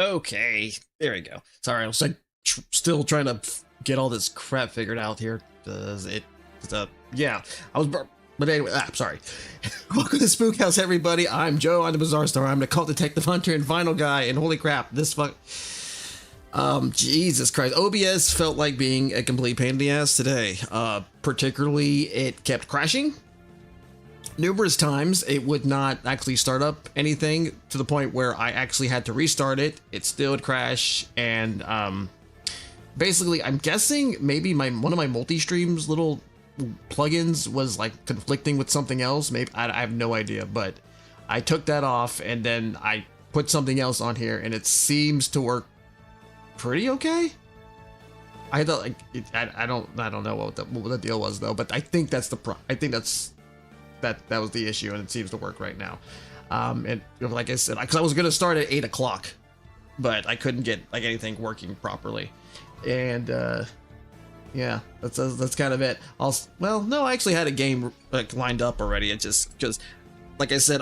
Okay, there we go. Sorry, I was like still trying to get all this crap figured out here. Yeah, I was, but anyway, sorry. Welcome to Spook House, everybody. I'm Joe. I'm the BizarreStar. I'm the cult detective hunter and final guy. And holy crap, this Jesus Christ, OBS felt like being a complete pain in the ass today. Particularly, it kept crashing. Numerous times it would not actually start up anything to the point where I actually had to restart it. It still would crash, and basically I'm guessing maybe one of my multi-streams little plugins was like conflicting with something else. Maybe I have no idea, but I took that off and then I put something else on here and it seems to work pretty okay. I thought like I don't know what the deal was though, but I think that's that was the issue, and it seems to work right now. And like I said, because I was gonna start at 8 o'clock, but I couldn't get like anything working properly, and yeah, that's kind of it. Well, no, I actually had a game like lined up already. It just because, like I said,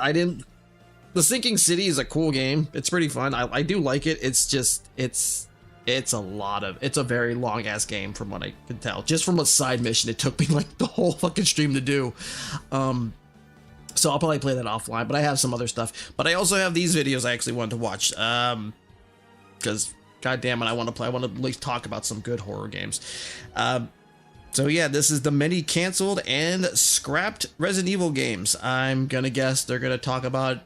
The Sinking City is a cool game. It's pretty fun. I do like it. It's just it's a very long ass game from what I can tell. Just from a side mission, it took me like the whole fucking stream to do. So I'll probably play that offline, but I have some other stuff. But I also have these videos I actually wanted to watch. Because goddamn it, I want to at least talk about some good horror games. So yeah, this is the many canceled and scrapped Resident Evil games. I'm gonna guess they're gonna talk about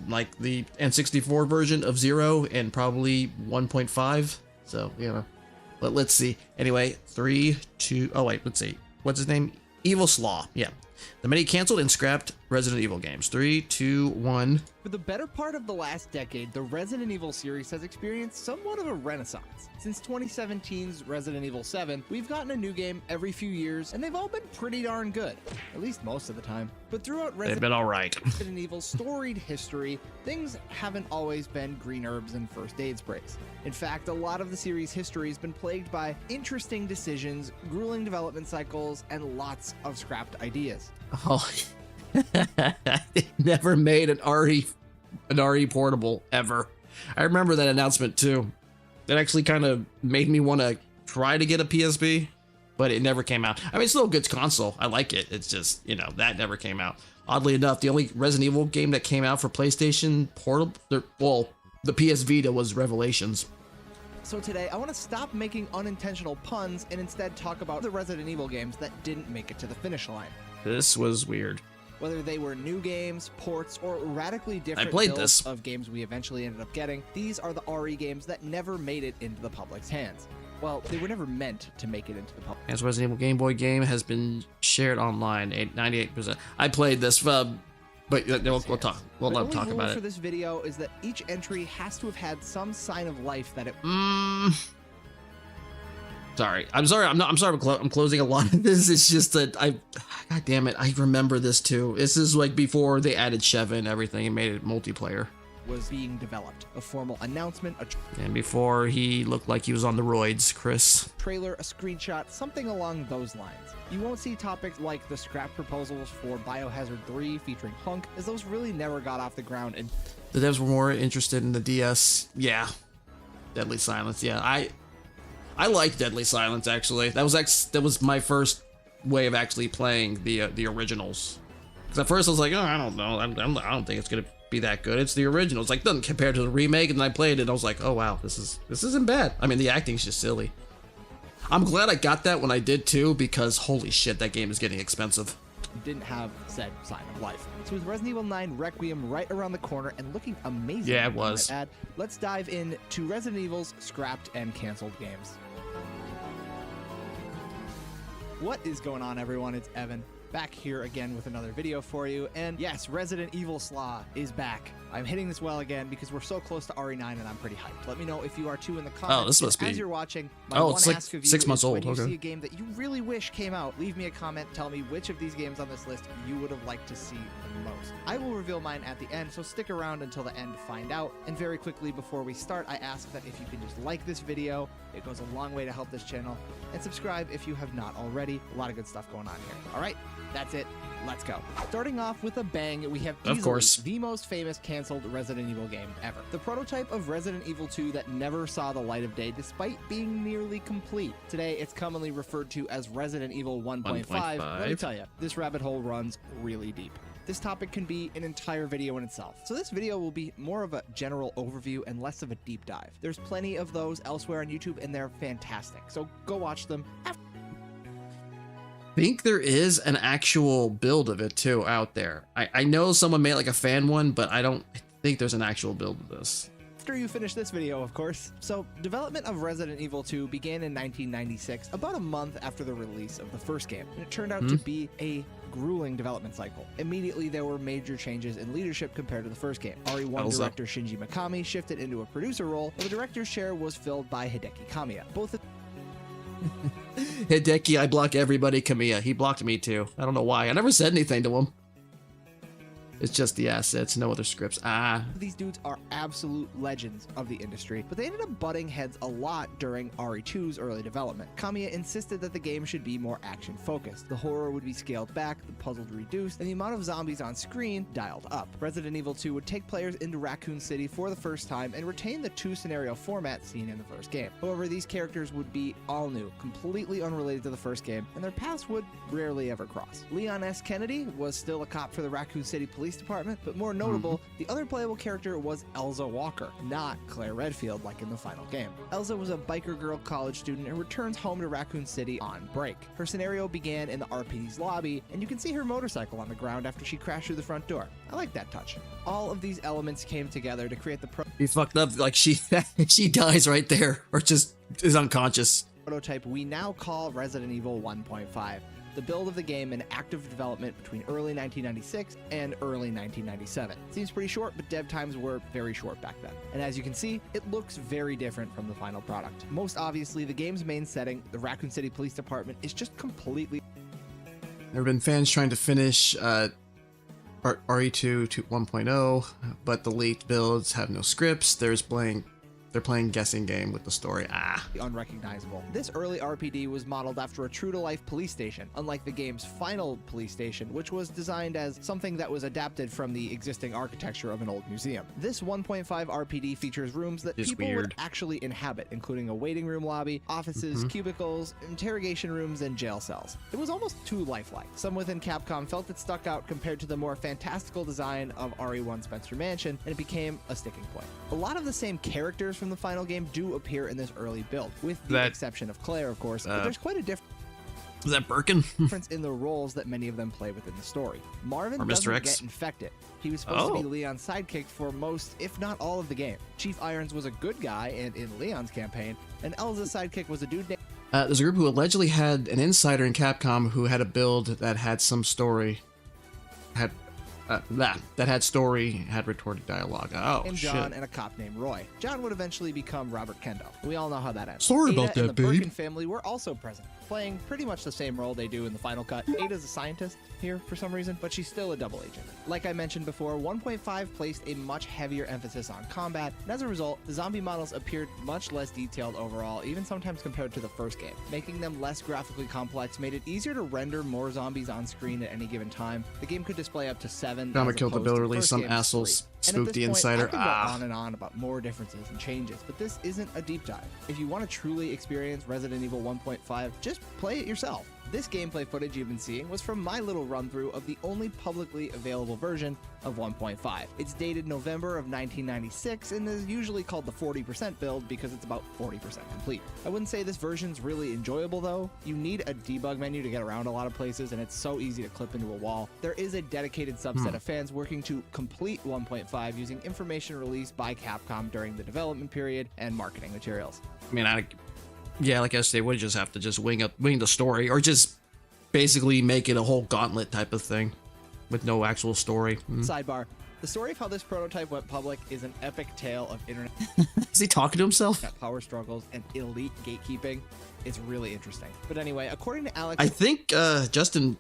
like the N64 version of 0 and probably 1.5. So, you know, but let's see. Anyway, 3, 2, oh wait, let's see. What's his name? Evil Slaw. Yeah. The many canceled and scrapped Resident Evil games. 3, 2, 1. For the better part of the last decade, the Resident Evil series has experienced somewhat of a renaissance. Since 2017's Resident Evil 7, we've gotten a new game every few years, and they've all been pretty darn good. At least most of the time. But throughout They've been alright. Resident Evil's storied history, things haven't always been green herbs and first aid sprays. In fact, a lot of the series' history has been plagued by interesting decisions, grueling development cycles, and lots of scrapped ideas. Oh, they never made an RE portable ever. I remember that announcement too. That actually kind of made me want to try to get a PSP, but it never came out. I mean, it's still a good console. I like it. It's just, you know, that never came out. Oddly enough, the only Resident Evil game that came out for PlayStation portable, well, the PS Vita was Revelations. So today, I want to stop making unintentional puns and instead talk about the Resident Evil games that didn't make it to the finish line. This was weird. Whether they were new games, ports, or radically different builds of games we eventually ended up getting, these are the RE games that never made it into the public's hands. Well, they were never meant to make it into the public. As Resident Evil Game Boy game has been shared online, 98%. I played this, but we'll talk. We'll not talk about it. For this video is that each entry has to have had some sign of life that it. Sorry. I'm sorry. I'm sorry. I'm closing a lot of this. It's just that God damn it. I remember this too. This is like before they added Sheva and everything and made it multiplayer. Was being developed. A formal announcement, and before he looked like he was on the roids, Chris. Trailer, a screenshot, something along those lines. You won't see topics like the scrap proposals for Biohazard 3 featuring Hunk, as those really never got off the ground. And the devs were more interested in the DS. Yeah. Deadly Silence. Yeah. I like Deadly Silence actually. That was my first way of actually playing the originals. Because at first I was like, oh, I don't know. I don't think it's gonna be that good. It's the original. It's like doesn't compare to the remake. And then I played it and I was like, oh wow, this isn't bad. I mean, the acting's just silly. I'm glad I got that when I did too, because holy shit, that game is getting expensive. Didn't have said sign of life. So with Resident Evil 9 Requiem right around the corner and looking amazing, yeah, it was. Let's dive into Resident Evil's scrapped and canceled games. What is going on, everyone? It's Evan, back here again with another video for you. And yes, Resident Evil Slaw is back. I'm hitting this well again because we're so close to RE9 and I'm pretty hyped. Let me know if you are too in the comments. Oh, this must be. As you're watching, it's like 6 months old. When you see a game that you really wish came out, leave me a comment. Tell me which of these games on this list you would have liked to see the most. I will reveal mine at the end, so stick around until the end to find out. And very quickly before we start, I ask that if you can just like this video, it goes a long way to help this channel, and subscribe if you have not already. A lot of good stuff going on here. All right, That's it. Let's go. Starting off with a bang, we have Of course the most famous canceled Resident Evil game ever. The prototype of Resident Evil 2 that never saw the light of day despite being nearly complete. Today, it's commonly referred to as Resident Evil 1.5. Let me tell you, this rabbit hole runs really deep. This topic can be an entire video in itself. So this video will be more of a general overview and less of a deep dive. There's plenty of those elsewhere on YouTube and they're fantastic. So go watch them. I think there is an actual build of it too out there. I know someone made like a fan one, but I don't think there's an actual build of this. After you finish this video, of course. So, development of Resident Evil 2 began in 1996, about a month after the release of the first game, and it turned out to be a grueling development cycle. Immediately, there were major changes in leadership compared to the first game. RE1 director Shinji Mikami shifted into a producer role, and the director's chair was filled by Hideki Kamiya. Both Hideki, I block everybody. Kamiya, he blocked me too. I don't know why. I never said anything to him. It's just the assets, no other scripts. These dudes are absolute legends of the industry, but they ended up butting heads a lot during RE2's early development. Kamiya insisted that the game should be more action-focused. The horror would be scaled back, the puzzles reduced, and the amount of zombies on screen dialed up. Resident Evil 2 would take players into Raccoon City for the first time and retain the two-scenario format seen in the first game. However, these characters would be all new, completely unrelated to the first game, and their paths would rarely ever cross. Leon S. Kennedy was still a cop for the Raccoon City Police Department, but more notable, the other playable character was Elza Walker, not Claire Redfield like in the final game. Elza was a biker girl college student and returns home to Raccoon City on break. Her scenario began in the RPD's lobby, and you can see her motorcycle on the ground after she crashed through the front door. I like that touch. All of these elements came together to create the He fucked up, like she dies right there, or just is unconscious. Prototype we now call Resident Evil 1.5. The build of the game in active development between early 1996 and early 1997. Seems pretty short, but dev times were very short back then. And as you can see, it looks very different from the final product. Most obviously, the game's main setting, the Raccoon City Police Department, is just completely... There have been fans trying to finish RE2 to 1.0, but the leaked builds have no scripts. They're playing guessing game with the story. Unrecognizable. This early RPD was modeled after a true-to-life police station, unlike the game's final police station, which was designed as something that was adapted from the existing architecture of an old museum. This 1.5 RPD features rooms that people would actually inhabit, including a waiting room lobby, offices, cubicles, interrogation rooms, and jail cells. It was almost too lifelike. Some within Capcom felt it stuck out compared to the more fantastical design of RE1 Spencer Mansion, and it became a sticking point. A lot of the same characters from the final game do appear in this early build, with the exception of Claire, of course, but there's quite a difference. Is that Birkin? Difference in the roles that many of them play within the story. Marvin doesn't get infected. He was supposed to be Leon's sidekick for most, if not all, of the game. Chief Irons was a good guy and in Leon's campaign, and Elza's sidekick was a dude named... There's a group who allegedly had an insider in Capcom who had a build that had some story. That had story, had retorted dialogue. And John and a cop named Roy. John would eventually become Robert Kendo. We all know how that ends. Sorry about that, and the Birkin family were also present, playing pretty much the same role they do in the final cut. Ada's a scientist here for some reason, but she's still a double agent. Like I mentioned before, 1.5 placed a much heavier emphasis on combat, and as a result, the zombie models appeared much less detailed overall, even sometimes compared to the first game. Making them less graphically complex made it easier to render more zombies on screen at any given time. The game could display up to 7. Drama killed the build release. Some assholes spooked the insider. I could go on and on about more differences and changes, but this isn't a deep dive. If you want to truly experience Resident Evil 1.5, just play it yourself. This gameplay footage you've been seeing was from my little run-through of the only publicly available version of 1.5. It's dated November of 1996 and is usually called the 40% build because it's about 40% complete. I wouldn't say this version's really enjoyable though. You need a debug menu to get around a lot of places and it's so easy to clip into a wall. There is a dedicated subset of fans working to complete 1.5 using information released by Capcom during the development period and marketing materials. I mean, yeah, like I said, they would just have to just wing the story, or just basically make it a whole gauntlet type of thing with no actual story. Sidebar: the story of how this prototype went public is an epic tale of internet. Is he talking to himself? Power struggles and elite gatekeeping. It's really interesting. But anyway, according to Alex, I think Justin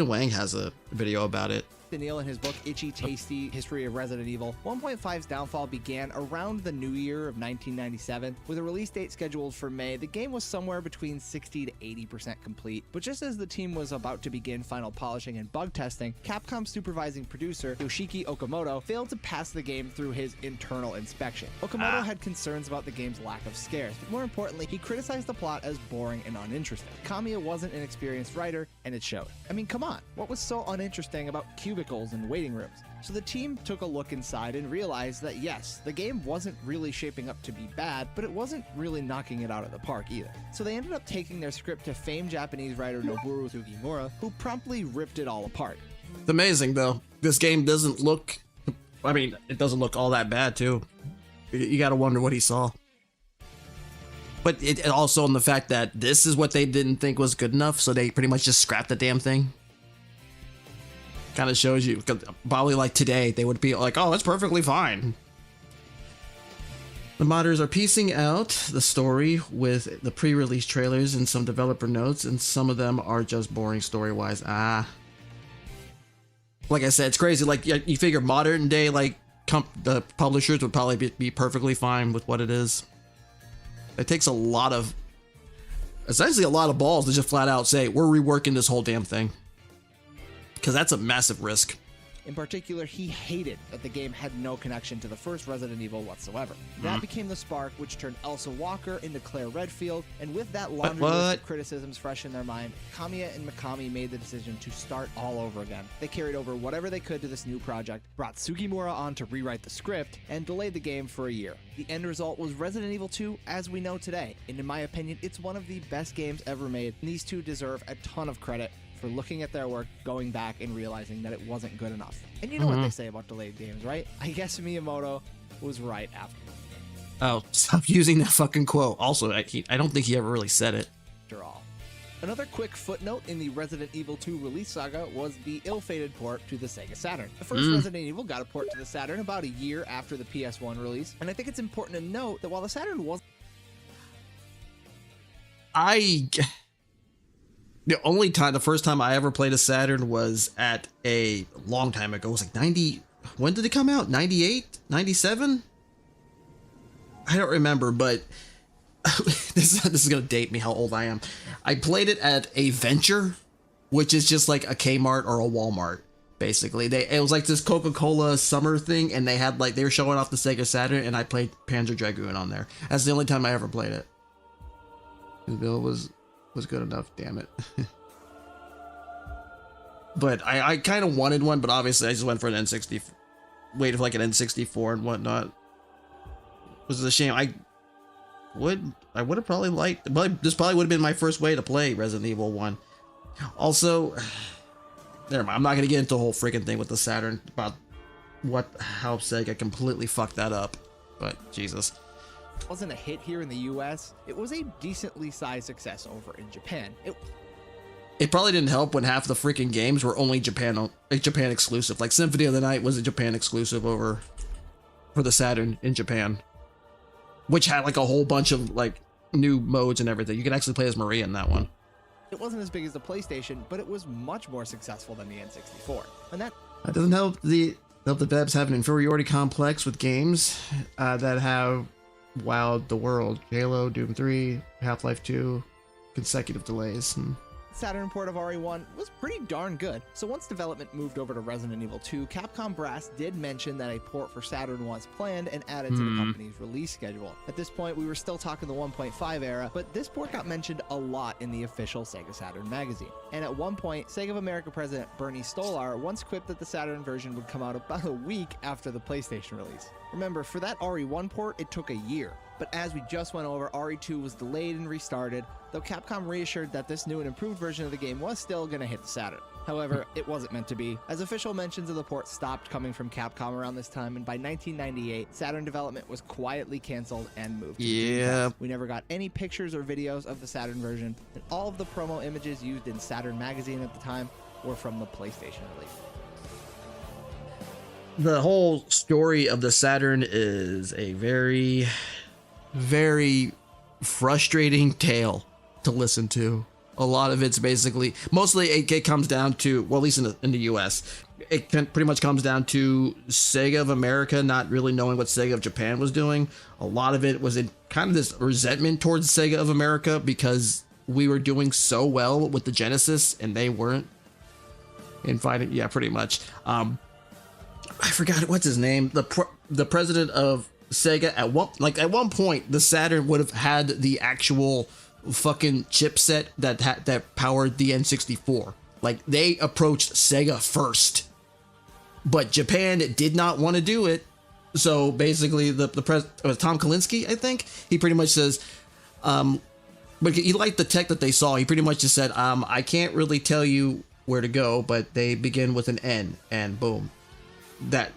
Wang has a video about it. Neil, in his book Itchy Tasty History of Resident Evil, 1.5's downfall began around the new year of 1997. With a release date scheduled for May, the game was somewhere between 60 to 80% complete. But just as the team was about to begin final polishing and bug testing, Capcom's supervising producer, Yoshiki Okamoto, failed to pass the game through his internal inspection. Okamoto had concerns about the game's lack of scares, but more importantly, he criticized the plot as boring and uninteresting. Kamiya wasn't an experienced writer, and it showed. I mean, come on, what was so uninteresting about cubicles and waiting rooms? So the team took a look inside and realized that yes, the game wasn't really shaping up to be bad, but it wasn't really knocking it out of the park either. So they ended up taking their script to famed Japanese writer Noboru Sugimura, who promptly ripped it all apart. It's amazing though. This game doesn't look, I mean, it doesn't look all that bad too. You gotta wonder what he saw. But it also on the fact that this is what they didn't think was good enough, so they pretty much just scrapped the damn thing. Kind of shows you, because probably like today, they would be like, oh, it's perfectly fine. The modders are piecing out the story with the pre-release trailers and some developer notes, and some of them are just boring story-wise. Like I said, it's crazy. Like, you figure modern day, like, the publishers would probably be perfectly fine with what it is. It takes essentially a lot of balls to just flat out say, we're reworking this whole damn thing. Because that's a massive risk. In particular, he hated that the game had no connection to the first Resident Evil whatsoever. That became the spark which turned Elsa Walker into Claire Redfield, and with that laundry list of criticisms fresh in their mind, Kamiya and Mikami made the decision to start all over again. They carried over whatever they could to this new project, brought Sugimura on to rewrite the script, and delayed the game for a year. The end result was Resident Evil 2 as we know today, and in my opinion, it's one of the best games ever made, and these two deserve a ton of credit for looking at their work, going back and realizing that it wasn't good enough. And you know what they say about delayed games, right? I guess Miyamoto was right after. Oh, stop using that fucking quote. Also, I don't think he ever really said it. After all. Another quick footnote in the Resident Evil 2 release saga was the ill-fated port to the Sega Saturn. The first Resident Evil got a port to the Saturn about a year after the PS1 release, and I think it's important to note that while the Saturn was... The first time I ever played a Saturn was at a long time ago. It was like 90, when did it come out? 98? 97? I don't remember, but this is going to date me how old I am. I played it at a Venture, which is just like a Kmart or a Walmart, basically. It was like this Coca-Cola summer thing, and they were showing off the Sega Saturn, and I played Panzer Dragoon on there. That's the only time I ever played it. The bill was good enough, damn it. But I kind of wanted one, but obviously I just went for an N60, waited for like an N64 and whatnot. It was a shame. I would have probably liked, this probably would have been my first way to play Resident Evil 1. Also, never mind, I'm not gonna get into the whole freaking thing with the Saturn about how Sega completely fucked that up, but Jesus. Wasn't a hit here in the US, it was a decently sized success over in Japan. It probably didn't help when half the freaking games were only Japan exclusive. Like Symphony of the Night was a Japan exclusive for the Saturn in Japan, which had like a whole bunch of like new modes and everything. You could actually play as Maria in that one. It wasn't as big as the PlayStation, but it was much more successful than the N64. And that doesn't help the devs have an inferiority complex with games that have wowed the world. Halo, Doom 3, Half-Life 2, consecutive delays. Saturn port of RE1 was pretty darn good. So once development moved over to Resident Evil 2, Capcom brass did mention that a port for Saturn was planned and added to the company's release schedule. At this point, we were still talking the 1.5 era, but this port got mentioned a lot in the official Sega Saturn magazine. And at one point, Sega of America president Bernie Stolar once quipped that the Saturn version would come out about a week after the PlayStation release. Remember, for that RE1 port, it took a year. But as we just went over, RE2 was delayed and restarted, though Capcom reassured that this new and improved version of the game was still going to hit the Saturn. However, it wasn't meant to be, as official mentions of the port stopped coming from Capcom around this time, and by 1998, Saturn development was quietly canceled and moved to Dreamcast. We never got any pictures or videos of the Saturn version, and all of the promo images used in Saturn magazine at the time were from the PlayStation release. The whole story of the Saturn is a very, very frustrating tale to listen to. A lot of it's basically, mostly it comes down to, well, at least in the US, it pretty much comes down to Sega of America not really knowing what Sega of Japan was doing. A lot of it was in kind of this resentment towards Sega of America because we were doing so well with the Genesis and they weren't. In fighting, yeah, pretty much. I forgot what's his name. The president of Sega at one point, the Saturn would have had the actual fucking chipset that powered the N64. Like, they approached Sega first, but Japan did not want to do it. So basically, the Tom Kalinske, I think, he pretty much says, but he liked the tech that they saw. He pretty much just said, I can't really tell you where to go, but they begin with an N, and boom, that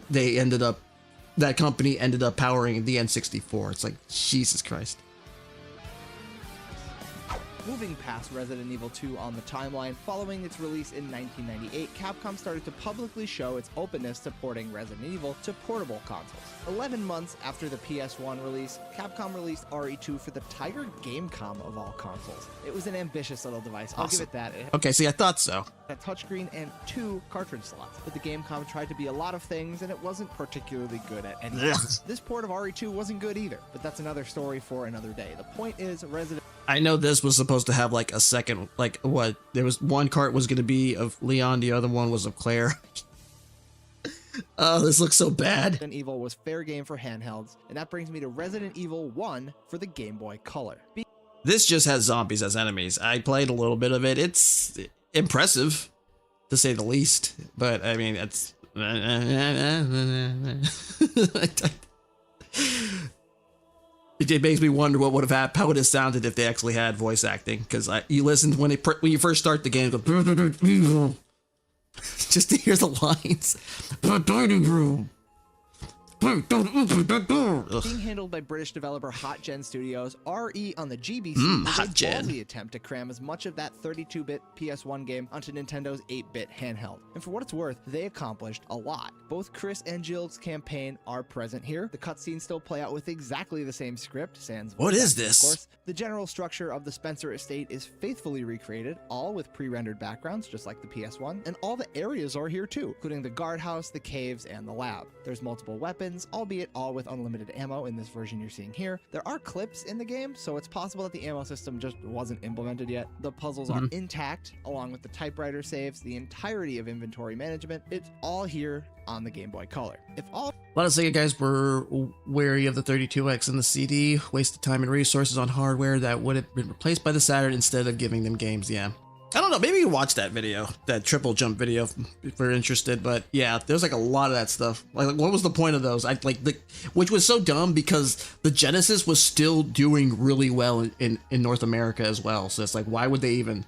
company ended up powering the N64. It's like, Jesus Christ. Moving past Resident Evil 2 on the timeline, following its release in 1998, Capcom started to publicly show its openness to porting Resident Evil to portable consoles. 11 months after the PS1 release, Capcom released RE2 for the Tiger Gamecom of all consoles. It was an ambitious little device, I'll give it that. Okay, see, I thought so. A touchscreen and 2 cartridge slots, but the Gamecom tried to be a lot of things and it wasn't particularly good at anything. This port of RE2 wasn't good either, but that's another story for another day. The point is, I know this was supposed to have like a second, like what? There was one cart was going to be of Leon, the other one was of Claire. Oh, this looks so bad. Resident Evil was fair game for handhelds, and that brings me to Resident Evil 1 for the Game Boy Color. This just has zombies as enemies. I played a little bit of it. It's impressive, to say the least. But I mean, it's. It makes me wonder what would have happened, how would it have sounded if they actually had voice acting. Because you listened when you first start the game, go just to hear the lines. Being handled by British developer Hot Gen Studios, RE on the GBC was a ballsy attempt to cram as much of that 32-bit PS1 game onto Nintendo's 8-bit handheld. And for what it's worth, they accomplished a lot. Both Chris and Jill's campaign are present here. The cutscenes still play out with exactly the same script, sans what is this? Of course, the general structure of the Spencer estate is faithfully recreated, all with pre-rendered backgrounds, just like the PS1, and all the areas are here too, including the guardhouse, the caves, and the lab. There's multiple weapons, albeit all with unlimited ammo in this version you're seeing here. There are clips in the game, so it's possible that the ammo system just wasn't implemented yet. The puzzles are intact, along with the typewriter saves, the entirety of inventory management. It's all here on the Game Boy Color. A lot of Sega guys were wary of the 32X and the CD, wasted time and resources on hardware that would have been replaced by the Saturn instead of giving them games, yeah. I don't know, maybe you watch that video, that triple jump video if you're interested, but yeah, there's like a lot of that stuff. Like what was the point of those? Which was so dumb because the Genesis was still doing really well in North America as well. So it's like, why would they even,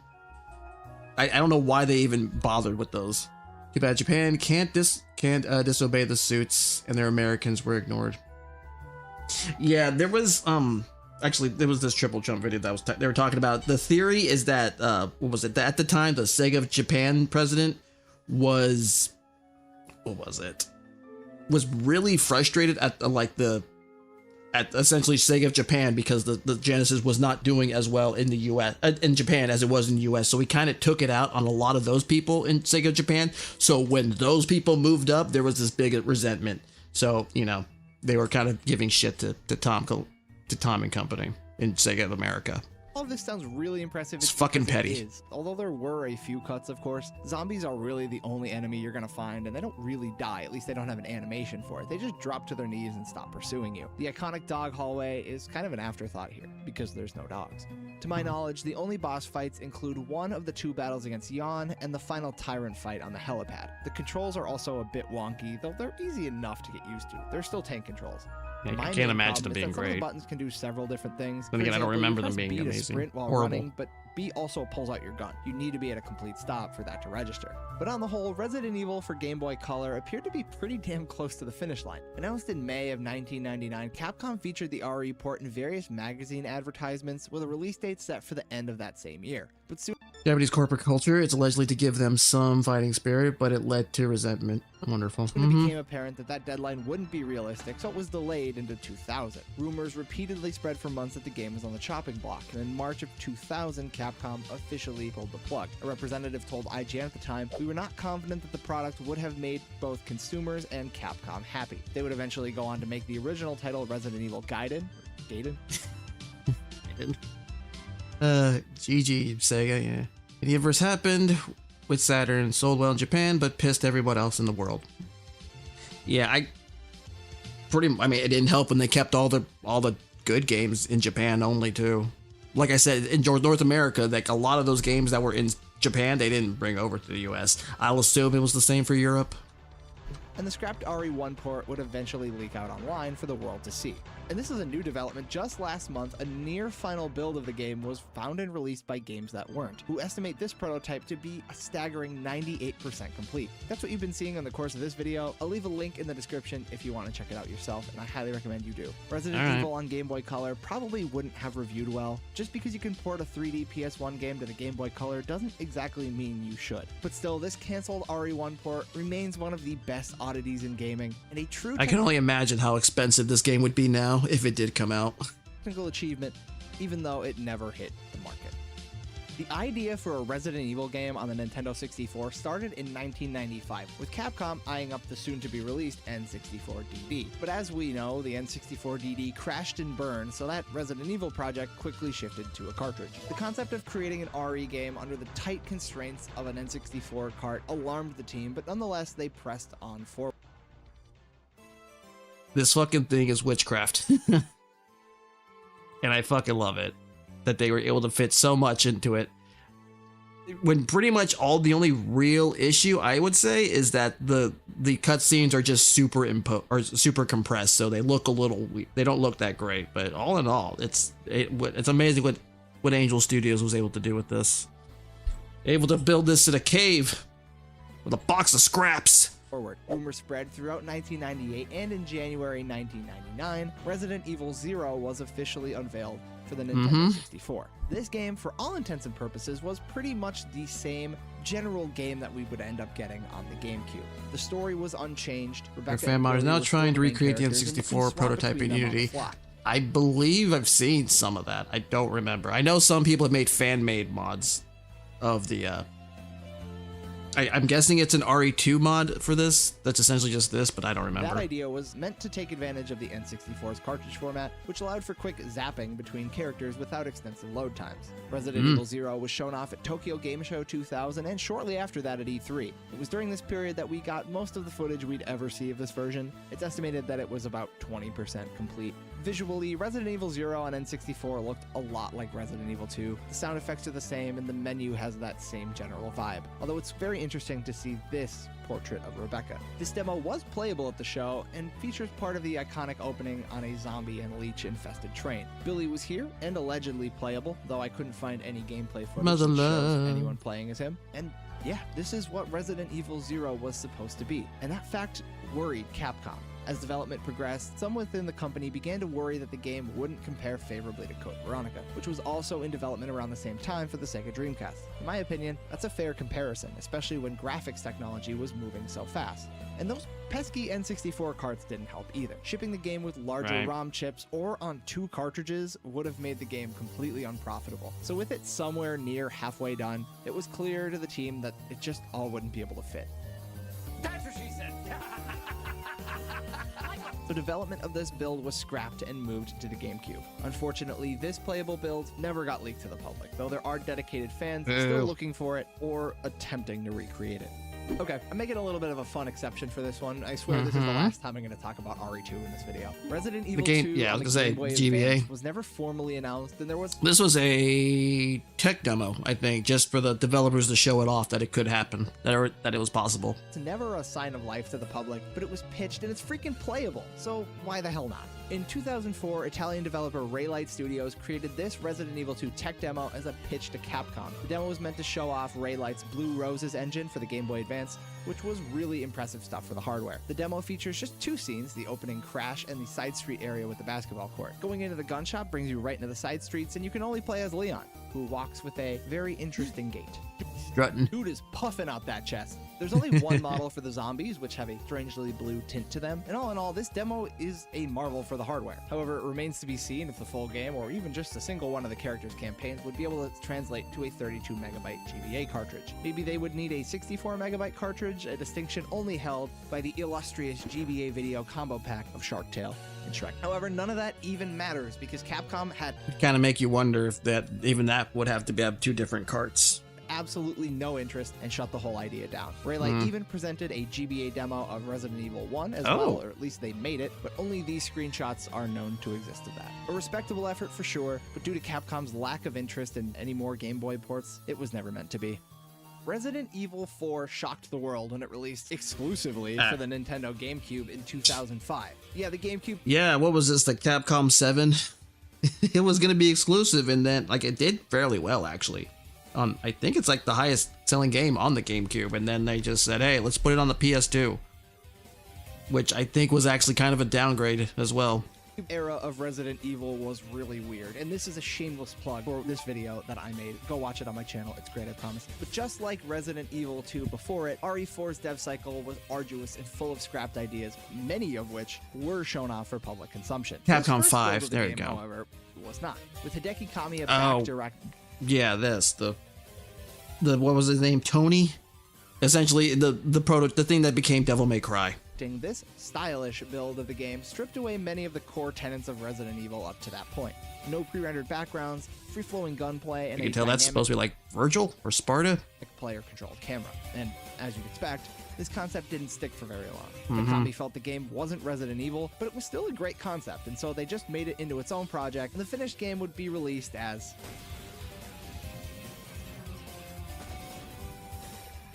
I don't know why they even bothered with those. Too bad Japan can't disobey the suits and their Americans were ignored. Yeah, there was, actually, there was this triple jump video that they were talking about. The theory is that, what was it? At the time, the Sega of Japan president was really frustrated at essentially Sega of Japan because the Genesis was not doing as well in the US, in Japan as it was in the US. So he kind of took it out on a lot of those people in Sega of Japan. So when those people moved up, there was this big resentment. So, you know, they were kind of giving shit to Tom and Company in Sega of America. All of this sounds really impressive. It's fucking petty. Although there were a few cuts, of course, zombies are really the only enemy you're gonna find, and they don't really die. At least they don't have an animation for it. They just drop to their knees and stop pursuing you. The iconic dog hallway is kind of an afterthought here, because there's no dogs. To my knowledge, the only boss fights include one of the 2 battles against Yon and the final Tyrant fight on the helipad. The controls are also a bit wonky, though they're easy enough to get used to. They're still tank controls. Yeah, I can't imagine them being great. Some of the buttons can do several different things. Then again, I don't remember them being amazing. Sprint while running, but B also pulls out your gun. You need to be at a complete stop for that to register. But on the whole, Resident Evil for Game Boy Color appeared to be pretty damn close to the finish line. Announced in May of 1999, Capcom featured the RE port in various magazine advertisements with a release date set for the end of that same year. But soon, Japanese corporate culture, it's allegedly to give them some fighting spirit, but it led to resentment. Wonderful. It became apparent that that deadline wouldn't be realistic, so it was delayed into 2000. Rumors repeatedly spread for months that the game was on the chopping block, and in March of 2000, Capcom officially pulled the plug. A representative told IGN at the time, "We were not confident that the product would have made both consumers and Capcom happy." They would eventually go on to make the original title Resident Evil Gaiden. GG, Sega, yeah. The universe happened with Saturn, sold well in Japan, but pissed everyone else in the world. Yeah, I mean, it didn't help when they kept all the good games in Japan only, too. Like I said, in North America, like a lot of those games that were in Japan, they didn't bring over to the US. I'll assume it was the same for Europe. And the scrapped RE1 port would eventually leak out online for the world to see. And this is a new development. Just last month, a near final build of the game was found and released by Games That Weren't, who estimate this prototype to be a staggering 98% complete. That's what you've been seeing in the course of this video. I'll leave a link in the description if you want to check it out yourself, and I highly recommend you do. Resident Evil on Game Boy Color probably wouldn't have reviewed well. Just because you can port a 3D PS1 game to the Game Boy Color doesn't exactly mean you should. But still, this canceled RE1 port remains one of the best oddities in gaming, and a true I can only imagine how expensive this game would be now if it did come out. Technical achievement, even though it never hit the market. The idea for a Resident Evil game on the Nintendo 64 started in 1995, with Capcom eyeing up the soon-to-be-released N64DD. But as we know, the N64DD crashed and burned, so that Resident Evil project quickly shifted to a cartridge. The concept of creating an RE game under the tight constraints of an N64 cart alarmed the team, but nonetheless, they pressed on forward. This fucking thing is witchcraft. And I fucking love it that they were able to fit so much into it. When pretty much the only real issue I would say is that the cutscenes are just super compressed, so they look a little they don't look that great. But all in all, it's amazing what Angel Studios was able to do with this. Able to build this in a cave with a box of scraps. Forward. Rumors spread throughout 1998, and in January 1999, Resident Evil 0 was officially unveiled for the Nintendo 64. This game, for all intents and purposes, was pretty much the same general game that we would end up getting on the GameCube. The story was unchanged. Our fan mod is now trying to recreate the N64 prototype in Unity. I believe I've seen some of that. I don't remember. I know some people have made fan-made mods of the I'm guessing it's an RE2 mod for this. That's essentially just this, but I don't remember. That idea was meant to take advantage of the N64's cartridge format, which allowed for quick zapping between characters without extensive load times. Resident Evil 0 was shown off at Tokyo Game Show 2000, and shortly after that at E3. It was during this period that we got most of the footage we'd ever see of this version. It's estimated that it was about 20% complete. Visually, Resident Evil 0 on N64 looked a lot like Resident Evil 2. The sound effects are the same, and the menu has that same general vibe. Although it's very interesting to see this portrait of Rebecca. This demo was playable at the show and features part of the iconic opening on a zombie and leech-infested train. Billy was here and allegedly playable, though I couldn't find any gameplay footage that shows anyone playing as him. And yeah, this is what Resident Evil 0 was supposed to be, and that fact worried Capcom. As development progressed, some within the company began to worry that the game wouldn't compare favorably to Code Veronica, which was also in development around the same time for the Sega Dreamcast. In my opinion, that's a fair comparison, especially when graphics technology was moving so fast. And those pesky N64 carts didn't help either. Shipping the game with larger ROM chips or on 2 cartridges would have made the game completely unprofitable. So with it somewhere near halfway done, it was clear to the team that it just all wouldn't be able to fit. That's what she said. So development of this build was scrapped and moved to the GameCube. Unfortunately, this playable build never got leaked to the public, though there are dedicated fans still looking for it or attempting to recreate it. Okay, I'm making a little bit of a fun exception for this one. I swear this is the last time I'm going to talk about RE2 in this video. Resident Evil 2 yeah, I was on the gonna say Game Boy GBA Advance was never formally announced, and there was... This was a tech demo, I think, just for the developers to show it off that it could happen, that it was possible. It's never a sign of life to the public, but it was pitched and it's freaking playable, so why the hell not? In 2004, Italian developer Raylight Studios created this Resident Evil 2 tech demo as a pitch to Capcom. The demo was meant to show off Raylight's Blue Roses engine for the Game Boy Advance, which was really impressive stuff for the hardware. The demo features just 2 scenes, the opening crash and the side street area with the basketball court. Going into the gun shop brings you right into the side streets, and you can only play as Leon, who walks with a very interesting gait. Strutting. Dude is puffing out that chest. There's only one model for the zombies, which have a strangely blue tint to them. And all in all, this demo is a marvel for the hardware. However, it remains to be seen if the full game, or even just a single one of the characters' campaigns, would be able to translate to a 32 megabyte GBA cartridge. Maybe they would need a 64 megabyte cartridge, a distinction only held by the illustrious GBA video combo pack of Shark Tale and Shrek. However, none of that even matters because Capcom had Kind of make you wonder if that would have to have two different carts. absolutely no interest and shut the whole idea down. Raylight even presented a GBA demo of Resident Evil 1 as well, or at least they made it, but only these screenshots are known to exist of that. A respectable effort for sure, but due to Capcom's lack of interest in any more Game Boy ports, it was never meant to be. Resident Evil 4 shocked the world when it released exclusively for the Nintendo GameCube in 2005. Yeah, the GameCube... Yeah, what was this, the Capcom 7? It was going to be exclusive, and then, like, it did fairly well, actually. I think it's, like, the highest selling game on the GameCube, and then they just said, hey, let's put it on the PS2. Which I think was actually kind of a downgrade as well. Era of Resident Evil was really weird, and this is a shameless plug for this video that I made. Go watch it on my channel, it's great, I promise. But just like Resident Evil 2 before it, RE4's dev cycle was arduous and full of scrapped ideas, many of which were shown off for public consumption. Capcom 5, there you go. However, was not. With Hideki Kamiya back direct... Yeah, the what was his name, Tony? Essentially, the thing that became Devil May Cry. This stylish build of the game stripped away many of the core tenets of Resident Evil up to that point. No pre-rendered backgrounds, free-flowing gunplay, and you can tell that's supposed to be like Virgil or Sparta. Player-controlled camera. And as you'd expect, this concept didn't stick for very long. Mikami felt the game wasn't Resident Evil, but it was still a great concept, and so they just made it into its own project, and the finished game would be released as...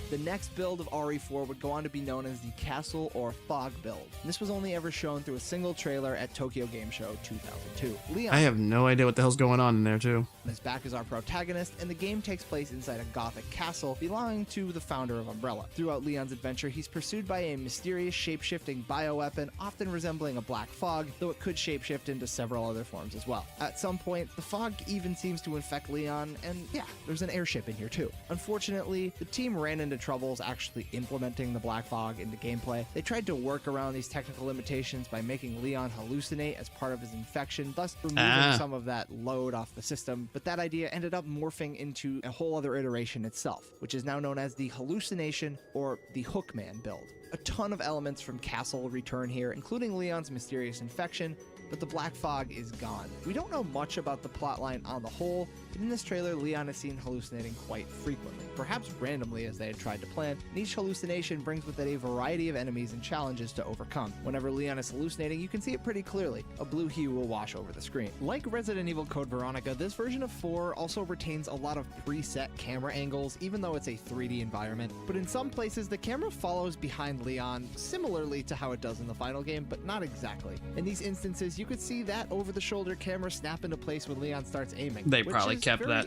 The next build of RE4 would go on to be known as the Castle or Fog build. And this was only ever shown through a single trailer at Tokyo Game Show 2002. Leon I have no idea what the hell's going on in there, too. is back as our protagonist, and the game takes place inside a gothic castle belonging to the founder of Umbrella. Throughout Leon's adventure, he's pursued by a mysterious shape-shifting bioweapon, often resembling a black fog, though it could shapeshift into several other forms as well. At some point, the fog even seems to infect Leon, and yeah, there's an airship in here too. Unfortunately, the team ran into troubles actually implementing the black fog into gameplay. They tried to work around these technical limitations by making Leon hallucinate as part of his infection, thus removing some of that load off the system, but that idea ended up morphing into a whole other iteration itself, which is now known as the hallucination or the Hookman build. A ton of elements from Castle return here, including Leon's mysterious infection, but the black fog is gone. We don't know much about the plotline on the whole, but in this trailer, Leon is seen hallucinating quite frequently, perhaps randomly as they had tried to plan, and each hallucination brings with it a variety of enemies and challenges to overcome. Whenever Leon is hallucinating, you can see it pretty clearly. A blue hue will wash over the screen. Like Resident Evil Code Veronica, this version of 4 also retains a lot of preset camera angles, even though it's a 3D environment, but in some places, the camera follows behind Leon, similarly to how it does in the final game, but not exactly. In these instances, you could see that over-the-shoulder camera snap into place when Leon starts aiming. They probably kept that.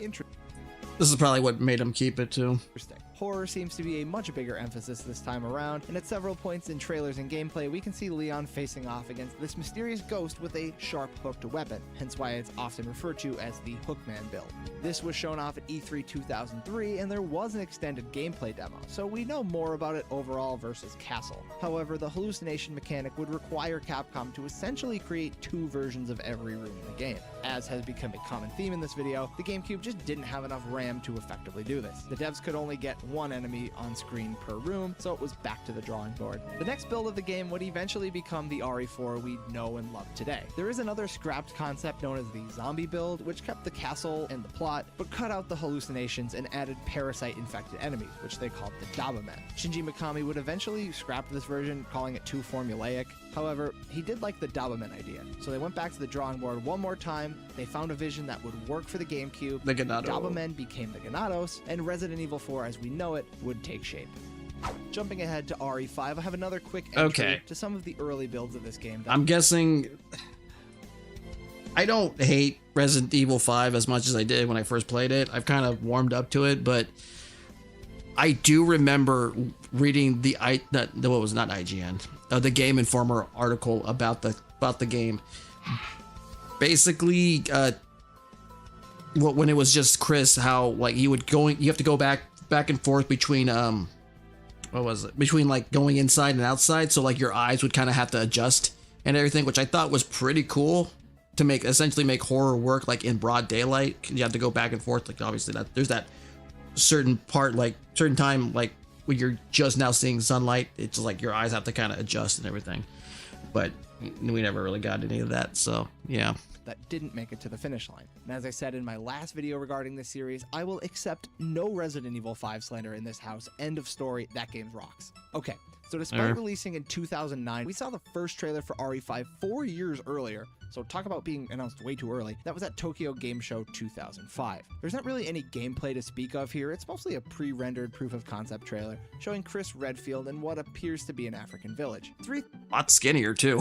This is probably what made them keep it too. Interesting. Horror seems to be a much bigger emphasis this time around, and at several points in trailers and gameplay, we can see Leon facing off against this mysterious ghost with a sharp hooked weapon, hence why it's often referred to as the Hookman build. This was shown off at E3 2003, and there was an extended gameplay demo, so we know more about it overall versus Castle. However, the hallucination mechanic would require Capcom to essentially create 2 versions of every room in the game. As has become a common theme in this video, the GameCube just didn't have enough RAM to effectively do this. The devs could only get 1 enemy on screen per room, so it was back to the drawing board. The next build of the game would eventually become the RE4 we know and love today. There is another scrapped concept known as the zombie build, which kept the castle and the plot, but cut out the hallucinations and added parasite-infected enemies, which they called the Dabamen. Shinji Mikami would eventually scrap this version, calling it too formulaic. However, he did like the Dabamen idea, so they went back to the drawing board one more time. They found a vision that would work for the GameCube. The Ganado. Dabamen became the Ganados, and Resident Evil 4 as we know it would take shape. Jumping ahead to RE5, I have another quick entry to some of the early builds of this game. I'm guessing... I don't hate Resident Evil 5 as much as I did when I first played it. I've kind of warmed up to it, but I do remember reading the Game Informer article about the game. Basically, when it was just Chris, how like you have to go back back and forth between what was it? Between like going inside and outside, so like your eyes would kind of have to adjust and everything, which I thought was pretty cool to essentially make horror work like in broad daylight. You have to go back and forth. Like obviously there's that certain part, like certain time, like when you're just now seeing sunlight, it's like your eyes have to kind of adjust and everything. But we never really got any of that, so yeah. That didn't make it to the finish line. And as I said in my last video regarding this series, I will accept no Resident Evil 5 slander in this house. End of story. That game rocks. Okay, so despite releasing in 2009, we saw the first trailer for RE5 4 years earlier. So talk about being announced way too early. That was at Tokyo Game Show 2005. There's not really any gameplay to speak of here. It's mostly a pre-rendered proof of concept trailer showing Chris Redfield in what appears to be an African village. A lot skinnier too.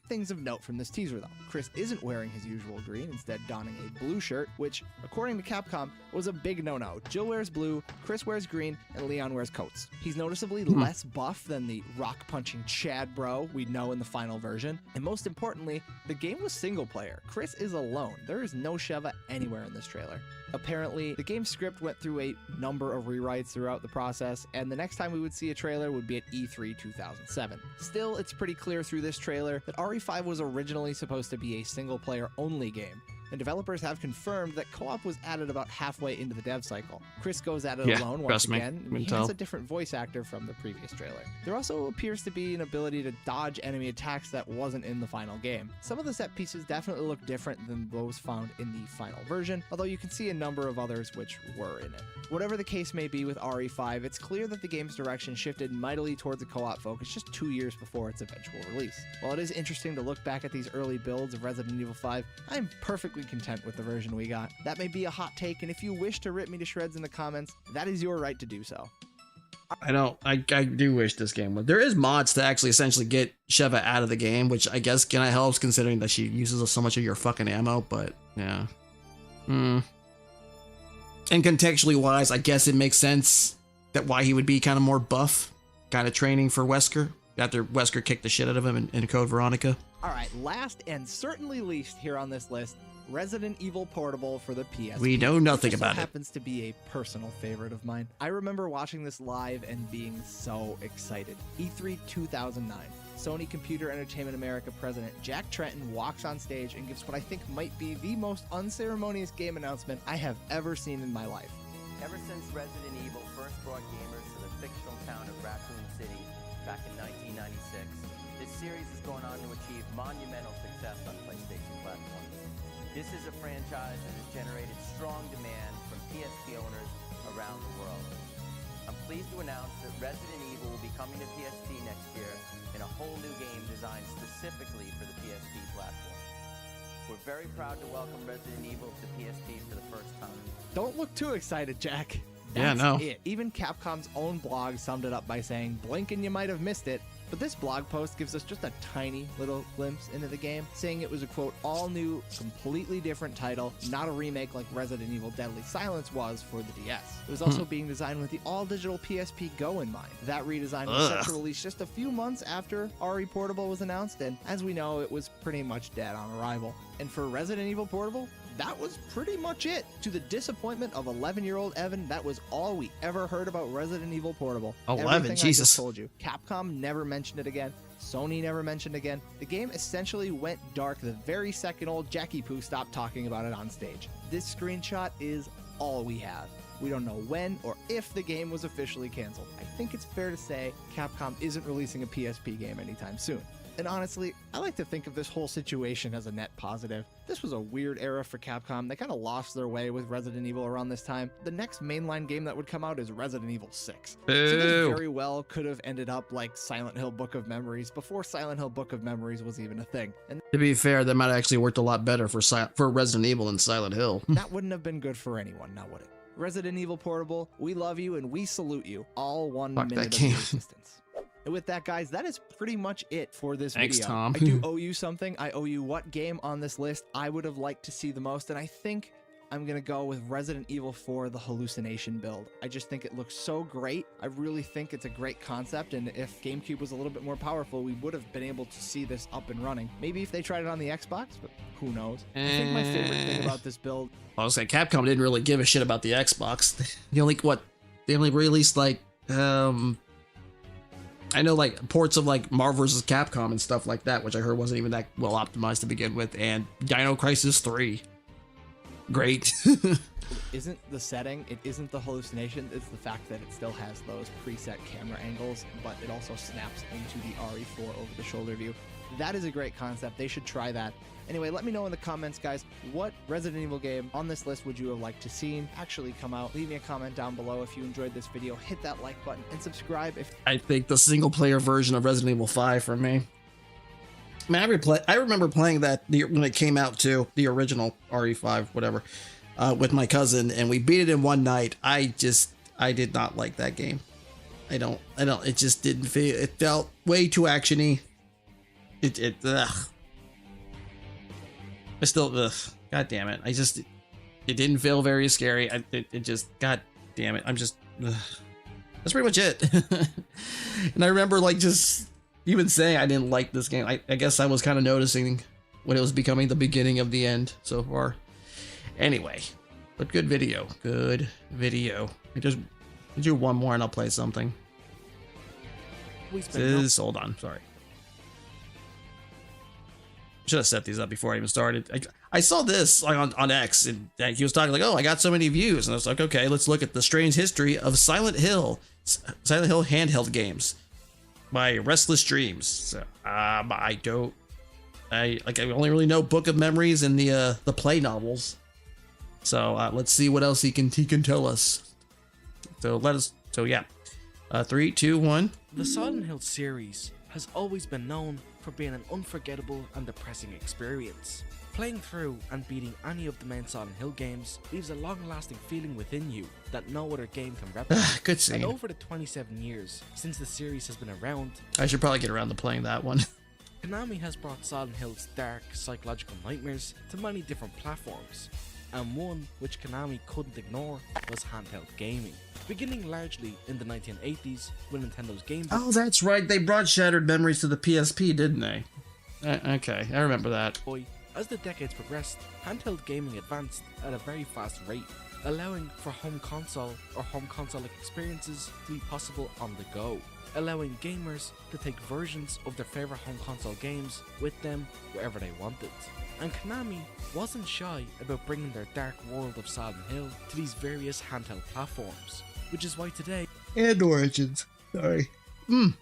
Things of note from this teaser though. Chris isn't wearing his usual green, instead donning a blue shirt, which, according to Capcom, was a big no-no. Jill wears blue, Chris wears green, and Leon wears coats. He's noticeably less buff than the rock-punching Chad bro we know in the final version. And most importantly, the game was single player. Chris is alone. There is no Sheva anywhere in this trailer. Apparently, the game's script went through a number of rewrites throughout the process, and the next time we would see a trailer would be at E3 2007. Still, it's pretty clear through this trailer that RE5 was originally supposed to be a single-player only game, and developers have confirmed that co-op was added about halfway into the dev cycle. Chris goes at it alone once again, and he has a different voice actor from the previous trailer. There also appears to be an ability to dodge enemy attacks that wasn't in the final game. Some of the set pieces definitely look different than those found in the final version, although you can see a number of others which were in it. Whatever the case may be with RE5, it's clear that the game's direction shifted mightily towards a co-op focus just 2 years before its eventual release. While it is interesting to look back at these early builds of Resident Evil 5, I'm perfectly content with the version we got. That may be a hot take, and if you wish to rip me to shreds in the comments, that is your right to do so. I do wish this game would. There is mods to actually essentially get Sheva out of the game, which I guess kind of helps considering that she uses so much of your fucking ammo, but yeah. And contextually wise, I guess it makes sense that why he would be kind of more buff, kind of training for Wesker, after Wesker kicked the shit out of him in Code Veronica. Alright, last and certainly least here on this list, Resident Evil Portable for the PSP. We know nothing about it. Happens to be a personal favorite of mine. I remember watching this live and being so excited. E3 2009. Sony Computer Entertainment America president Jack Tretton walks on stage and gives what I think might be the most unceremonious game announcement I have ever seen in my life. Ever since Resident Evil first brought gamers to the fictional town of Raccoon City back in 1996, this series has gone on to achieve monumental success on PlayStation platforms. This is a franchise that has generated strong demand from PSP owners around the world. I'm pleased to announce that Resident Evil will be coming to PSP next year in a whole new game designed specifically for the PSP platform. We're very proud to welcome Resident Evil to PSP for the first time. Don't look too excited, Jack. That's it. Even Capcom's own blog summed it up by saying, blink and you might have missed it. But this blog post gives us just a tiny little glimpse into the game, saying it was a, quote, all-new, completely different title, not a remake like Resident Evil Deadly Silence was for the DS. It was also being designed with the all-digital PSP Go in mind. That redesign was set to release just a few months after RE Portable was announced, and as we know, it was pretty much dead on arrival. And for Resident Evil Portable, that was pretty much it. To the disappointment of 11-year-old Evan, that was all we ever heard about Resident Evil Portable. 11, Everything Jesus. I just told you. Capcom never mentioned it again. Sony never mentioned again. The game essentially went dark the very second old Jackie Poo stopped talking about it on stage. This screenshot is all we have. We don't know when or if the game was officially canceled. I think it's fair to say Capcom isn't releasing a PSP game anytime soon. And honestly, I like to think of this whole situation as a net positive. This was a weird era for Capcom. They kind of lost their way with Resident Evil around this time. The next mainline game that would come out is Resident Evil 6. So this very well could have ended up like Silent Hill Book of Memories before Silent Hill Book of Memories was even a thing. And To be fair, that might have actually worked a lot better for Resident Evil than Silent Hill. that wouldn't have been good for anyone, now would it? Resident Evil Portable, we love you and we salute you. All 1 Fuck minute that of your game. existence. And with that, guys, that is pretty much it for this Thanks, video. Tom. I do owe you something. I owe you what game on this list I would have liked to see the most, and I think I'm going to go with Resident Evil 4, the hallucination build. I just think it looks so great. I really think it's a great concept, and if GameCube was a little bit more powerful, we would have been able to see this up and running. Maybe if they tried it on the Xbox, but who knows. I think my favorite thing about this build... I was saying Capcom didn't really give a shit about the Xbox. The only, they only released like I know like ports of like Marvel vs. Capcom and stuff like that, which I heard wasn't even that well optimized to begin with, and Dino Crisis 3. Great. Isn't the setting, it isn't the hallucination, it's the fact that it still has those preset camera angles, but it also snaps into the RE4 over the shoulder view. That is a great concept. They should try that. Anyway, let me know in the comments, guys, what Resident Evil game on this list would you have liked to see actually come out? Leave me a comment down below if you enjoyed this video. Hit that like button and subscribe if... I think the single player version of Resident Evil 5 for me. Man, I remember playing that when it came out too, the original RE5, whatever, with my cousin, and we beat it in one night. I did not like that game. It just didn't feel, it felt way too actiony. Ugh. I still, ugh, god damn it. It didn't feel very scary. It just, god damn it. Ugh. That's pretty much it. And I remember like just even saying I didn't like this game. I guess I was kind of noticing when it was becoming the beginning of the end so far. Anyway, but good video. Good video. I just do one more and I'll play something. Hold on, sorry. Should have set these up before I even started. I saw this like on X, and he was talking like, "Oh, I got so many views," and I was like, "Okay, let's look at the strange history of Silent Hill handheld games by Restless Dreams." So, I only really know Book of Memories and the play novels. So let's see what else he can tell us. So yeah, 3, 2, 1. The Silent Hill series has always been known for being an unforgettable and depressing experience. Playing through and beating any of the main Silent Hill games leaves a long-lasting feeling within you that no other game can replicate. Good scene. And over the 27 years since the series has been around, I should probably get around to playing that one. Konami has brought Silent Hill's dark, psychological nightmares to many different platforms, and one which Konami couldn't ignore was handheld gaming. Beginning largely in the 1980s with Nintendo's Game Boy. Oh, that's right. They brought Shattered Memories to the PSP, didn't they? Okay, I remember that. As the decades progressed, handheld gaming advanced at a very fast rate, allowing for home console-like experiences to be possible on the go, allowing gamers to take versions of their favorite home console games with them wherever they wanted. And Konami wasn't shy about bringing their dark world of Silent Hill to these various handheld platforms, which is why today, and Origins, sorry. I'm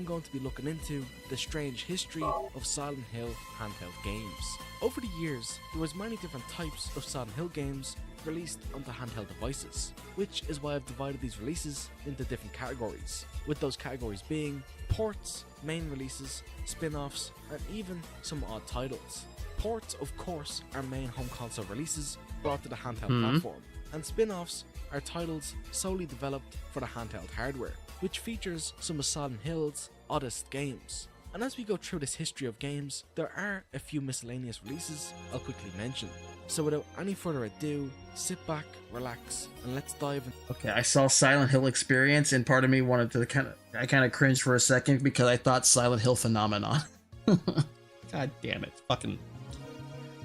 going to be looking into the strange history of Silent Hill handheld games. Over the years, there was many different types of Silent Hill games released onto handheld devices, which is why I've divided these releases into different categories, with those categories being ports, main releases, spin-offs, and even some odd titles. Ports, of course, are main home console releases brought to the handheld platform, and spin-offs are titles solely developed for the handheld hardware, which features some of Silent Hill's oddest games. And as we go through this history of games, there are a few miscellaneous releases I'll quickly mention. So without any further ado, sit back, relax, and let's dive in. Okay, I saw Silent Hill Experience, and part of me wanted to I kind of cringed for a second because I thought Silent Hill Phenomenon. God damn it, fucking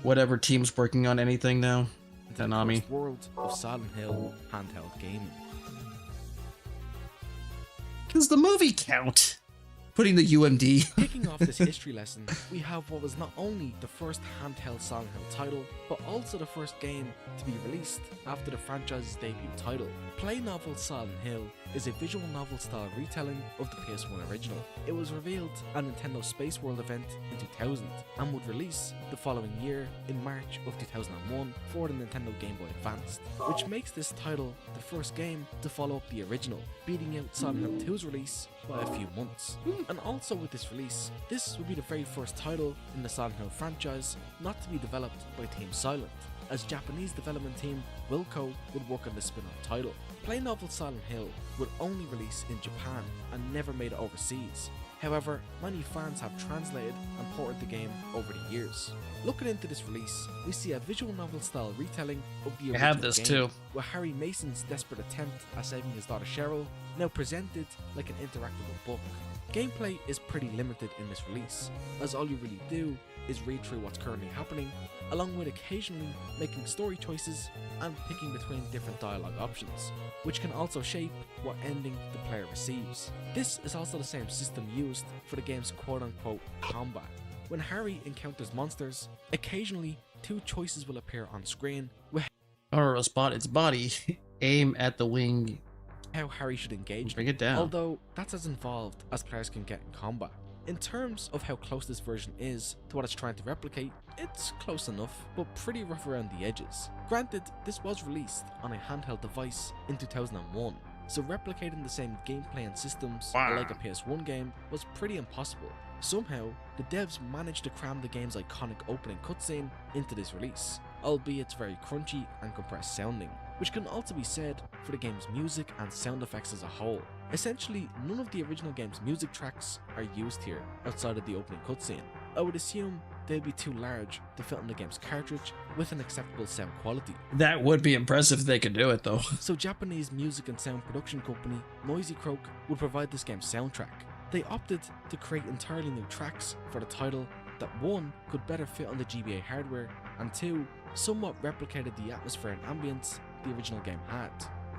whatever team's working on anything now. Konami. World of Silent Hill handheld gaming. Does the movie count? Putting the UMD. Kicking off this history lesson, we have what was not only the first handheld Silent Hill title, but also the first game to be released after the franchise's debut title. Play novel Silent Hill is a visual novel style retelling of the PS1 original. It was revealed at Nintendo Space World event in 2000 and would release the following year in March of 2001 for the Nintendo Game Boy Advance, which makes this title the first game to follow up the original, beating out Silent Hill 2's release by a few months. And also with this release, this would be the very first title in the Silent Hill franchise not to be developed by Team Silent, as Japanese development team Wilco would work on the spin-off title. Play novel Silent Hill would only release in Japan and never made it overseas. However, many fans have translated and ported the game over the years. Looking into this release, we see a visual novel style retelling of the original have this game, too. with Harry Mason's desperate attempt at saving his daughter Cheryl now presented like an interactable book. Gameplay is pretty limited in this release, as all you really do is read through what's currently happening, along with occasionally making story choices and picking between different dialogue options, which can also shape what ending the player receives. This is also the same system used for the game's quote-unquote combat. When Harry encounters monsters, occasionally 2 choices will appear on screen with Or spot its body, aim at the wing, how Harry should engage, bring it down. although that's as involved as players can get in combat. In terms of how close this version is to what it's trying to replicate, it's close enough, but pretty rough around the edges. Granted, this was released on a handheld device in 2001, so replicating the same gameplay and systems like a PS1 game was pretty impossible. Somehow, the devs managed to cram the game's iconic opening cutscene into this release, albeit it's very crunchy and compressed sounding, which can also be said for the game's music and sound effects as a whole. Essentially, none of the original game's music tracks are used here outside of the opening cutscene. I would assume they'd be too large to fit on the game's cartridge with an acceptable sound quality. That would be impressive if they could do it though. So Japanese music and sound production company Noisy Croak would provide this game's soundtrack. They opted to create entirely new tracks for the title that 1 could better fit on the GBA hardware, and 2 somewhat replicated the atmosphere and ambience the original game had.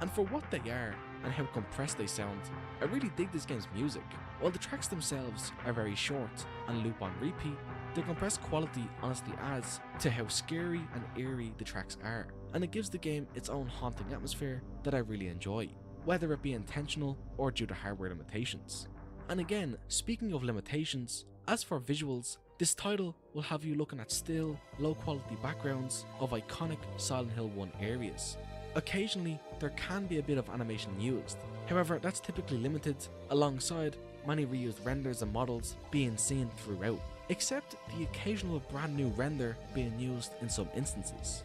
And for what they are and how compressed they sound, I really dig this game's music. While the tracks themselves are very short and loop on repeat, their compressed quality honestly adds to how scary and eerie the tracks are, and it gives the game its own haunting atmosphere that I really enjoy, whether it be intentional or due to hardware limitations. And again, speaking of limitations, as for visuals, this title will have you looking at still, low quality backgrounds of iconic Silent Hill 1 areas. Occasionally, there can be a bit of animation used, however that's typically limited, alongside many reused renders and models being seen throughout, except the occasional brand new render being used in some instances.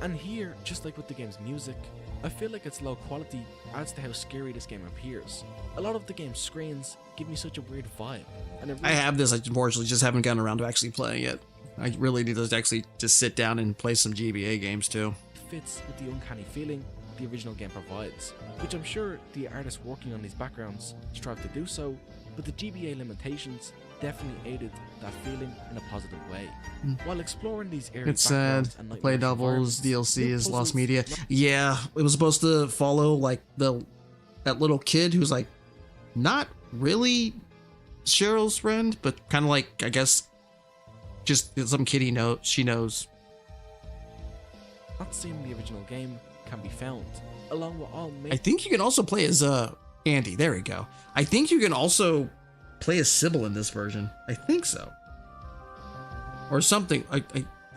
And here, just like with the game's music, I feel like its low quality adds to how scary this game appears. A lot of the game's screens give me such a weird vibe, and I have this, I unfortunately just haven't gotten around to actually playing it. I really need to actually just sit down and play some GBA games too. Fits with the uncanny feeling the original game provides, which I'm sure the artists working on these backgrounds strive to do so, but the GBA limitations definitely aided that feeling in a positive way. While exploring these areas, It's sad. Play Devils DLC is lost media. Yeah, it was supposed to follow like that little kid who's like not really Cheryl's friend, but kind of like, I guess, just some kid she knows. Not seeing the original game can be found, along with all I think you can also play as Andy. There we go. I think you can also play as Sybil in this version. I think so, or something.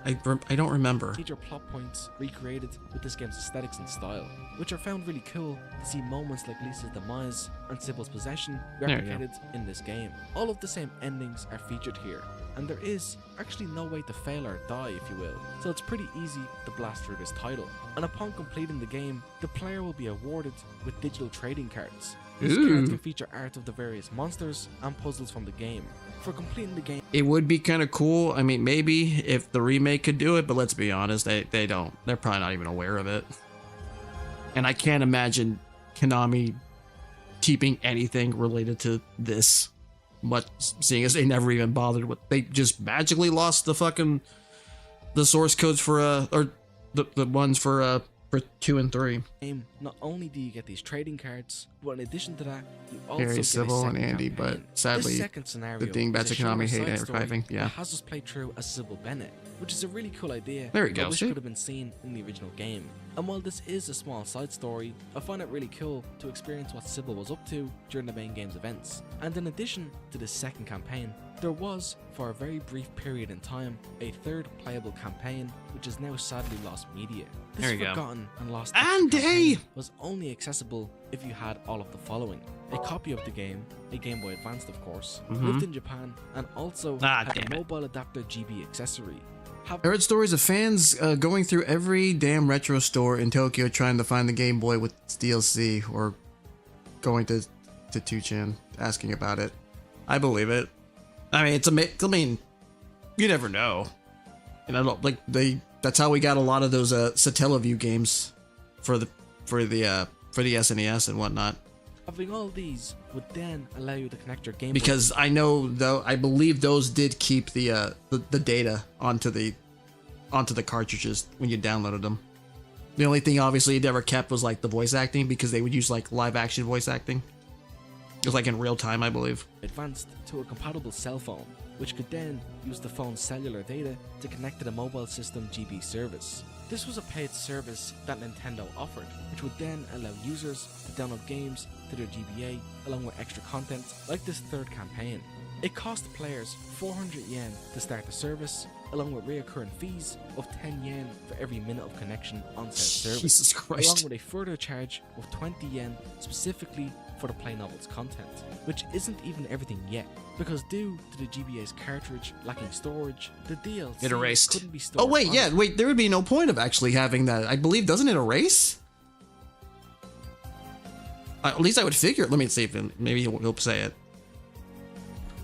I don't remember. Major plot points recreated with this game's aesthetics and style, which are found really cool to see moments like Lisa's demise and Sybil's possession replicated in this game. All of the same endings are featured here, and there is actually no way to fail or die, if you will, so it's pretty easy to blast through this title. And upon completing the game, the player will be awarded with digital trading cards. These cards can feature art of the various monsters and puzzles from the game. For completing the game, it would be kind of cool. I mean, maybe if the remake could do it, but let's be honest, they don't. They're probably not even aware of it. And I can't imagine Konami keeping anything related to this much, seeing as they never even bothered with. They just magically lost the source codes for or the ones for 2 and 3. Not only do you get these trading cards, but in addition to that, you also Harry, get Sybil, a and second Andy, campaign. but sadly, this second scenario the dingbats is a at Konami shorter hate side story archiving. Yeah. that has us play through as Sybil Bennett, which is a really cool idea. There we go, I wish see? could have been seen in the original game. And while this is a small side story, I find it really cool to experience what Sybil was up to during the main game's events. And in addition to this second campaign, there was, for a very brief period in time, a third playable campaign, which is now sadly lost media. This There you go. forgotten and lost Andy! campaign was only accessible if you had all of the following: a copy of the game, a Game Boy Advanced of course, lived in Japan, and also had damn a it. mobile adapter GB accessory. I heard stories of fans going through every damn retro store in Tokyo trying to find the Game Boy with its DLC, or going to 2chan asking about it. I believe it. I mean, I mean, you never know. And I don't like that's how we got a lot of those Satellaview games for the SNES and whatnot. Having all these would then allow you to connect your Game Boy. Because I know, though, I believe those did keep the data onto the cartridges when you downloaded them. The only thing obviously it never kept was like the voice acting, because they would use like live action voice acting. It was like in real time, I believe. Advanced to a compatible cell phone, which could then use the phone's cellular data to connect to the mobile system GB service. This was a paid service that Nintendo offered, which would then allow users to download games to their GBA along with extra content like this third campaign. It cost players 400 yen to start the service, along with reoccurring fees of 10 yen for every minute of connection on said service, Jesus Christ. along with a further charge of 20 yen specifically for the Play Novels content, which isn't even everything yet, because due to the GBA's cartridge lacking storage, the DLC It erased. couldn't be stored. Oh wait, on yeah, it. wait. There would be no point of actually having that. I believe, doesn't it erase? At least I would figure. Let me see if maybe he'll say it.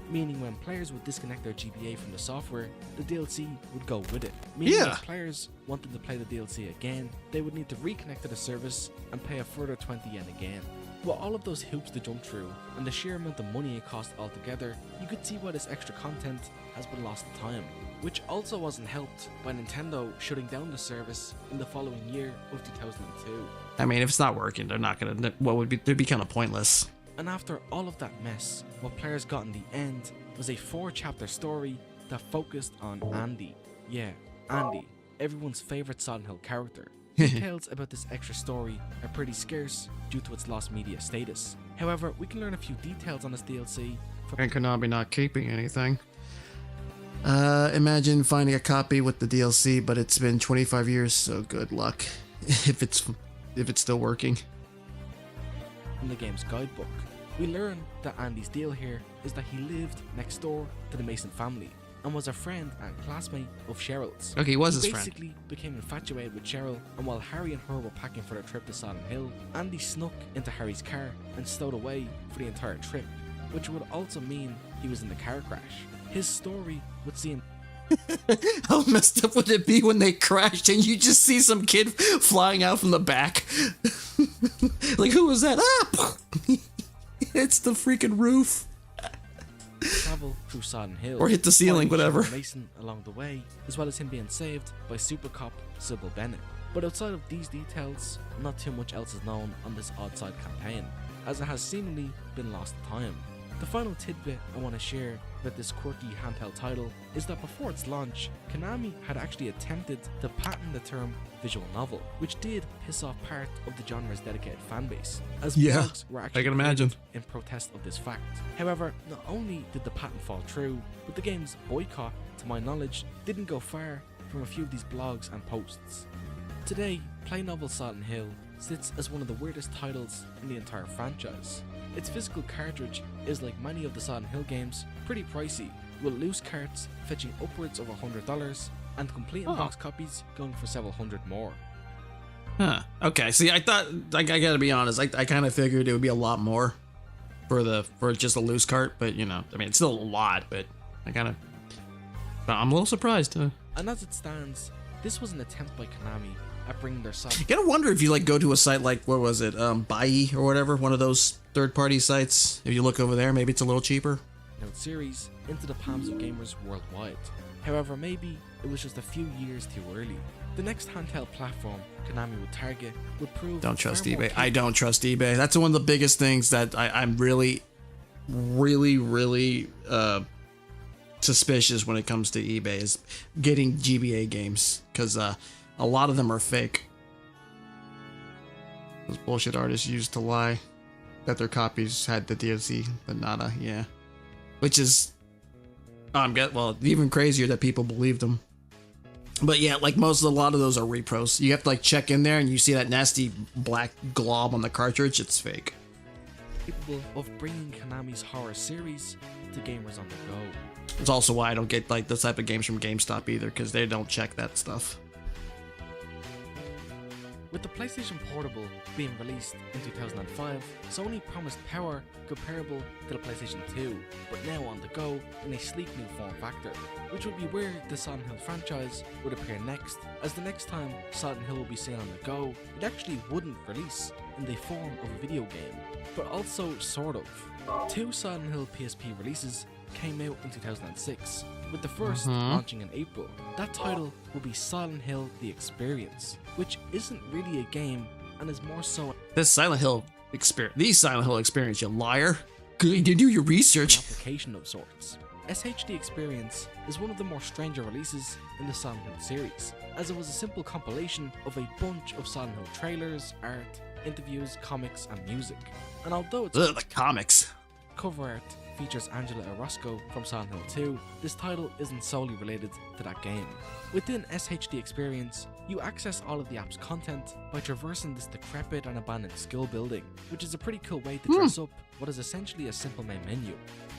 Meaning when players would disconnect their GBA from the software, the DLC would go with it. Meaning Yeah. if players wanted to play the DLC again, they would need to reconnect to the service and pay a further 20 yen again. With all of those hoops to jump through, and the sheer amount of money it cost altogether, you could see why this extra content has been lost to time. Which also wasn't helped by Nintendo shutting down the service in the following year of 2002. I mean, if it's not working, they're not gonna. What would be? They'd be kind of pointless. And after all of that mess, what players got in the end was a 4-chapter story that focused on Andy. Yeah, Andy, everyone's favourite Silent Hill character. Details about this extra story are pretty scarce due to its lost media status. However, we can learn a few details on this DLC from And Konami not keeping anything. Imagine finding a copy with the DLC, but it's been 25 years, so good luck if it's still working. the game's guidebook. We learn that Andy's deal here is that he lived next door to the Mason family and was a friend and classmate of Cheryl's. Okay, he was his He friend. basically became infatuated with Cheryl, and while Harry and her were packing for their trip to Silent Hill, Andy snuck into Harry's car and stowed away for the entire trip, which would also mean he was in the car crash. His story would see him How messed up would it be when they crashed and you just see some kid flying out from the back? Like, who was that? Ah! It's the freaking roof. travel through Silent Hill, Or hit the ceiling, finding whatever. Cheryl Mason along the way, as well as him being saved by super cop Sybil Bennett. But outside of these details, not too much else is known on this Odd Side campaign, as it has seemingly been lost to time. The final tidbit I want to share about this quirky handheld title is that before its launch, Konami had actually attempted to patent the term visual novel, which did piss off part of the genre's dedicated fanbase, as Yeah, blogs were actually I can imagine. created in protest of this fact. However, not only did the patent fall through, but the game's boycott, to my knowledge, didn't go far from a few of these blogs and posts. Today, Play Novel Silent Hill sits as one of the weirdest titles in the entire franchise. Its physical cartridge is, like many of the Silent Hill games, pretty pricey, with loose carts fetching upwards of $100 and complete in-box copies going for several hundred more. Huh. Okay. See, I thought, I gotta be honest, I kind of figured it would be a lot more for just a loose cart, but you know, I mean, it's still a lot, but I'm a little surprised. And as it stands, this was an attempt by Konami at bringing their soft You gotta wonder if you like go to a site like, what was it, Bai or whatever, one of those third-party sites. If you look over there, maybe it's a little cheaper. Note series into the palms of gamers worldwide. However, maybe it was just a few years too early. The next handheld platform Konami would target would prove Don't trust far more eBay. I don't trust eBay. That's one of the biggest things that I'm really suspicious when it comes to eBay is getting GBA games, because a lot of them are fake. Those bullshit artists used to lie that their copies had the DLC, but nada, yeah. Which is, even crazier that people believed them. But yeah, like a lot of those are repros. You have to like check in there and you see that nasty black glob on the cartridge, it's fake. capable of bringing Konami's horror series to gamers on the go. It's also why I don't get like this type of games from GameStop either, because they don't check that stuff. With the PlayStation Portable being released in 2005, Sony promised power comparable to the PlayStation 2, but now on the go in a sleek new form factor, which would be where the Silent Hill franchise would appear next, as the next time Silent Hill will be seen on the go, it actually wouldn't release in the form of a video game, but also sort of. 2 Silent Hill PSP releases came out in 2006, with the first launching in April. That title will be Silent Hill The Experience, which isn't really a game and is more so This Silent Hill experience, the Silent Hill experience, you liar. Good, you do your an research. application of sorts. SHD Experience is one of the more stranger releases in the Silent Hill series, as it was a simple compilation of a bunch of Silent Hill trailers, art, interviews, comics, and music. And although its Ugh, the comics. cover art features Angela Orozco from Silent Hill 2, this title isn't solely related to that game. Within SHD Experience, you access all of the app's content by traversing this decrepit and abandoned school building, which is a pretty cool way to dress up what is essentially a simple main menu.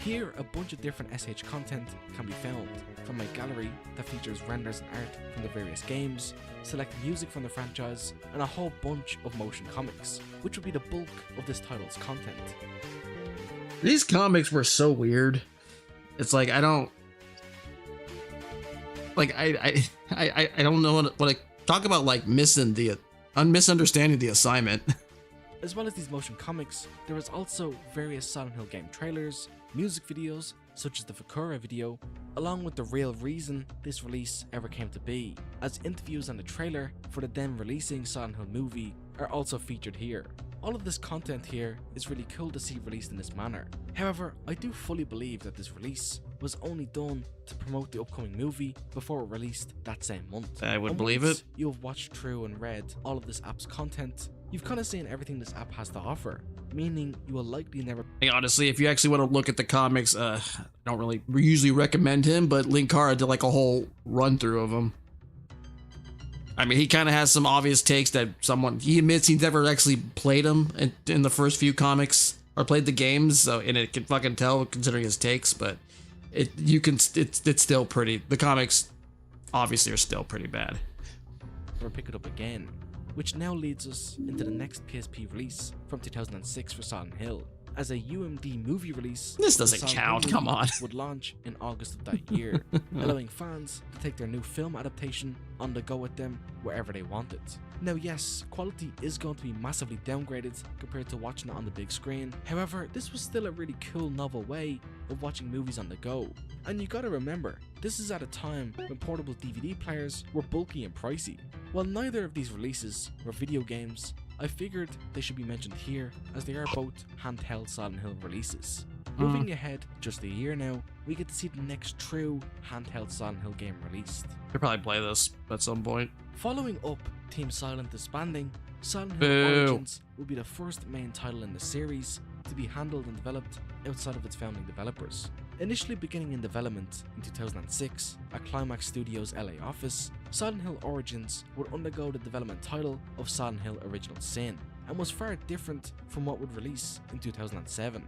Here, a bunch of different SH content can be found, from a gallery that features renders and art from the various games, select music from the franchise, and a whole bunch of motion comics, which would be the bulk of this title's content. These comics were so weird. It's like I don't like I don't know what I talk about, like misunderstanding the assignment. As well as these motion comics, there is also various Silent Hill game trailers, music videos, such as the Fakura video, along with the real reason this release ever came to be, as interviews and the trailer for the then releasing Silent Hill movie are also featured here. All of this content here is really cool to see released in this manner. However, I do fully believe that this release was only done to promote the upcoming movie before it released that same month. I would And believe once it. you have watched through and read all of this app's content, you've kind of seen everything this app has to offer, meaning you will likely never Like, honestly, if you actually want to look at the comics, I don't really usually recommend him, but Linkara did like a whole run through of them. I mean, he kind of has some obvious takes that he admits he's never actually played them in the first few comics or played the games, so and it can fucking tell considering his takes, but it's still pretty. The comics obviously are still pretty bad. pick it up again, which now leads us into the next PSP release from 2006 for Silent Hill, as a UMD movie release. This the doesn't Silent count, Hill come movie on. would launch in August of that year, allowing fans to take their new film adaptation on the go with them wherever they wanted. Now yes, quality is going to be massively downgraded compared to watching it on the big screen. However, this was still a really cool novel way of watching movies on the go. And you gotta remember, this is at a time when portable DVD players were bulky and pricey. While neither of these releases were video games, I figured they should be mentioned here as they are both handheld Silent Hill releases. Moving ahead just a year now, we get to see the next true handheld Silent Hill game released. You'll probably play this at some point. Following up Team Silent disbanding, Silent Hill Boo. Origins will be the first main title in the series to be handled and developed outside of its founding developers. Initially beginning in development in 2006 at Climax Studios' LA office, Silent Hill Origins would undergo the development title of Silent Hill Original Sin, and was far different from what would release in 2007.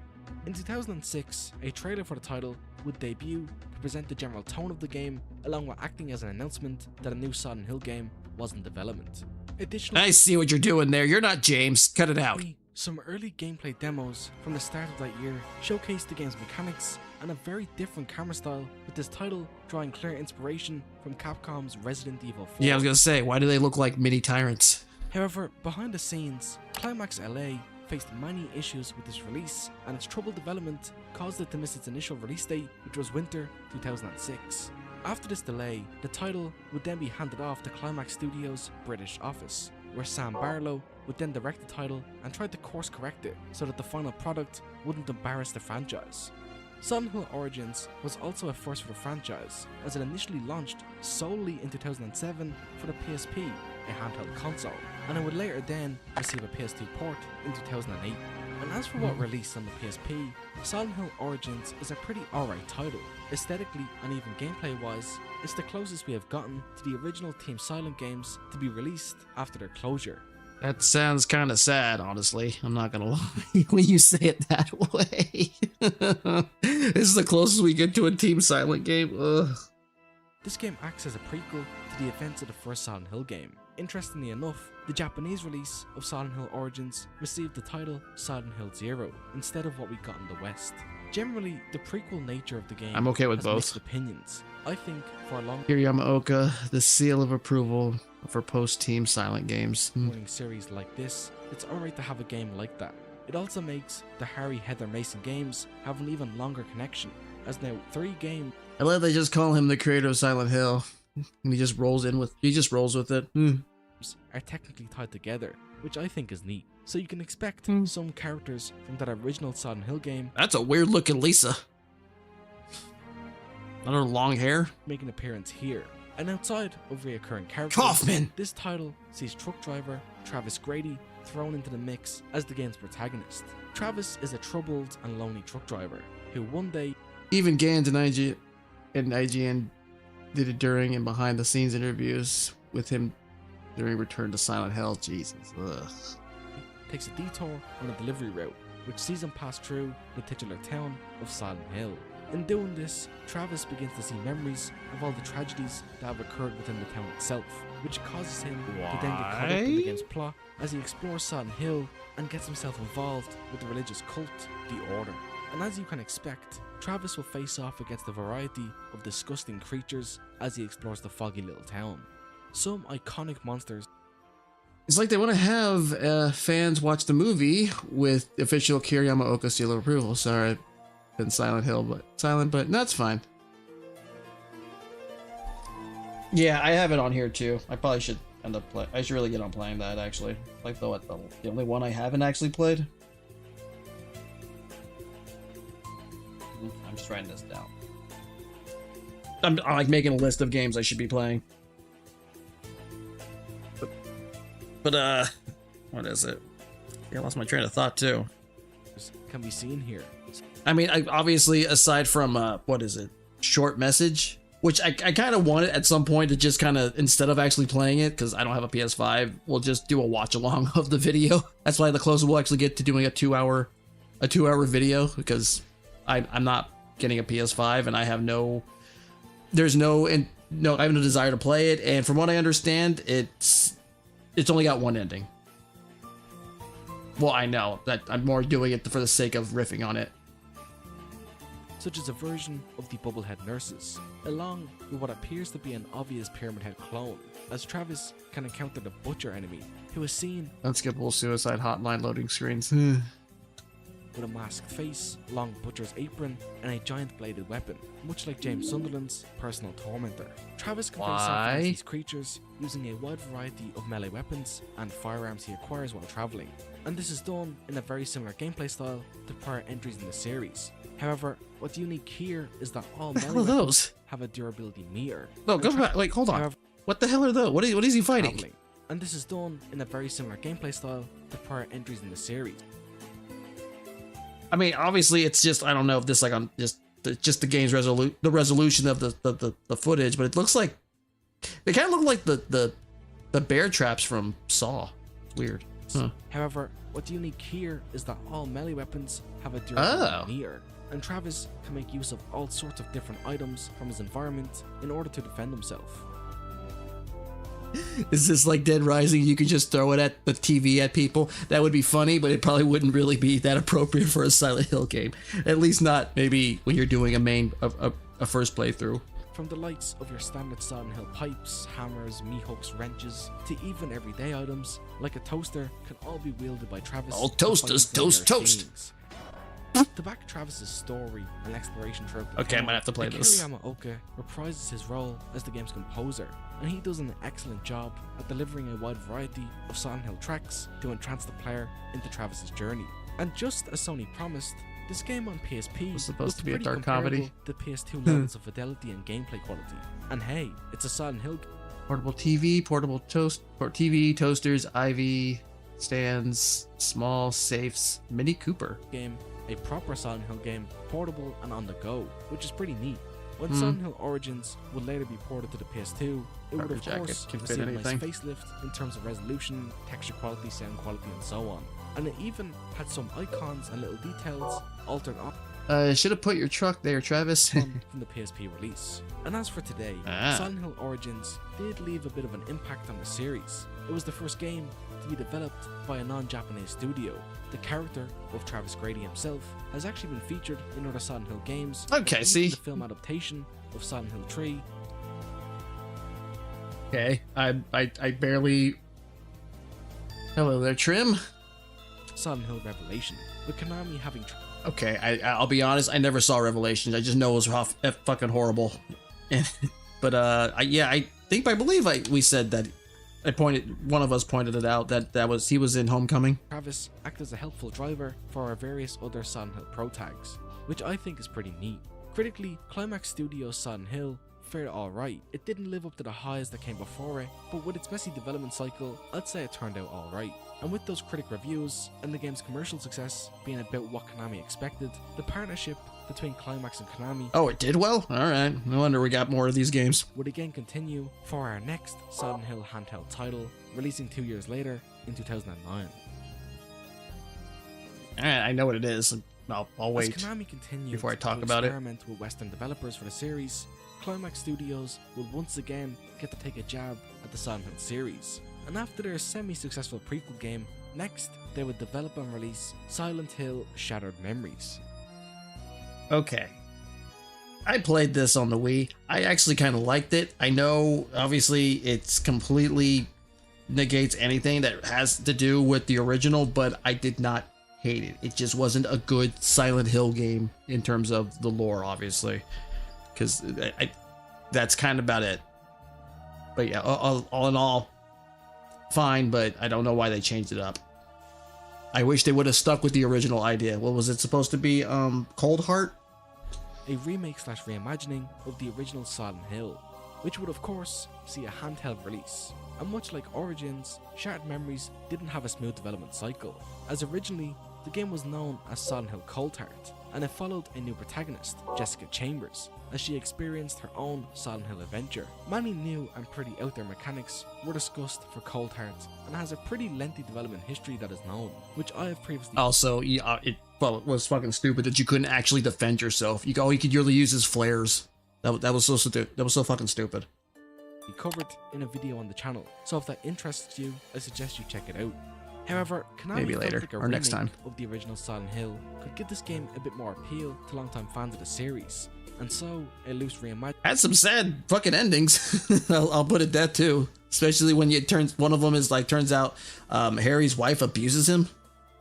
In 2006, a trailer for the title would debut to present the general tone of the game, along with acting as an announcement that a new Silent Hill game was in development. Additionally, I see what you're doing there. You're not James. Cut it out. some early gameplay demos from the start of that year showcased the game's mechanics and a very different camera style, with this title drawing clear inspiration from Capcom's Resident Evil 4. Yeah, I was gonna say, why do they look like mini tyrants? However, behind the scenes, Climax LA faced many issues with this release, and its troubled development caused it to miss its initial release date, which was winter 2006. After this delay, the title would then be handed off to Climax Studios' British office, where Sam Barlow would then direct the title and try to course correct it so that the final product wouldn't embarrass the franchise. Silent Hill Origins was also a first for the franchise, as it initially launched solely in 2007 for the PSP, a handheld console, and it would later then receive a PS2 port in 2008. And as for what released on the PSP, Silent Hill Origins is a pretty alright title. Aesthetically and even gameplay wise, it's the closest we have gotten to the original Team Silent games to be released after their closure. That sounds kind of sad, honestly. I'm not gonna lie when you say it that way. This is the closest we get to a Team Silent game. Ugh. This game acts as a prequel to the events of the first Silent Hill game. Interestingly enough, the Japanese release of Silent Hill Origins received the title Silent Hill Zero instead of what we got in the West. Generally, the prequel nature of the game I'm okay with has both. mixed opinions. I think for a long Yamaoka, the seal of approval for post-team silent games. running series like this, it's alright to have a game like that. It also makes the Harry Heather Mason games have an even longer connection, as now 3 games I love they just call him the creator of Silent Hill, and he just rolls with it. are technically tied together, which I think is neat. So you can expect some characters from that original Silent Hill game That's a weird looking Lisa. Not her long hair. make an appearance here. And outside of reoccurring characters, Kaufman! this title sees truck driver Travis Grady thrown into the mix as the game's protagonist. Travis is a troubled and lonely truck driver who one day Even Gans and IGN did it during and behind the scenes interviews with him during Return to Silent Hill. Jesus. Ugh. takes a detour on a delivery route, which sees him pass through the titular town of Silent Hill. In doing this, Travis begins to see memories of all the tragedies that have occurred within the town itself, which causes him to then get caught up in the game's plot as he explores Silent Hill and gets himself involved with the religious cult, the Order. And as you can expect, Travis will face off against a variety of disgusting creatures as he explores the foggy little town. Some iconic monsters It's like they want to have fans watch the movie with the official Akira Yamaoka seal of approval. Sorry, been Silent, but that's fine. Yeah, I have it on here too. I probably should end up play. I should really get on playing that actually. Like the only one I haven't actually played. I'm just writing this down. I'm like making a list of games I should be playing. But what is it? Yeah, I lost my train of thought too. can be seen here. I mean, obviously, aside from what is it, short message, which I kind of wanted at some point to just kind of, instead of actually playing it, because I don't have a PS5, we'll just do a watch along of the video. That's why the closest we'll actually get to doing a two hour video, because I'm not getting a PS5 and I have no desire to play it. And from what I understand, it's only got one ending. Well, I know that I'm more doing it for the sake of riffing on it. Such as a version of the Bubblehead Nurses, along with what appears to be an obvious Pyramid Head clone, as Travis can encounter the Butcher enemy, who is seen Unskippable suicide hotline loading screens. with a masked face, long butcher's apron, and a giant bladed weapon, much like James Sunderland's personal tormentor. Travis can face off against these creatures using a wide variety of melee weapons and firearms he acquires while traveling, and this is done in a very similar gameplay style to prior entries in the series. However, what's unique here is that all melee What are weapons those? have a durability meter. No, go back. Like, hold on. However, What the hell are those? What is he fighting? traveling, and this is done in a very similar gameplay style to prior entries in the series. I mean, obviously, it's just, I don't know if this like on just the game's resolution of the footage, but it looks like they kind of look like the bear traps from Saw. Weird. Huh. However, what's unique here is that all melee weapons have a durability Oh. meter, and Travis can make use of all sorts of different items from his environment in order to defend himself. Is this like Dead Rising? You could just throw it at the TV at people. That would be funny, but it probably wouldn't really be that appropriate for a Silent Hill game. At least not maybe when you're doing a first playthrough. From the likes of your standard Silent Hill pipes, hammers, me-hooks, wrenches, to even everyday items like a toaster can all be wielded by Travis. All to toasters, fight down their toast. scenes. To back Travis's story and exploration throughout the Okay, I game, might have to play Akira this. Yamaoka reprises his role as the game's composer, and he does an excellent job at delivering a wide variety of Silent Hill tracks to entrance the player into Travis's journey. And just as Sony promised, this game on PSP Was supposed looked to be a pretty dark comparable comedy. to PS2 levels of fidelity and gameplay quality. And hey, it's a Silent Hill Portable TV, TV, toasters, IV stands, small safes, Mini Cooper. game, a proper Silent Hill game, portable and on the go, which is pretty neat. When Silent Hill Origins would later be ported to the PS2, it would Rubber of jacket course can fit receive a nice anything. facelift in terms of resolution, texture quality, sound quality and so on. And it even had some icons and little details altered Should have put your truck there, Travis. from the PSP release. And as for today, Ah. Silent Hill Origins did leave a bit of an impact on the series. It was the first game to be developed by a non-Japanese studio. The character of Travis Grady himself has actually been featured in other Silent Hill games. Okay, even see? the film adaptation of Silent Hill 3. Okay, I barely. Hello there, Trim. Silent Hill Revelation, with Konami having Okay, I'll be honest. I never saw Revelations. I just know it was fucking horrible. But I believe we said that. One of us pointed it out that he was in Homecoming. Travis act as a helpful driver for our various other Silent Hill Pro tags, which I think is pretty neat. Critically, Climax Studios' Silent Hill fared alright. It didn't live up to the highs that came before it, but with its messy development cycle, I'd say it turned out alright. And with those critic reviews, and the game's commercial success being about what Konami expected, the partnership between Climax and Konami Oh, it did well? Alright, no wonder we got more of these games. would again continue for our next Silent Hill handheld title, releasing 2 years later in 2009. Alright, I know what it is. I'll wait. As Konami continued before I talk to about it. experiment with Western developers for the series, Climax Studios would once again get to take a jab at the Silent Hill series. And after their semi-successful prequel game, next they would develop and release Silent Hill Shattered Memories. Okay. I played this on the Wii. I actually kind of liked it. I know, obviously, it's completely negates anything that has to do with the original, but I did not hate it. It just wasn't a good Silent Hill game in terms of the lore, obviously. Because that's kind of about it. But yeah, all in all, fine, but I don't know why they changed it up. I wish they would have stuck with the original idea. What was it supposed to be? Cold Heart? A remake/reimagining of the original Silent Hill, which would of course see a handheld release. And much like Origins, Shattered Memories didn't have a smooth development cycle, as originally the game was known as Silent Hill Cold Heart, and it followed a new protagonist, Jessica Chambers, as she experienced her own Silent Hill adventure. Many new and pretty out there mechanics were discussed for Cold Heart, and has a pretty lengthy development history that is known, which I have previously Also, it was fucking stupid that you couldn't actually defend yourself. All you could really use is flares. That was so fucking stupid. covered in a video on the channel, so if that interests you, I suggest you check it out. However, Konami Maybe felt later, like a or next remake time. of the original Silent Hill could give this game a bit more appeal to longtime fans of the series, and so a loose reimagining Had some sad fucking endings. I'll put it that too. Especially when one of them is like, turns out Harry's wife abuses him.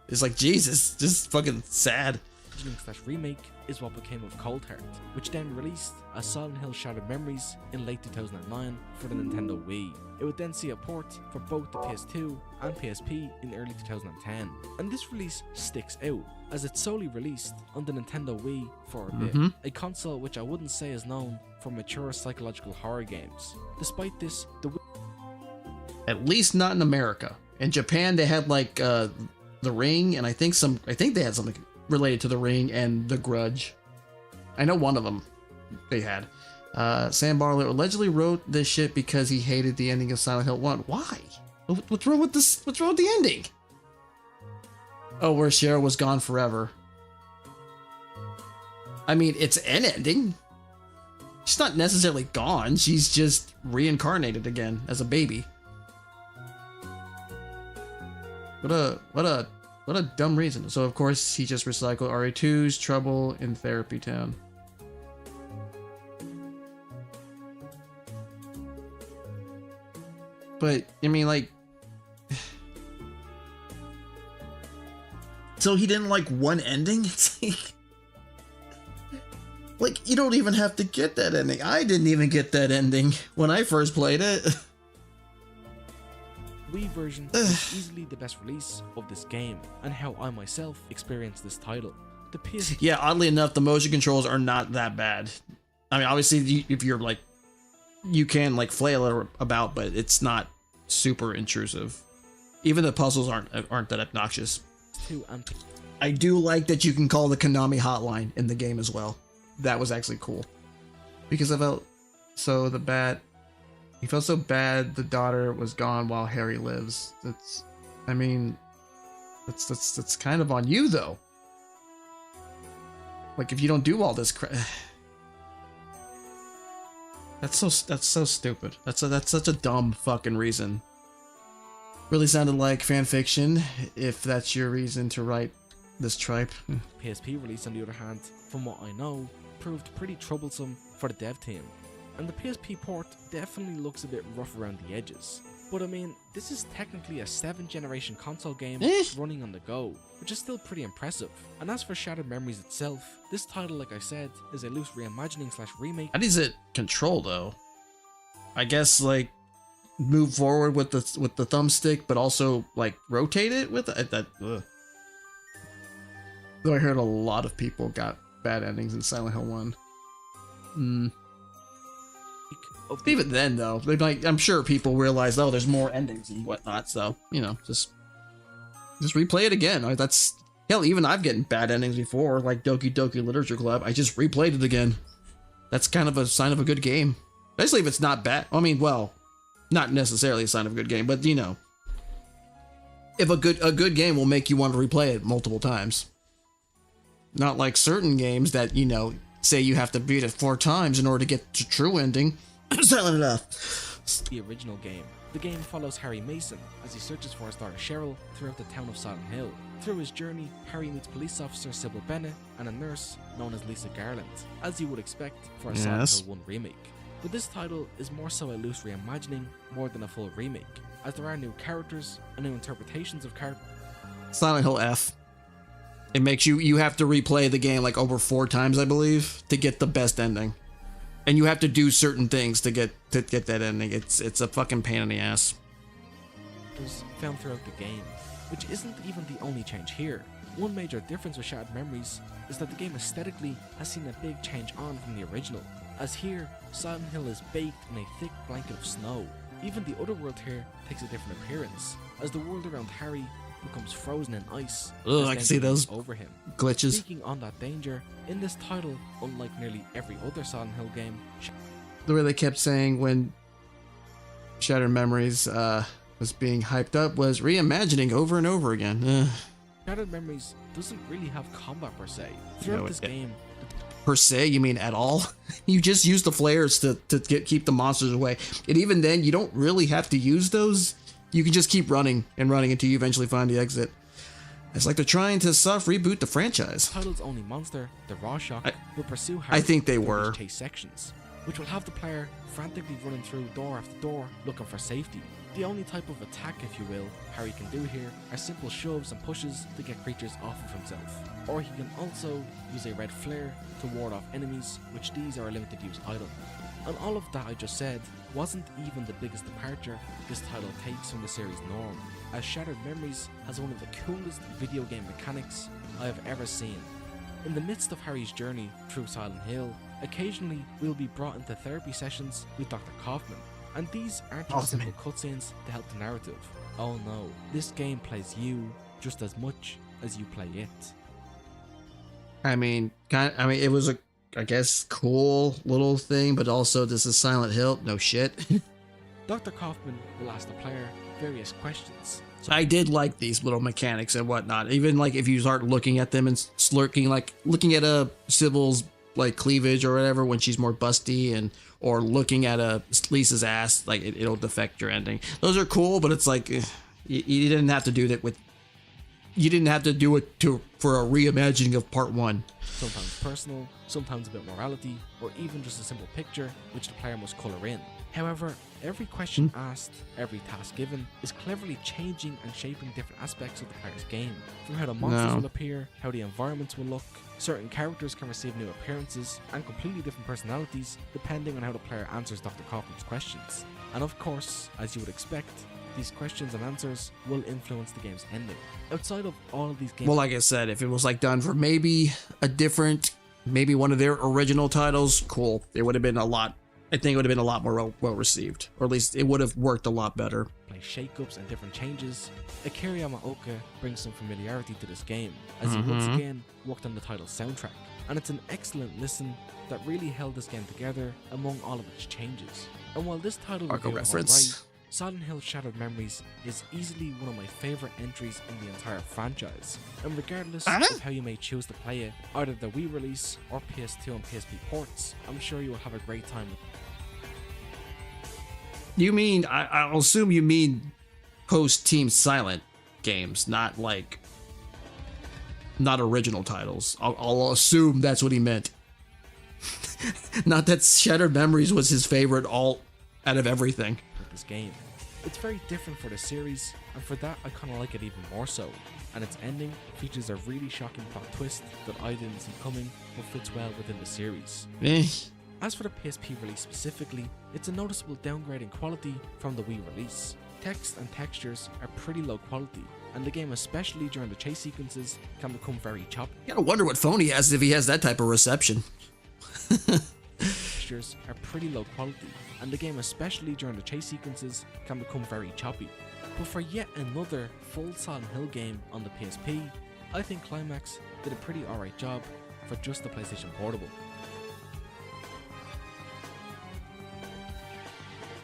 It's like, Jesus, just fucking sad. /remake is what became of Cold Heart, which then released as Silent Hill Shattered Memories in late 2009 for the Nintendo Wii. It would then see a port for both the PS2 and PSP in early 2010, and this release sticks out as it's solely released on the Nintendo Wii for a bit, a console which I wouldn't say is known for mature psychological horror games. Despite this, the Wii At least not in America. In Japan, they had like The Ring, and I think they had something related to The Ring and The Grudge. I know one of them they had. Sam Barlow allegedly wrote this shit because he hated the ending of Silent Hill 1. Why? What's wrong with this? What's wrong with the ending? Oh, where Cheryl was gone forever. I mean, it's an ending. She's not necessarily gone. She's just reincarnated again as a baby. What a dumb reason. So of course he just recycled RE2's Trouble in Therapy Town. But I mean, like, so he didn't like one ending? It's like you don't even have to get that ending. I didn't even get that ending when I first played it. Wii version is easily the best release of this game, and how I myself experienced this title. The PS Yeah, oddly enough, the motion controls are not that bad. I mean, obviously, if you're like, you can like flail it about, but it's not super intrusive. Even the puzzles aren't that obnoxious. 2 and I do like that you can call the Konami hotline in the game as well. That was actually cool. Because I felt so he felt so bad the daughter was gone while Harry lives. That's kind of on you though. Like if you don't do all this that's so stupid. That's such a dumb fucking reason. Really sounded like fan fiction, if that's your reason to write this tripe. PSP release, on the other hand, from what I know, proved pretty troublesome for the dev team. And the PSP port definitely looks a bit rough around the edges. But I mean, this is technically a 7th generation console game running on the go, which is still pretty impressive. And as for Shattered Memories itself, this title, like I said, is a loose reimagining / remake. How does it control though? I guess like move forward with the thumbstick, but also like rotate it with it. Though I heard a lot of people got bad endings in Silent Hill 1. Even then, though, they like, I'm sure people realize, oh, there's more endings and whatnot. So you know, just replay it again. That's hell. Even I've gotten bad endings before, like Doki Doki Literature Club. I just replayed it again. That's kind of a sign of a good game, especially if it's not bad. I mean, well, not necessarily a sign of a good game, but you know, if a good game will make you want to replay it multiple times. Not like certain games that, you know, say you have to beat it 4 times in order to get to true ending. Silent enough. The original game. The game follows Harry Mason as he searches for his daughter Cheryl throughout the town of Silent Hill. Through his journey, Harry meets police officer Sybil Bennett and a nurse known as Lisa Garland, as you would expect for a Silent Hill 1 remake. But this title is more so a loose reimagining more than a full remake, as there are new characters and new interpretations of characters. Silent Hill F. It makes you have to replay the game like over 4 times, I believe, to get the best ending. And you have to do certain things to get that ending. It's a fucking pain in the ass. Found throughout the game, which isn't even the only change here. One major difference with Shattered Memories is that the game aesthetically has seen a big change on from the original, as here, Silent Hill is baked in a thick blanket of snow. Even the other world here takes a different appearance, as the world around Harry becomes frozen in ice. Ugh, I can see those over him. Glitches. Speaking on that danger, in this title, unlike nearly every other Silent Hill game, the way they kept saying when Shattered Memories was being hyped up was reimagining over and over again. Shattered Memories doesn't really have combat per se. Throughout this game, per se, you mean at all? You just use the flares to keep the monsters away. And even then, you don't really have to use those. You can just keep running and running until you eventually find the exit. It's like they're trying to soft reboot the franchise. The title's only monster, the Rorschach, will pursue Harry I think they through were. these chase sections, which will have the player frantically running through door after door looking for safety. The only type of attack, if you will, Harry can do here are simple shoves and pushes to get creatures off of himself. Or he can also use a red flare to ward off enemies, which these are a limited use item. And all of that I just said wasn't even the biggest departure this title takes from the series norm, as Shattered Memories has one of the coolest video game mechanics I have ever seen. In the midst of Harry's journey through Silent Hill, occasionally we'll be brought into therapy sessions with Dr. Kaufman, and these aren't just simple cutscenes to help the narrative. Oh no, this game plays you just as much as you play it. I mean, it was I guess, cool little thing, but also this is Silent Hill. No shit. Dr. Kaufman will ask the player various questions. So I did like these little mechanics and whatnot. Even like if you start looking at them and slurking, like looking at a Sybil's like cleavage or whatever when she's more busty, and or looking at a Lisa's ass, like it'll affect your ending. Those are cool, but it's like you didn't have to do that with. You didn't have to do it for a reimagining of part 1. Sometimes personal, sometimes a bit morality, or even just a simple picture which the player must colour in. However, every question asked, every task given, is cleverly changing and shaping different aspects of the player's game. From how the monsters will appear, how the environments will look, certain characters can receive new appearances and completely different personalities depending on how the player answers Dr. Kaufman's questions. And of course, as you would expect, these questions and answers will influence the game's ending. Outside of all of these games... Well, like I said, if it was like done for maybe one of their original titles, cool. It would have been a lot... I think it would have been a lot more well received. Or at least it would have worked a lot better. Play shakeups and different changes. Akira Yamaoka brings some familiarity to this game, as he once again worked on the title's soundtrack. And it's an excellent listen that really held this game together among all of its changes. And while this title Arco review reference. alright, Silent Hill Shattered Memories is easily one of my favourite entries in the entire franchise, and regardless of how you may choose to play it, either the Wii release or PS2 and PSP ports, I'm sure you will have a great time with it. You mean, I'll assume you mean post Team Silent games, not original titles. I'll assume that's what he meant. Not that Shattered Memories was his favorite alt out of everything. With this game, it's very different for the series, and for that I kind of like it even more so. And its ending features a really shocking plot twist that I didn't see coming, but fits well within the series. As for the PSP release specifically, it's a noticeable downgrade in quality from the Wii release. Text and textures are pretty low quality, and the game, especially during the chase sequences, can become very choppy. You gotta wonder what phone he has if he has that type of reception. Textures are pretty low quality, and the game, especially during the chase sequences, can become very choppy. But for yet another full Silent Hill game on the PSP, I think Climax did a pretty alright job for just the PlayStation Portable.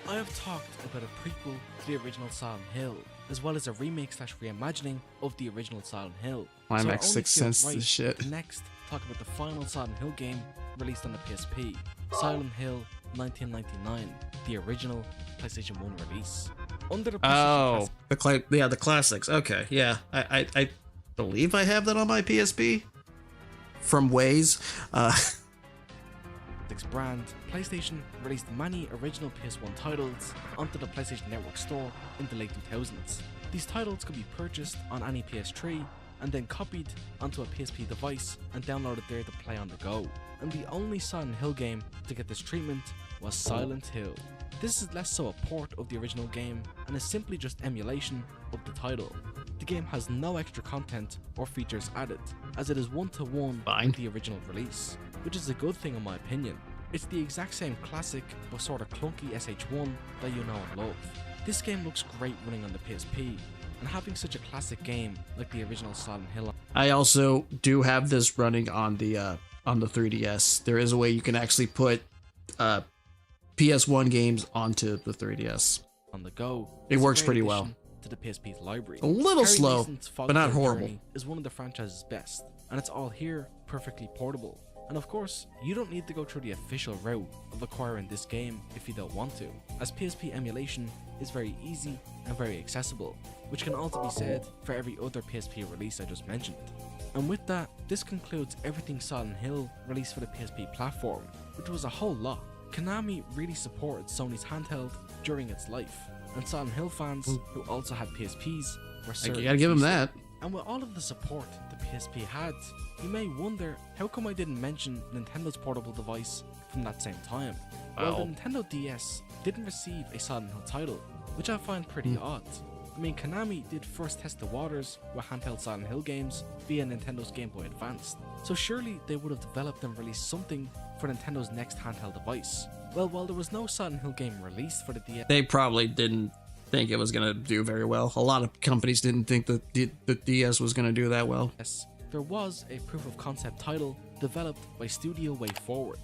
I have talked about a prequel to the original Silent Hill, as well as a remake/reimagining of the original Silent Hill. Climax so 6 Sense this shit. Next, talk about the final Silent Hill game released on the PSP, Silent Hill 1999, the original PlayStation 1 release. Under the Oh, the classics. Okay, yeah, I believe I have that on my PSP from Waze. Brand, PlayStation released many original PS1 titles onto the PlayStation Network store in the late 2000s. These titles could be purchased on any PS3 and then copied onto a PSP device and downloaded there to play on the go. And the only Silent Hill game to get this treatment was Silent Hill. This is less so a port of the original game and is simply just emulation of the title. The game has no extra content or features added, as it is one-to-one with the original release, which is a good thing in my opinion. It's the exact same classic but sort of clunky SH1 that you know and love. This game looks great running on the PSP, and having such a classic game like the original Silent Hill. I also do have this running on the 3DS. There is a way you can actually put PS1 games onto the 3DS. On the go. It works pretty well. To the PSP's library. A little slow, but not horrible. Is one of the franchise's best, and it's all here perfectly portable. And of course, you don't need to go through the official route of acquiring this game if you don't want to, as PSP emulation is very easy and very accessible, which can also be said for every other PSP release I just mentioned. And with that, this concludes everything Silent Hill released for the PSP platform, which was a whole lot. Konami really supported Sony's handheld during its life, and Silent Hill fans who also had PSPs were served. You gotta give them that. And with all of the support the PSP had, you may wonder how come I didn't mention Nintendo's portable device from that same time. Well, the Nintendo DS didn't receive a Silent Hill title, which I find pretty odd. I mean, Konami did first test the waters with handheld Silent Hill games via Nintendo's Game Boy Advance, so surely they would have developed and released something for Nintendo's next handheld device. Well, while there was no Silent Hill game released for the DS, they probably didn't think it was going to do very well. A lot of companies didn't think that the DS was going to do that well. There was a proof of concept title developed by Studio Way Forward.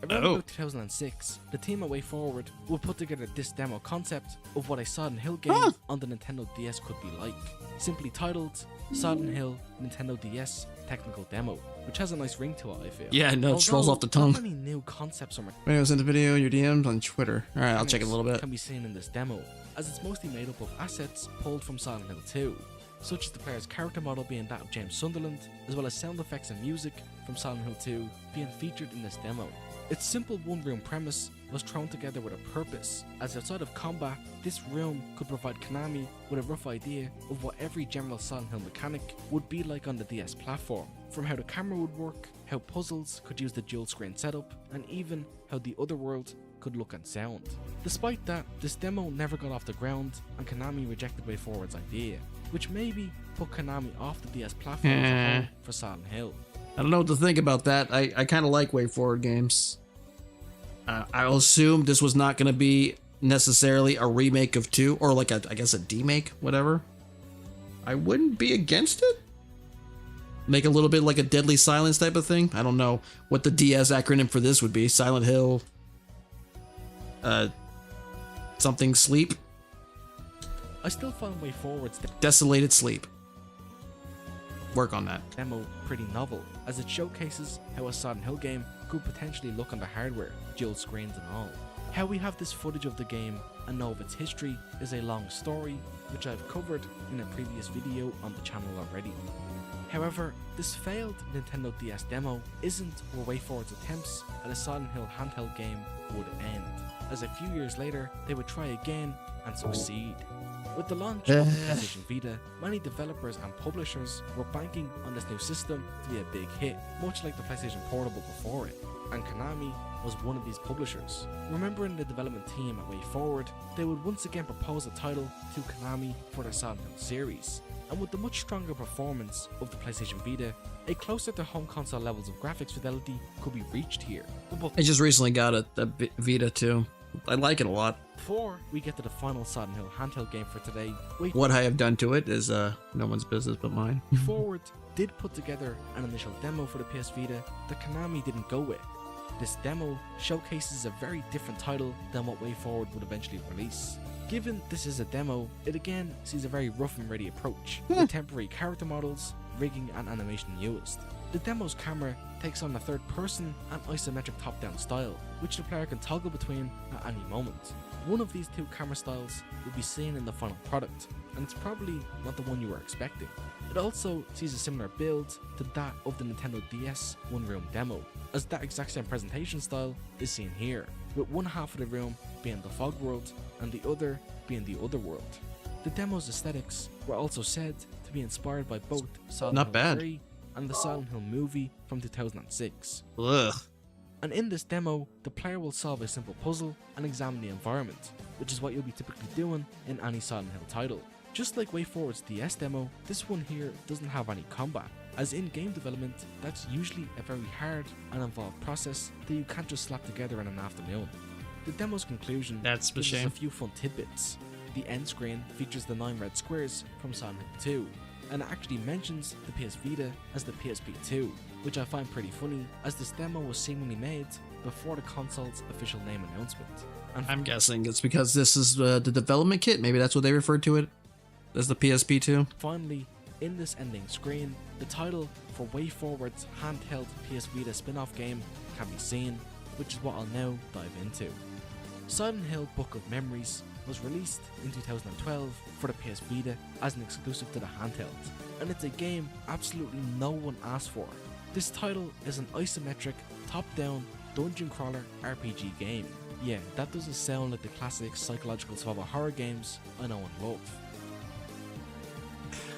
Around about 2006, the team at Way Forward would put together this demo concept of what a Silent Hill game on the Nintendo DS could be like, simply titled Silent Hill Nintendo DS Technical Demo, which has a nice ring to it, I feel. Yeah, no, it rolls off the tongue. Not many new concepts or videos in the video, your DMs on Twitter. All right, I'll check it a little bit. Can be seen in this demo, as it's mostly made up of assets pulled from Silent Hill 2, such as the player's character model being that of James Sunderland, as well as sound effects and music from Silent Hill 2 being featured in this demo. Its simple one-room premise was thrown together with a purpose, as outside of combat, this room could provide Konami with a rough idea of what every general Silent Hill mechanic would be like on the DS platform, from how the camera would work, how puzzles could use the dual screen setup, and even how the other world could look and sound. Despite that, this demo never got off the ground, and Konami rejected Way Forward's idea, which maybe put Konami off the DS platform as a whole for Silent Hill. I don't know what to think about that. I kind of like Way Forward games. I'll assume this was not going to be necessarily a remake of 2, or like I guess a demake, whatever. I wouldn't be against it. Make a little bit like a Deadly Silence type of thing. I don't know what the DS acronym for this would be. Silent Hill. Something Sleep. I still find Way Forward's Desolated Sleep. Work on that. Demo pretty novel, as it showcases how a Silent Hill game could potentially look on the hardware, dual screens and all. How we have this footage of the game and know of its history is a long story, which I've covered in a previous video on the channel already. However, this failed Nintendo DS demo isn't where WayForward's attempts at a Silent Hill handheld game would end, as a few years later they would try again and succeed. With the launch of the PlayStation Vita, many developers and publishers were banking on this new system to be a big hit, much like the PlayStation Portable before it, and Konami was one of these publishers. Remembering the development team at WayForward, they would once again propose a title to Konami for their Silent Hill series, and with the much stronger performance of the PlayStation Vita, a closer to home console levels of graphics fidelity could be reached here. I just recently got a Vita too. I like it a lot. Before we get to the final Silent Hill handheld game for today, What I have done to it is no one's business but mine. WayForward did put together an initial demo for the PS Vita that Konami didn't go with. This demo showcases a very different title than what WayForward would eventually release. Given this is a demo, it again sees a very rough and ready approach, with temporary character models, rigging and animation used. The demo's camera takes on a third person and isometric top-down style, which the player can toggle between at any moment. One of these two camera styles will be seen in the final product, and it's probably not the one you were expecting. It also sees a similar build to that of the Nintendo DS one-room demo, as that exact same presentation style is seen here, with one half of the room being the fog world and the other being the other world. The demo's aesthetics were also said to be inspired by both Silent Hill 3 and the Silent Hill movie from 2006. Ugh. And in this demo, the player will solve a simple puzzle and examine the environment, which is what you'll be typically doing in any Silent Hill title. Just like WayForward's DS demo, this one here doesn't have any combat, as in game development, that's usually a very hard and involved process that you can't just slap together in an afternoon. The demo's conclusion That's a gives us shame. a few fun tidbits. The end screen features the 9 red squares from Silent Hill 2, and it actually mentions the PS Vita as the PSP2, which I find pretty funny, as this demo was seemingly made before the console's official name announcement. And I'm guessing it's because this is the development kit. Maybe that's what they referred to it as, the PSP2. finally, in this ending screen, the title for WayForward's handheld PS Vita spin-off game can be seen, which is what I'll now dive into. Silent Hill Book of Memories was released in 2012 for the PS Vita as an exclusive to the handheld, and it's a game absolutely no one asked for. This title is an isometric, top-down, dungeon crawler RPG game. Yeah, that doesn't sound like the classic psychological survival horror games I know and love.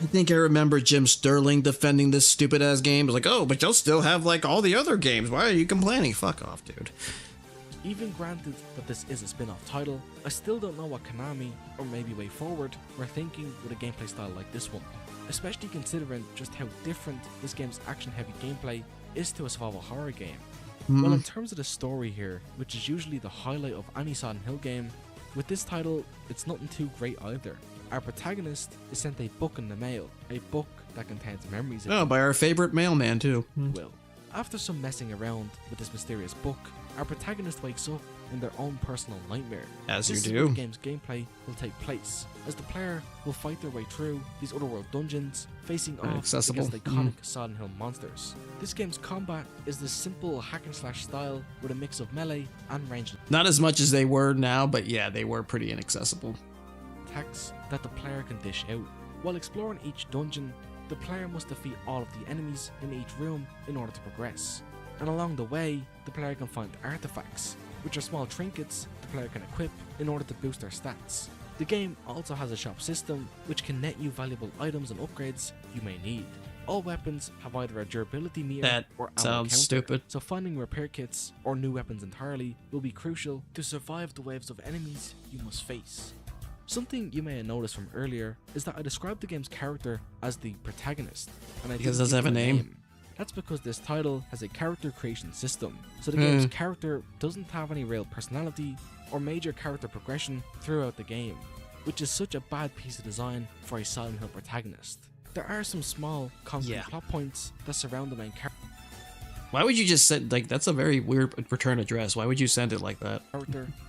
I think I remember Jim Sterling defending this stupid ass game. It was like, oh, but you'll still have like all the other games. Why are you complaining? Fuck off, dude. Even granted that this is a spin-off title, I still don't know what Konami, or maybe WayForward, were thinking with a gameplay style like this one, especially considering just how different this game's action-heavy gameplay is to a survival horror game. Well, in terms of the story here, which is usually the highlight of any Silent Hill game, with this title, it's nothing too great either. Our protagonist is sent a book in the mail, a book that contains memories of Oh, by our favorite mailman too. Will. After some messing around with this mysterious book, our protagonist wakes up in their own personal nightmare. As you This is do. where the game's gameplay will take place, as the player will fight their way through these otherworld dungeons, facing Very off accessible. against iconic Silent Hill monsters. This game's combat is the simple hack and slash style with a mix of melee and ranged Not as much as they were now, but yeah, they were pretty inaccessible. attacks that the player can dish out. While exploring each dungeon, the player must defeat all of the enemies in each room in order to progress. And along the way, the player can find artifacts, which are small trinkets the player can equip in order to boost their stats. The game also has a shop system, which can net you valuable items and upgrades you may need. All weapons have either a durability meter That or ammo sounds counter, stupid. so finding repair kits or new weapons entirely will be crucial to survive the waves of enemies you must face. Something you may have noticed from earlier is that I described the game's character as the protagonist, and I Because didn't it doesn't give have a it name. That's because this title has a character creation system, so the game's character doesn't have any real personality or major character progression throughout the game, which is such a bad piece of design for a Silent Hill protagonist. There are some small, concrete Yeah. plot points that surround the main character, Why would you just send, like, that's a very weird return address. Why would you send it like that?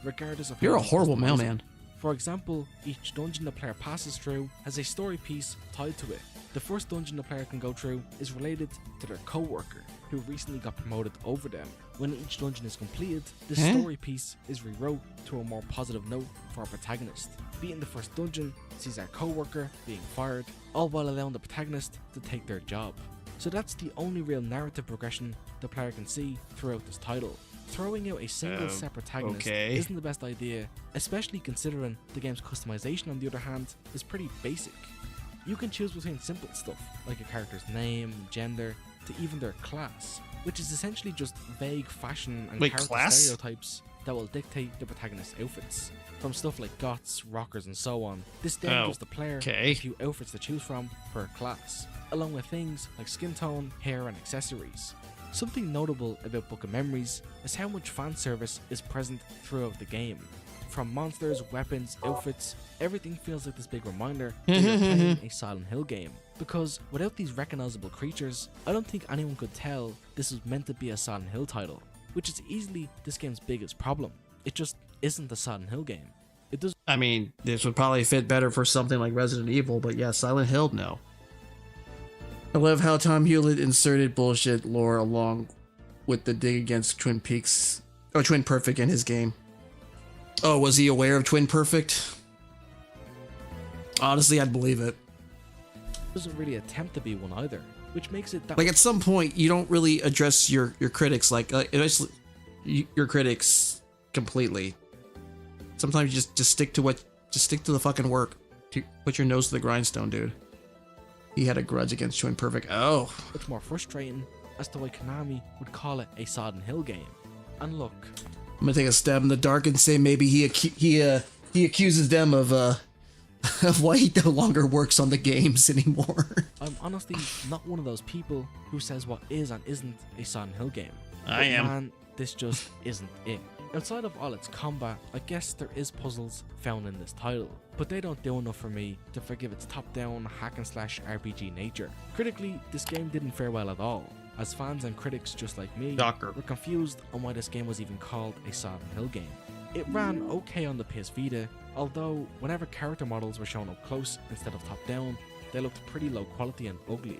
regardless of You're how a you horrible customize it. mailman. For example, each dungeon the player passes through has a story piece tied to it. The first dungeon the player can go through is related to their co-worker, who recently got promoted over them. When each dungeon is completed, the story piece is rewrote to a more positive note for our protagonist. Beating the first dungeon sees our co-worker being fired, all while allowing the protagonist to take their job. So that's the only real narrative progression the player can see throughout this title. Throwing out a single set protagonist isn't the best idea, especially considering the game's customization on the other hand is pretty basic. You can choose between simple stuff like a character's name, gender, to even their class, which is essentially just vague fashion and character stereotypes that will dictate the protagonist's outfits. From stuff like goths, rockers and so on, this then gives the player a few outfits to choose from per class, along with things like skin tone, hair and accessories. Something notable about Book of Memories is how much fan service is present throughout the game. From monsters, weapons, outfits, everything feels like this big reminder that you're playing a Silent Hill game. Because without these recognizable creatures, I don't think anyone could tell this was meant to be a Silent Hill title, which is easily this game's biggest problem. It just isn't a Silent Hill game. It does. I mean, this would probably fit better for something like Resident Evil, but yeah, Silent Hill, no. I love how Tom Hewlett inserted bullshit lore along with the dig against Twin Peaks, or Twin Perfect in his game. Oh, was he aware of Twin Perfect? Honestly, I'd believe it. Doesn't really attempt to be one either, which makes it that like at some point you don't really address your critics your critics completely. Sometimes you just stick to the fucking work. Put your nose to the grindstone, dude. He had a grudge against Twin Perfect. Oh, it's more frustrating as to why Konami would call it a Silent Hill game. And look, I'm gonna take a stab in the dark and say maybe he accuses them of why he no longer works on the games anymore. I'm honestly not one of those people who says what is and isn't a Silent Hill game. I am. Man, this just isn't it. Outside of all its combat, I guess there is puzzles found in this title, but they don't do enough for me to forgive its top-down hack-and-slash RPG nature. Critically, this game didn't fare well at all, as fans and critics just like me were confused on why this game was even called a Silent Hill game. It ran okay on the PS Vita, although whenever character models were shown up close instead of top-down, they looked pretty low quality and ugly.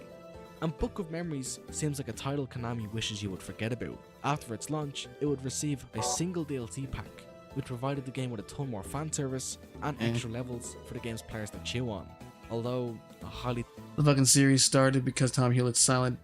And Book of Memories seems like a title Konami wishes you would forget about. After its launch, it would receive a single DLC pack, which provided the game with a ton more fan service and extra levels for the game's players to chew on. Although, the fucking series started because Tom Hewlett's silent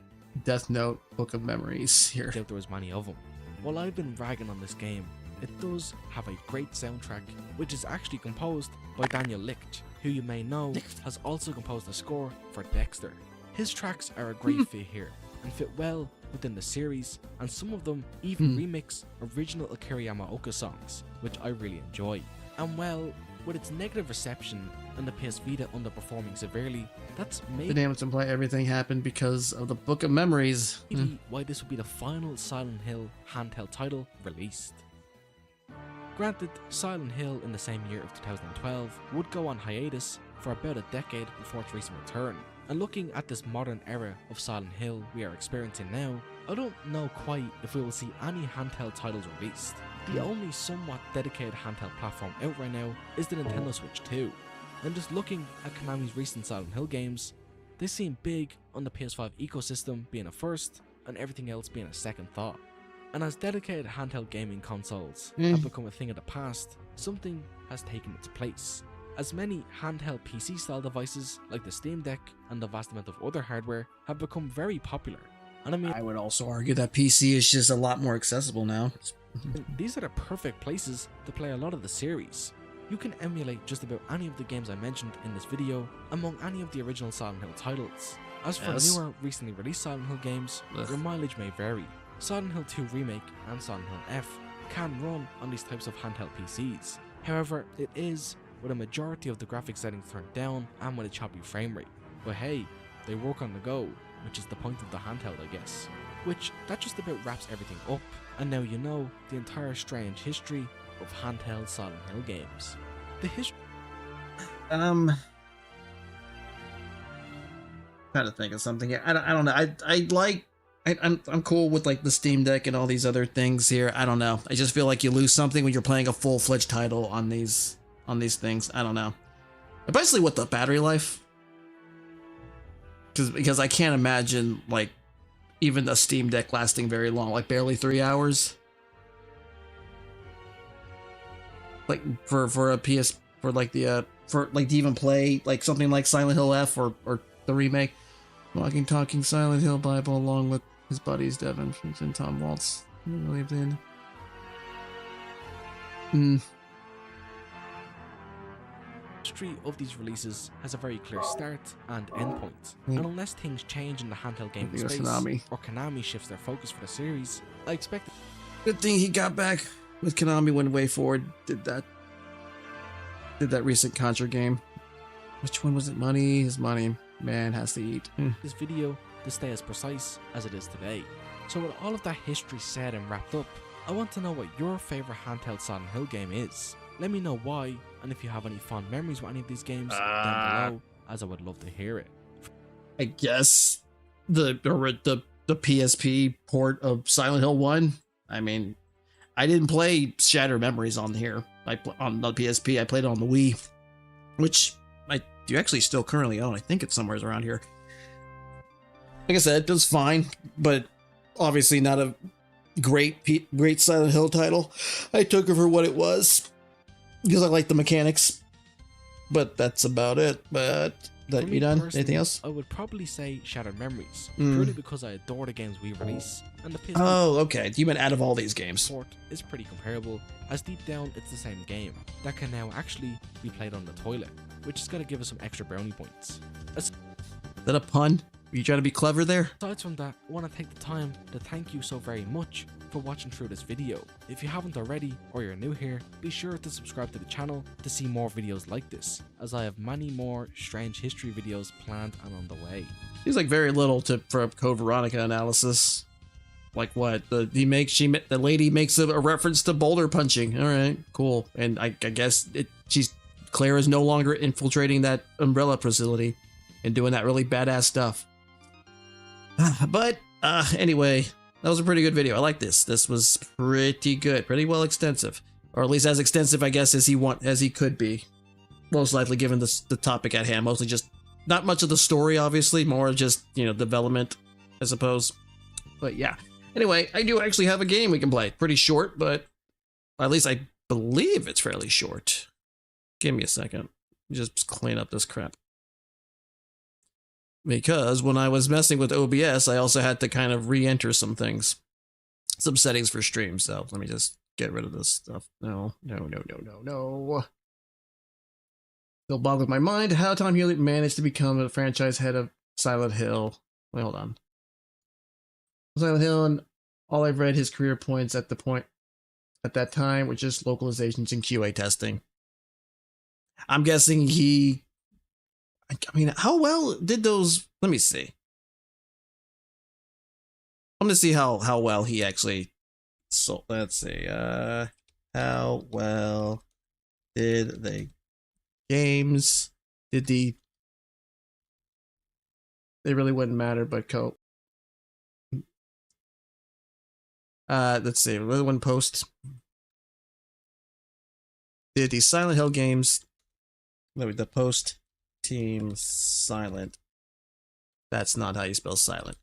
Death Note Book of Memories here. There was many of them. While I've been ragging on this game, it does have a great soundtrack, which is actually composed by Daniel Licht, who you may know has also composed the score for Dexter. His tracks are a great fit here and fit well within the series, and some of them even remix original Akira Yamaoka songs, which I really enjoy. And well, with its negative reception and the PS Vita underperforming severely, that's maybe the damage imply everything happened because of the Book of Memories. Why this would be the final Silent Hill handheld title released. Granted, Silent Hill in the same year of 2012 would go on hiatus for about a decade before its recent return. And looking at this modern era of Silent Hill we are experiencing now, I don't know quite if we will see any handheld titles released. The only somewhat dedicated handheld platform out right now is the Nintendo Switch 2. And just looking at Konami's recent Silent Hill games, they seem big on the PS5 ecosystem being a first and everything else being a second thought. And as dedicated handheld gaming consoles have become a thing of the past, something has taken its place. As many handheld PC style devices like the Steam Deck and the vast amount of other hardware have become very popular. And I mean, I would also argue that PC is just a lot more accessible now. These are the perfect places to play a lot of the series. You can emulate just about any of the games I mentioned in this video among any of the original Silent Hill titles. As for newer, recently released Silent Hill games, their mileage may vary. Silent Hill 2 Remake and Silent Hill F can run on these types of handheld PCs. However, it is with a majority of the graphics settings turned down and with a choppy frame rate. But hey, they work on the go, which is the point of the handheld, I guess. Which, that just about wraps everything up, and now you know the entire strange history of handheld Silent Hill games. The history... Trying to think of something here. I don't know. I'm cool with like the Steam Deck and all these other things here. I don't know. I just feel like you lose something when you're playing a full-fledged title on on these things. I don't know. Especially with the battery life. Because I can't imagine, like, even a Steam Deck lasting very long, like barely 3 hours. Like for a PS, for like the for like to even play like something like Silent Hill F or the remake, Walking Talking Silent Hill Bible along with his buddies Devin and Tom Waltz. Believed in. History of these releases has a very clear start and end point, and unless things change in the handheld gaming space, or Konami shifts their focus for the series, I expect. Good thing he got back with Konami when Way Forward did that recent Contra game. Which one was it? Money is money. Man has to eat. This video to stay as precise as it is today. So with all of that history said and wrapped up, I want to know what your favorite handheld Silent Hill game is. Let me know why, and if you have any fond memories with any of these games down below, as I would love to hear it. I guess the PSP port of Silent Hill 1. I mean, I didn't play Shattered Memories on here. On the PSP, I played it on the Wii, which I do actually still currently own. I think it's somewhere around here. Like I said, it was fine, but obviously not a great Silent Hill title. I took it for what it was because I like the mechanics, but that's about it. But that you done? Anything else? I would probably say Shattered Memories, purely because I adore the games we release, and the PSP. Oh, okay. You meant out of all these games? Port is pretty comparable, as deep down it's the same game that can now actually be played on the toilet, which is going to give us some extra brownie points. Is that a pun? Are you trying to be clever there? Aside from that, I want to take the time to thank you so very much for watching through this video. If you haven't already, or you're new here, be sure to subscribe to the channel to see more videos like this, as I have many more strange history videos planned and on the way. Seems like very little for a Code Veronica analysis. Like what? The lady makes a reference to boulder punching. All right, cool. And I guess Claire is no longer infiltrating that umbrella facility and doing that really badass stuff. But anyway, that was a pretty good video. I like this. This was pretty good, pretty well extensive, or at least as extensive, I guess, as he could be. Most likely, given the topic at hand. Mostly just not much of the story, obviously, more just development, I suppose. But yeah. Anyway, I do actually have a game we can play. Pretty short, but at least I believe it's fairly short. Give me a second. Just clean up this crap. Because when I was messing with OBS, I also had to kind of re-enter some things. Some settings for stream, so let me just get rid of this stuff. No. Still boggles my mind how Tom Hewlett managed to become the franchise head of Silent Hill. Wait, hold on. Silent Hill, and all I've read his career points at that time were just localizations and QA testing. I'm guessing how well did those? Let me see. I'm gonna see how well he actually. So let's see. How well did the games? They really wouldn't matter, but let's see. One post. Did the Silent Hill games? The post. Team Silent. That's not how you spell Silent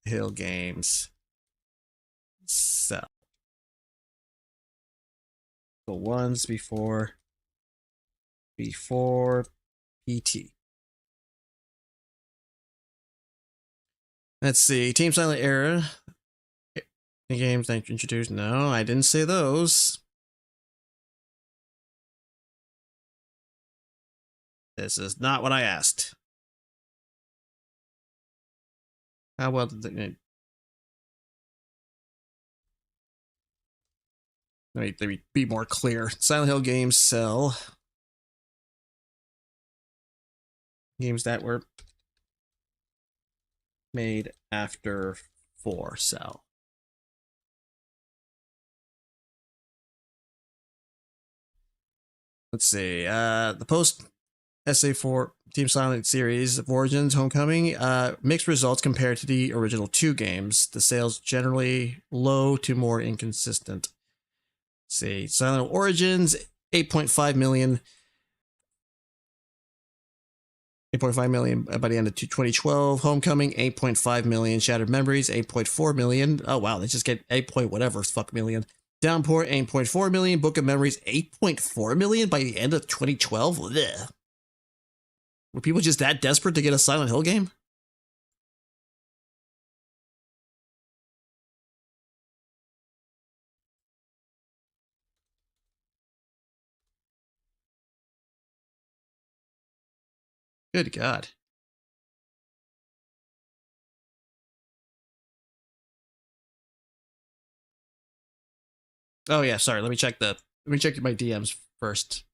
Hill games. So the ones before PT. Let's see. Team Silent era. The games they introduced. No, I didn't say those. This is not what I asked. How well did they... Let me be more clear. Silent Hill games sell... Games that were made after 4 sell. Let's see. The post... SA4 Team Silent series of Origins Homecoming, mixed results compared to the original 2 games. The sales generally low to more inconsistent. Let's see, Silent Origins 8.5 million, 8.5 million by the end of 2012. Homecoming, 8.5 million. Shattered Memories, 8.4 million. Oh, wow. They just get 8 point whatever fuck million. Downpour, 8.4 million. Book of Memories, 8.4 million by the end of 2012. Blech. Were people just that desperate to get a Silent Hill game? Good God. Oh yeah, sorry. Let me check my DMs first.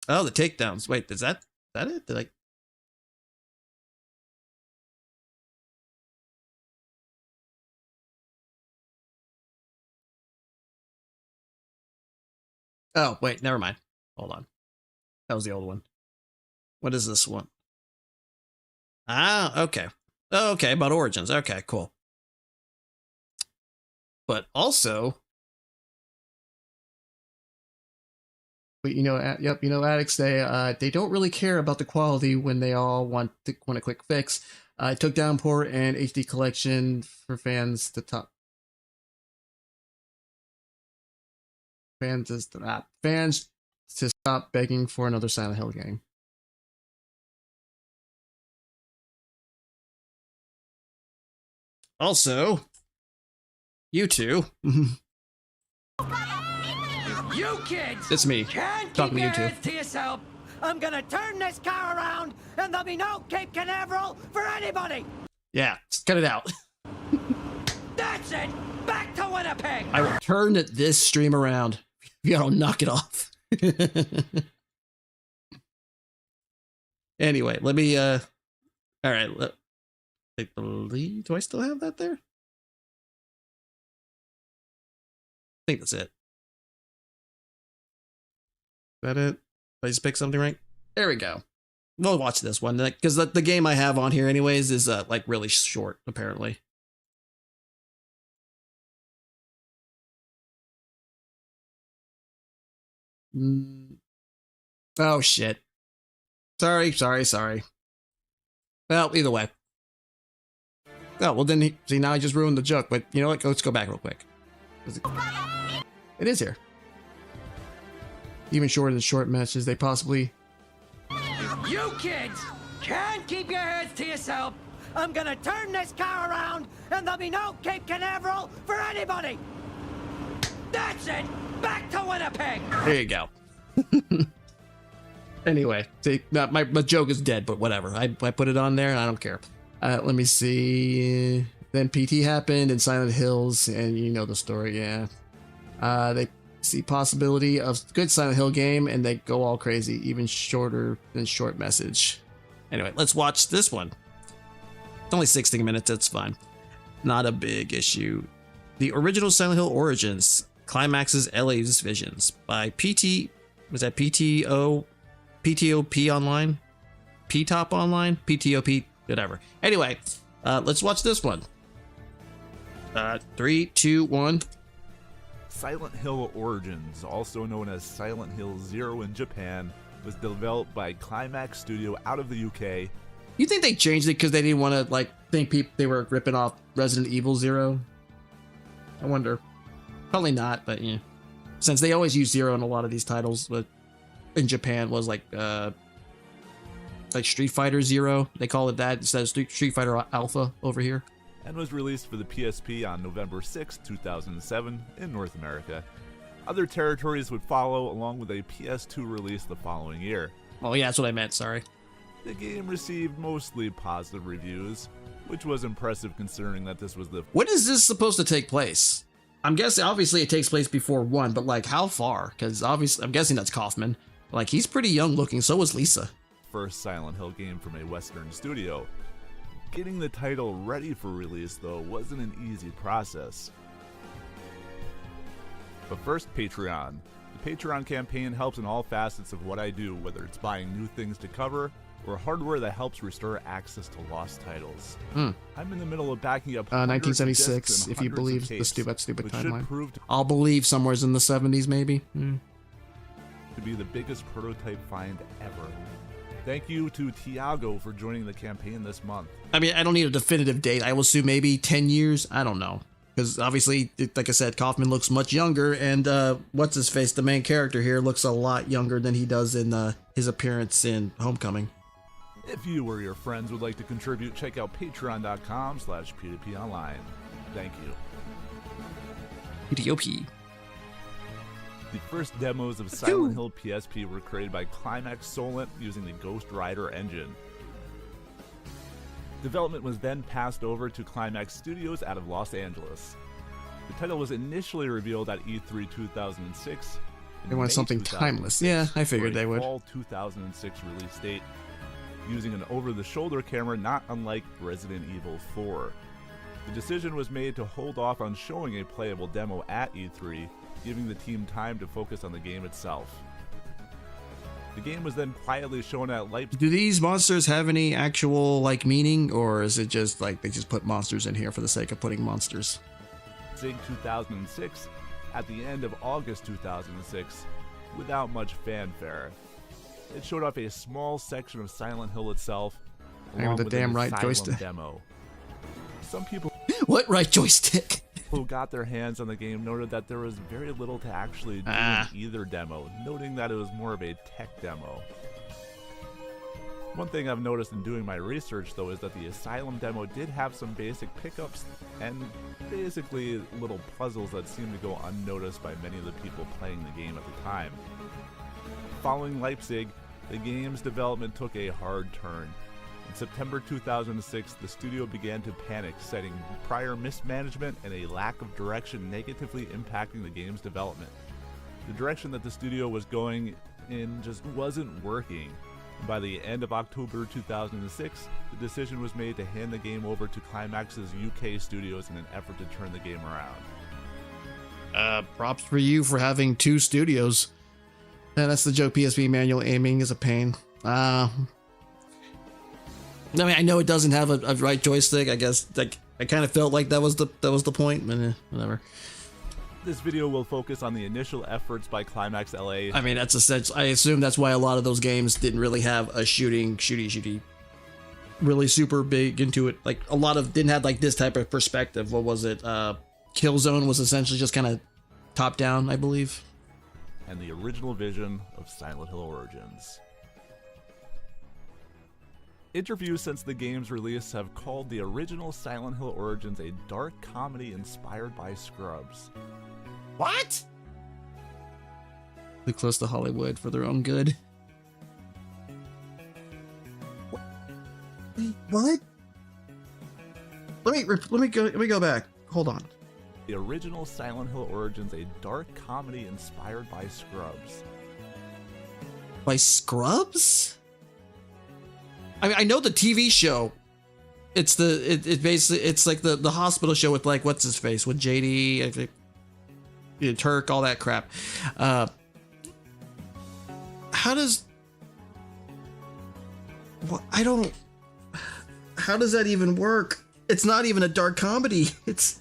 Oh, the takedowns. Wait, is that it? Did I? Oh, wait, never mind. Hold on. That was the old one. What is this one? Ah, okay. Oh, okay, about Origins. Okay, cool. But also, you know, yep, you know, addicts, they don't really care about the quality when they all want a quick fix. I took Downpour and HD Collection for fans to stop begging for another Silent Hill game. Also, you two. You kids! It's me. Can't Talking keep to your you two. heads to yourself. I'm gonna turn this car around, and there'll be no Cape Canaveral for anybody. Yeah, just cut it out. That's it. Back to Winnipeg. I will turn this stream around. You gotta knock it off. Anyway, let me all right, take the lead. Do I still have that there? I think that's it. Is that it? Did I just pick something right? There we go. We'll watch this one because the game I have on here anyways is like really short apparently. Oh shit. Sorry. Well, either way. Oh, well then, see, now I just ruined the joke, but you know what? Let's go back real quick. It is here. Even shorter than short matches, they possibly... You kids can't keep your heads to yourself. I'm gonna turn this car around, and there'll be no Cape Canaveral for anybody. That's it. Back to Winnipeg. There you go. Anyway, see, my joke is dead, but whatever. I put it on there, and I don't care. Let me see. Then PT happened in Silent Hills, and you know the story, yeah. They see possibility of good Silent Hill game, and they go all crazy, even shorter than short message. Anyway, let's watch this one. It's only 16 minutes, that's fine. Not a big issue. The original Silent Hill Origins, Climax's LA's Visions by PT, was that PTOP online? PTOP online? PTOP, whatever. Anyway, let's watch this one. 3, 2, 1. Silent Hill Origins, also known as Silent Hill Zero in Japan, was developed by Climax Studio out of the UK. You think they changed it because they didn't want to think they were ripping off Resident Evil 0? I wonder. Probably not, but yeah. Since they always use 0 in a lot of these titles, but in Japan was like Street Fighter 0. They call it that instead of Street Fighter Alpha over here. And was released for the PSP on November 6, 2007 in North America. Other territories would follow, along with a PS2 release the following year. Oh yeah, that's what I meant, sorry. The game received mostly positive reviews, which was impressive considering that this was the... When is this supposed to take place? I'm guessing, obviously it takes place before 1, but like how far? Because obviously, I'm guessing that's Kaufman. Like, he's pretty young looking, so was Lisa. First Silent Hill game from a Western studio. Getting the title ready for release, though, wasn't an easy process. But first, Patreon. The Patreon campaign helps in all facets of what I do, whether it's buying new things to cover, or hardware that helps restore access to lost titles. Hmm. I'm in the middle of backing up 1976, if you believe the that stupid timeline. Proved I'll believe somewhere's in the 70s, maybe. Hmm. to be the biggest prototype find ever. Thank you to Tiago for joining the campaign this month. I mean, I don't need a definitive date. I will assume maybe 10 years. I don't know. Because obviously, like I said, Kaufman looks much younger, and what's-his-face, the main character here, looks a lot younger than he does in his appearance in Homecoming. If you or your friends would like to contribute, check out patreon.com/p2ponline. Thank you. PTOP. The first demos of Silent Hill PSP were created by Climax Solent using the Ghost Rider engine. Development was then passed over to Climax Studios out of Los Angeles. The title was initially revealed at E3 2006. They wanted something timeless. Yeah, I figured they would. Fall 2006 release date, using an over-the-shoulder camera not unlike Resident Evil 4. The decision was made to hold off on showing a playable demo at E3, giving the team time to focus on the game itself. The game was then quietly shown at Leipzig. Do these monsters have any actual, like, meaning, or is it just, like, they just put monsters in here for the sake of putting monsters? 2006, at the end of August 2006, without much fanfare. It showed off a small section of Silent Hill itself, along the with damn an right Asylum joystick. demo. Some people What right joystick? who got their hands on the game noted that there was very little to actually do in either demo, noting that it was more of a tech demo. One thing I've noticed in doing my research, though, is that the Asylum demo did have some basic pickups and basically little puzzles that seemed to go unnoticed by many of the people playing the game at the time. Following Leipzig, the game's development took a hard turn. In September 2006, the studio began to panic, citing prior mismanagement and a lack of direction negatively impacting the game's development. The direction that the studio was going in just wasn't working. By the end of October 2006, the decision was made to hand the game over to Climax's UK studios in an effort to turn the game around. Props for you for having two studios. Yeah, that's the joke. PSP manual aiming is a pain. I mean, I know it doesn't have a right joystick. I guess like I kind of felt like that was the point. But whatever. This video will focus on the initial efforts by Climax LA. I mean, that's essential. I assume that's why a lot of those games didn't really have a shooty, really super big into it. Like a lot of didn't have like this type of perspective. What was it? Killzone was essentially just kind of top down, I believe. And the original vision of Silent Hill Origins. Interviews since the game's release have called the original Silent Hill Origins a dark comedy inspired by Scrubs. What? Too close to Hollywood for their own good. What? Let me go back. Hold on. The original Silent Hill Origins a dark comedy inspired by Scrubs. By Scrubs? I mean, I know the TV show. It's basically it's like the hospital show with like what's his face with JD, I think, Turk, all that crap. How does that even work? It's not even a dark comedy. It's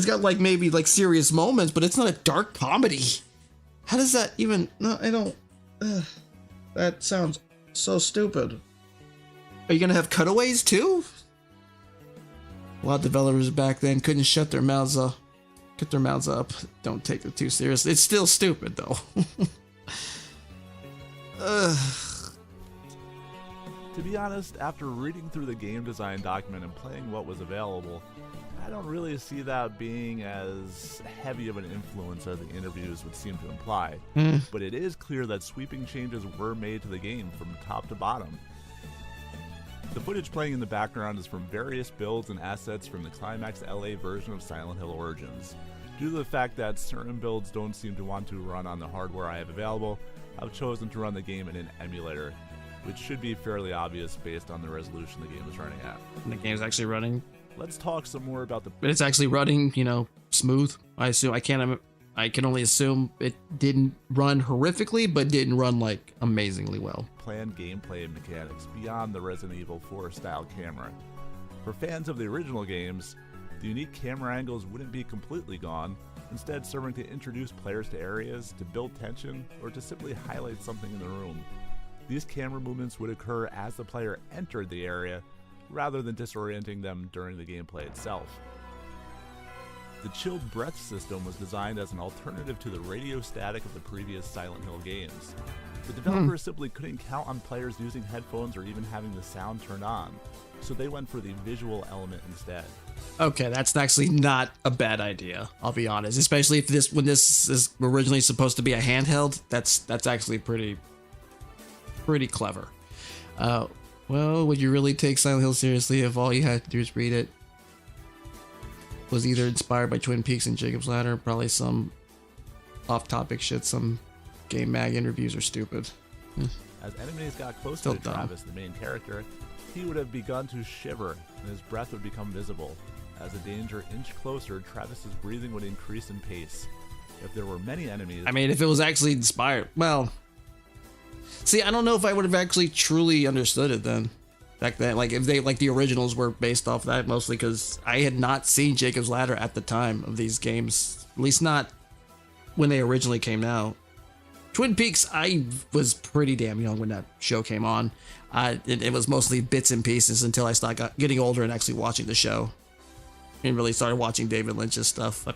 got like maybe like serious moments, but it's not a dark comedy. How does that even? No, I don't. That sounds so stupid. Are you gonna have cutaways too? A lot of developers back then couldn't shut their mouths up. Get their mouths up. Don't take it too seriously. It's still stupid though. To be honest, after reading through the game design document and playing what was available, I don't really see that being as heavy of an influence as the interviews would seem to imply. But it is clear that sweeping changes were made to the game from top to bottom. The footage playing in the background is from various builds and assets from the Climax LA version of Silent Hill Origins. Due to the fact that certain builds don't seem to want to run on the hardware I have available, I've chosen to run the game in an emulator, which should be fairly obvious based on the resolution the game is running at. And the game's actually running. Let's talk some more about But it's actually running, smooth. I assume. I I can only assume it didn't run horrifically, but didn't run like amazingly well. Planned gameplay mechanics beyond the Resident Evil 4 style camera. For fans of the original games, the unique camera angles wouldn't be completely gone, instead serving to introduce players to areas, to build tension, or to simply highlight something in the room. These camera movements would occur as the player entered the area, rather than disorienting them during the gameplay itself. The chilled breath system was designed as an alternative to the radio static of the previous Silent Hill games. The developers simply couldn't count on players using headphones or even having the sound turned on, so they went for the visual element instead. Okay, that's actually not a bad idea, I'll be honest. Especially if when this is originally supposed to be a handheld, that's actually pretty clever. Well, would you really take Silent Hill seriously if all you had to do is read it? Was either inspired by Twin Peaks and Jacob's Ladder, probably some off-topic shit, some game mag interviews are stupid. As enemies got closer to Travis, the main character, he would have begun to shiver and his breath would become visible. As the danger inched closer, Travis's breathing would increase in pace. If there were many enemies... I mean, if it was actually inspired, well... See, I don't know if I would have actually truly understood it then. Back then, like if they like the originals were based off that mostly because I had not seen Jacob's Ladder at the time of these games, at least not when they originally came out. Twin Peaks, I was pretty damn young when that show came on. It was mostly bits and pieces until I started getting older and actually watching the show, and really started watching David Lynch's stuff.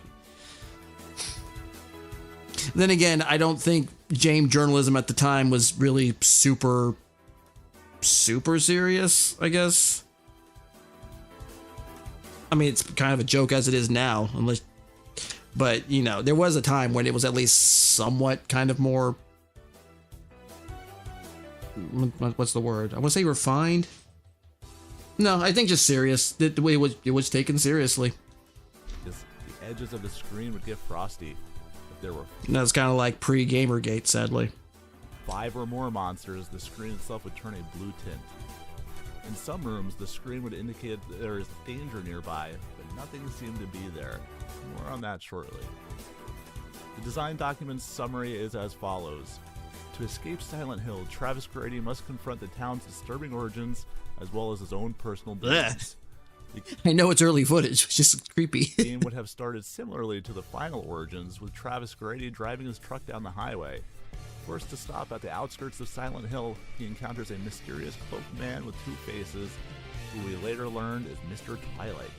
Then again, I don't think James journalism at the time was really super serious, I guess. I mean, it's kind of a joke as it is now, but you know, there was a time when it was at least somewhat kind of more, what's the word? I want to say refined. No, I think just serious. The way it was taken seriously. The edges of the screen would get frosty if there were... No, it's kind of like pre-Gamergate, sadly. 5 or more monsters, the screen itself would turn a blue tint. In some rooms, the screen would indicate that there is danger nearby, but nothing seemed to be there. More on that shortly. The design document's summary is as follows. To escape Silent Hill, Travis Grady must confront the town's disturbing origins, as well as his own personal demons. I know it's early footage, it's just creepy. The game would have started similarly to the final origins, with Travis Grady driving his truck down the highway. Forced to stop at the outskirts of Silent Hill, he encounters a mysterious cloaked man with 2 faces, who we later learned is Mr. Twilight.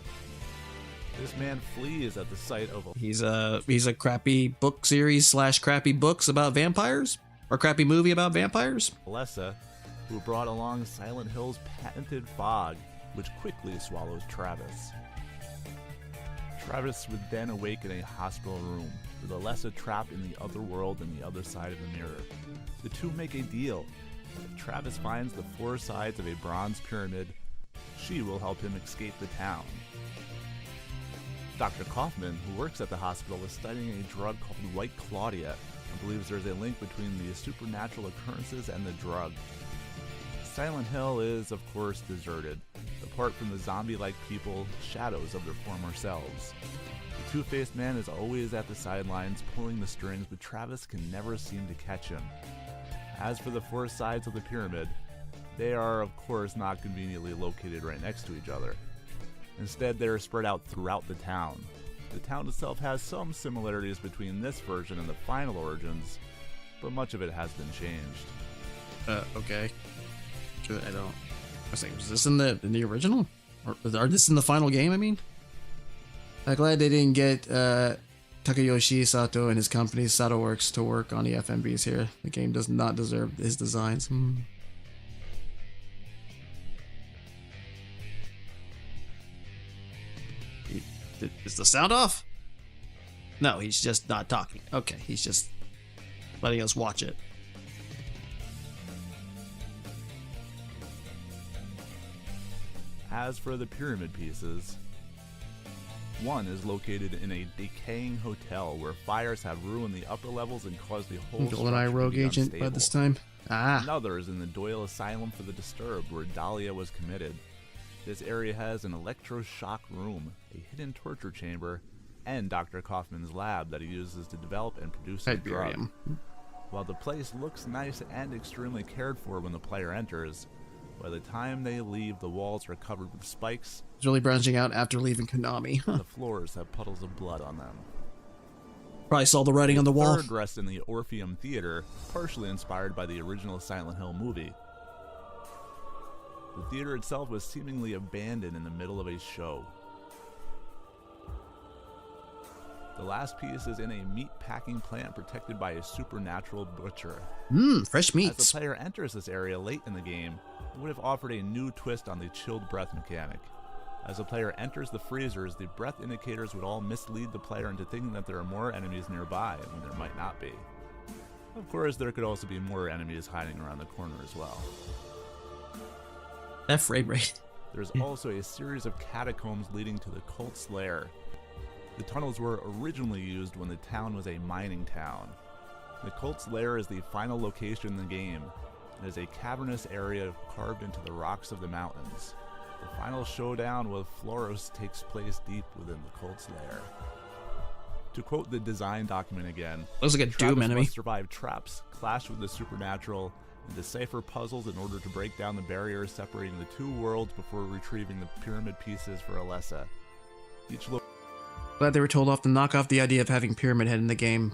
This man flees at the sight of a... He's a crappy book series / crappy books about vampires? Or crappy movie about vampires? Alessa, who brought along Silent Hill's patented fog, which quickly swallows Travis. Travis would then awake in a hospital room, with Alessa trapped in the other world and the other side of the mirror. The two make a deal. If Travis finds the 4 sides of a bronze pyramid, she will help him escape the town. Dr. Kaufman, who works at the hospital, is studying a drug called White Claudia and believes there's a link between the supernatural occurrences and the drug. Silent Hill is, of course, deserted. Apart from the zombie-like people, shadows of their former selves. The two-faced man is always at the sidelines, pulling the strings, but Travis can never seem to catch him. As for the 4 sides of the pyramid, they are, of course, not conveniently located right next to each other. Instead, they are spread out throughout the town. The town itself has some similarities between this version and the final origins, but much of it has been changed. Okay. I don't... I was like, was this in the original? Or this in the final game, I mean? I'm glad they didn't get Takayoshi Sato and his company, Sato Works, to work on the FMVs here. The game does not deserve his designs. Is the sound off? No, he's just not talking. Okay, he's just letting us watch it. As for the pyramid pieces, one is located in a decaying hotel where fires have ruined the upper levels and caused the whole GoldenEye rogue agent by this time. Another is in the Doyle Asylum for the Disturbed, where Dahlia was committed. This area has an electroshock room, a hidden torture chamber, and Dr. Kaufman's lab that he uses to develop and produce his drug. Iberium. While the place looks nice and extremely cared for when the player enters, by the time they leave, the walls are covered with spikes. It's really branching out after leaving Konami. And the floors have puddles of blood on them. Probably saw the writing on the wall. Third rests in the Orpheum Theater, partially inspired by the original Silent Hill movie. The theater itself was seemingly abandoned in the middle of a show. The last piece is in a meat packing plant protected by a supernatural butcher. Fresh meats. As the player enters this area late in the game, it would have offered a new twist on the chilled breath mechanic. As the player enters the freezers, the breath indicators would all mislead the player into thinking that there are more enemies nearby when there might not be. Of course, there could also be more enemies hiding around the corner as well. That frame rate. There's also a series of catacombs leading to the cult's lair. The tunnels were originally used when the town was a mining town. The cult's lair is the final location in the game. It is a cavernous area carved into the rocks of the mountains. The final showdown with Floros takes place deep within the cult's lair. To quote the design document again, looks like a Travis Doom enemy. must survive traps, clash with the supernatural, and decipher puzzles in order to break down the barriers separating the two worlds before retrieving the pyramid pieces for Alessa. Each Glad they were told off to knock off the idea of having Pyramid Head in the game.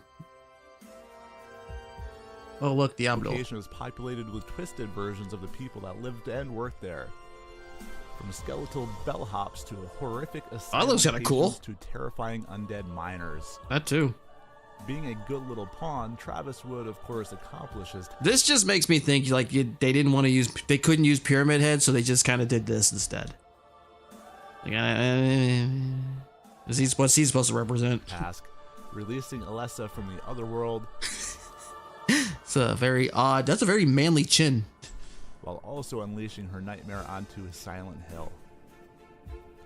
Oh look, Diablo. location is populated with twisted versions of the people that lived and worked there. From skeletal bellhops to horrific that looks kinda cool. to terrifying undead miners. That too. Being a good little pawn, Travis would, of course, accomplish his This just makes me think like they didn't want to use, they couldn't use Pyramid Head, so they just kind of did this instead. Like, what's he supposed to represent? task, releasing Alessa from the other world, It's a very odd. That's a very manly chin. while also unleashing her nightmare onto Silent Hill.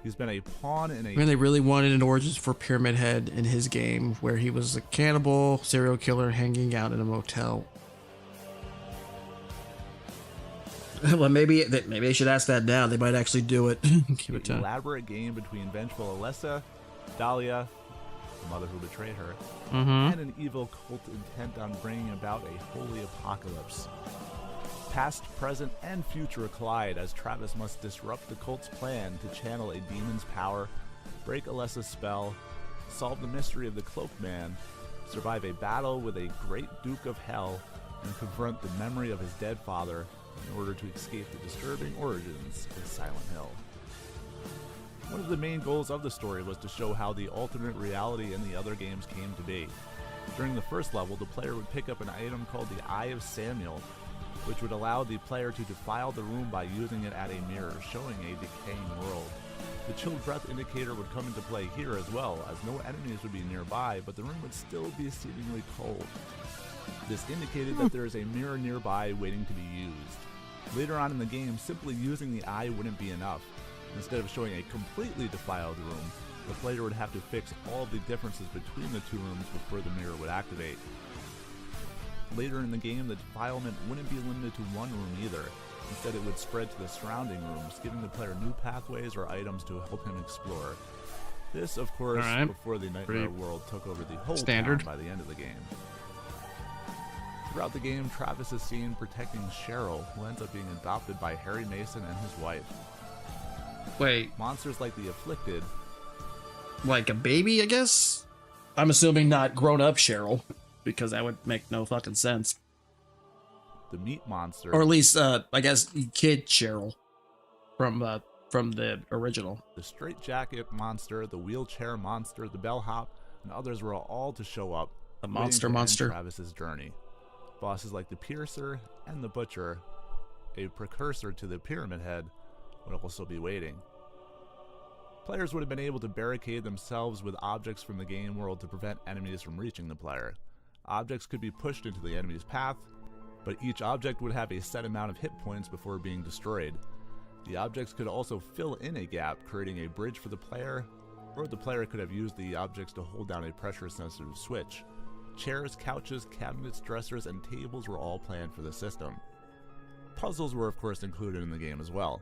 He's been a pawn in a Man, they really wanted an origin for Pyramid Head in his game, where he was a cannibal serial killer hanging out in a motel. Well, maybe they should ask that now. They might actually do it. Give it time. elaborate game between vengeful Alessa, Dahlia, the mother who betrayed her, Mm-hmm. and an evil cult intent on bringing about a holy apocalypse. Past, present, and future collide as Travis must disrupt the cult's plan to channel a demon's power, break Alessa's spell, solve the mystery of the Cloaked Man, survive a battle with a great Duke of Hell, and confront the memory of his dead father in order to escape the disturbing origins of Silent Hill. One of the main goals of the story was to show how the alternate reality in the other games came to be. During the first level, the player would pick up an item called the Eye of Samuel, which would allow the player to defile the room by using it at a mirror, showing a decaying world. The chilled breath indicator would come into play here as well, as no enemies would be nearby, but the room would still be exceedingly cold. This indicated that there is a mirror nearby waiting to be used. Later on in the game, simply using the eye wouldn't be enough. Instead of showing a completely defiled room, the player would have to fix all the differences between the two rooms before the mirror would activate. Later in the game, the defilement wouldn't be limited to one room either. Instead, it would spread to the surrounding rooms, giving the player new pathways or items to help him explore. This, of course, Alright. before the Nightmare Pretty World took over the whole standard. town by the end of the game. Throughout the game, Travis is seen protecting Cheryl, who ends up being adopted by Harry Mason and his wife. Wait, Monsters like the Afflicted, like a baby, I guess? I'm assuming not grown-up Cheryl, because that would make no fucking sense. the Meat Monster, Or at least, I guess, kid Cheryl from the original. the Straitjacket Monster, the Wheelchair Monster, the Bellhop, and others were all to show up. The waiting Monster to end Monster. Travis's journey. Bosses like the Piercer and the Butcher, a precursor to the Pyramid Head, would also be waiting. Players would have been able to barricade themselves with objects from the game world to prevent enemies from reaching the player. Objects could be pushed into the enemy's path, but each object would have a set amount of hit points before being destroyed. The objects could also fill in a gap, creating a bridge for the player, or the player could have used the objects to hold down a pressure-sensitive switch. Chairs, couches, cabinets, dressers, and tables were all planned for the system. Puzzles were of course included in the game as well.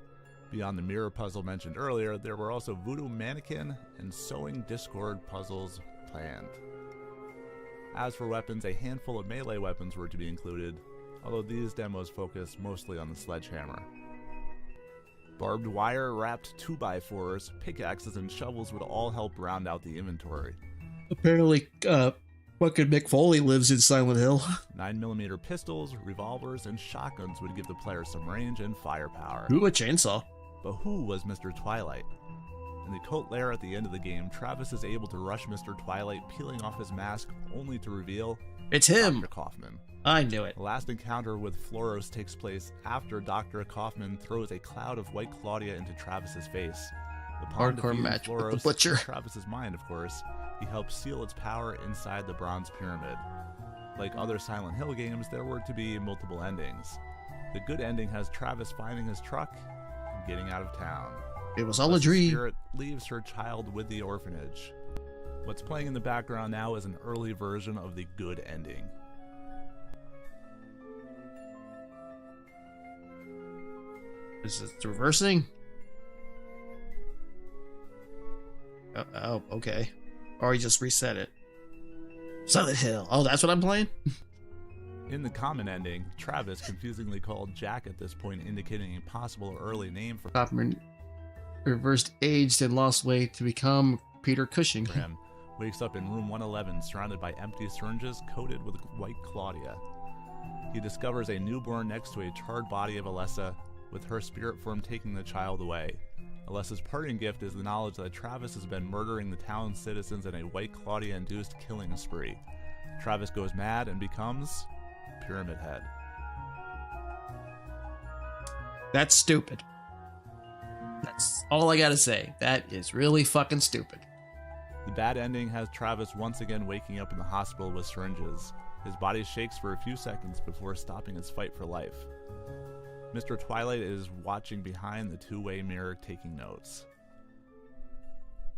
Beyond the mirror puzzle mentioned earlier, there were also voodoo mannequin and sewing discord puzzles planned. As for weapons, a handful of melee weapons were to be included, although these demos focus mostly on the sledgehammer. Barbed wire, wrapped 2x4s, pickaxes, and shovels would all help round out the inventory. Apparently, fucking Mick Foley lives in Silent Hill. 9mm pistols, revolvers, and shotguns would give the player some range and firepower. Ooh, a chainsaw. But who was Mr. Twilight? In the cult lair at the end of the game, Travis is able to rush Mr. Twilight, peeling off his mask, only to reveal It's him. Dr. Kaufman. I knew it. The last encounter with Floros takes place after Dr. Kaufman throws a cloud of white Claudia into Travis's face. Upon Hardcore defeating match with the Floros, Butcher. in Travis's mind, of course, he helps seal its power inside the Bronze Pyramid. Like other Silent Hill games, there were to be multiple endings. The good ending has Travis finding his truck and getting out of town. It was all a Thus, the dream. Spirit leaves her child with the orphanage. What's playing in the background now is an early version of the good ending. Is it reversing? Oh, okay. Or he just reset it. Silent Hill. Oh, that's what I'm playing? In the common ending, Travis, confusingly called Jack at this point, indicating a possible early name for Kaufman reversed aged and lost weight to become Peter Cushing. him, wakes up in room 111 surrounded by empty syringes coated with white Claudia. He discovers a newborn next to a charred body of Alessa, with her spirit form taking the child away. Alessa's parting gift is the knowledge that Travis has been murdering the town's citizens in a white Claudia-induced killing spree. Travis goes mad and becomes Pyramid Head. That's stupid. That's all I gotta say. That is really fucking stupid. The bad ending has Travis once again waking up in the hospital with syringes. His body shakes for a few seconds before stopping his fight for life. Mr. Twilight is watching behind the two-way mirror, taking notes.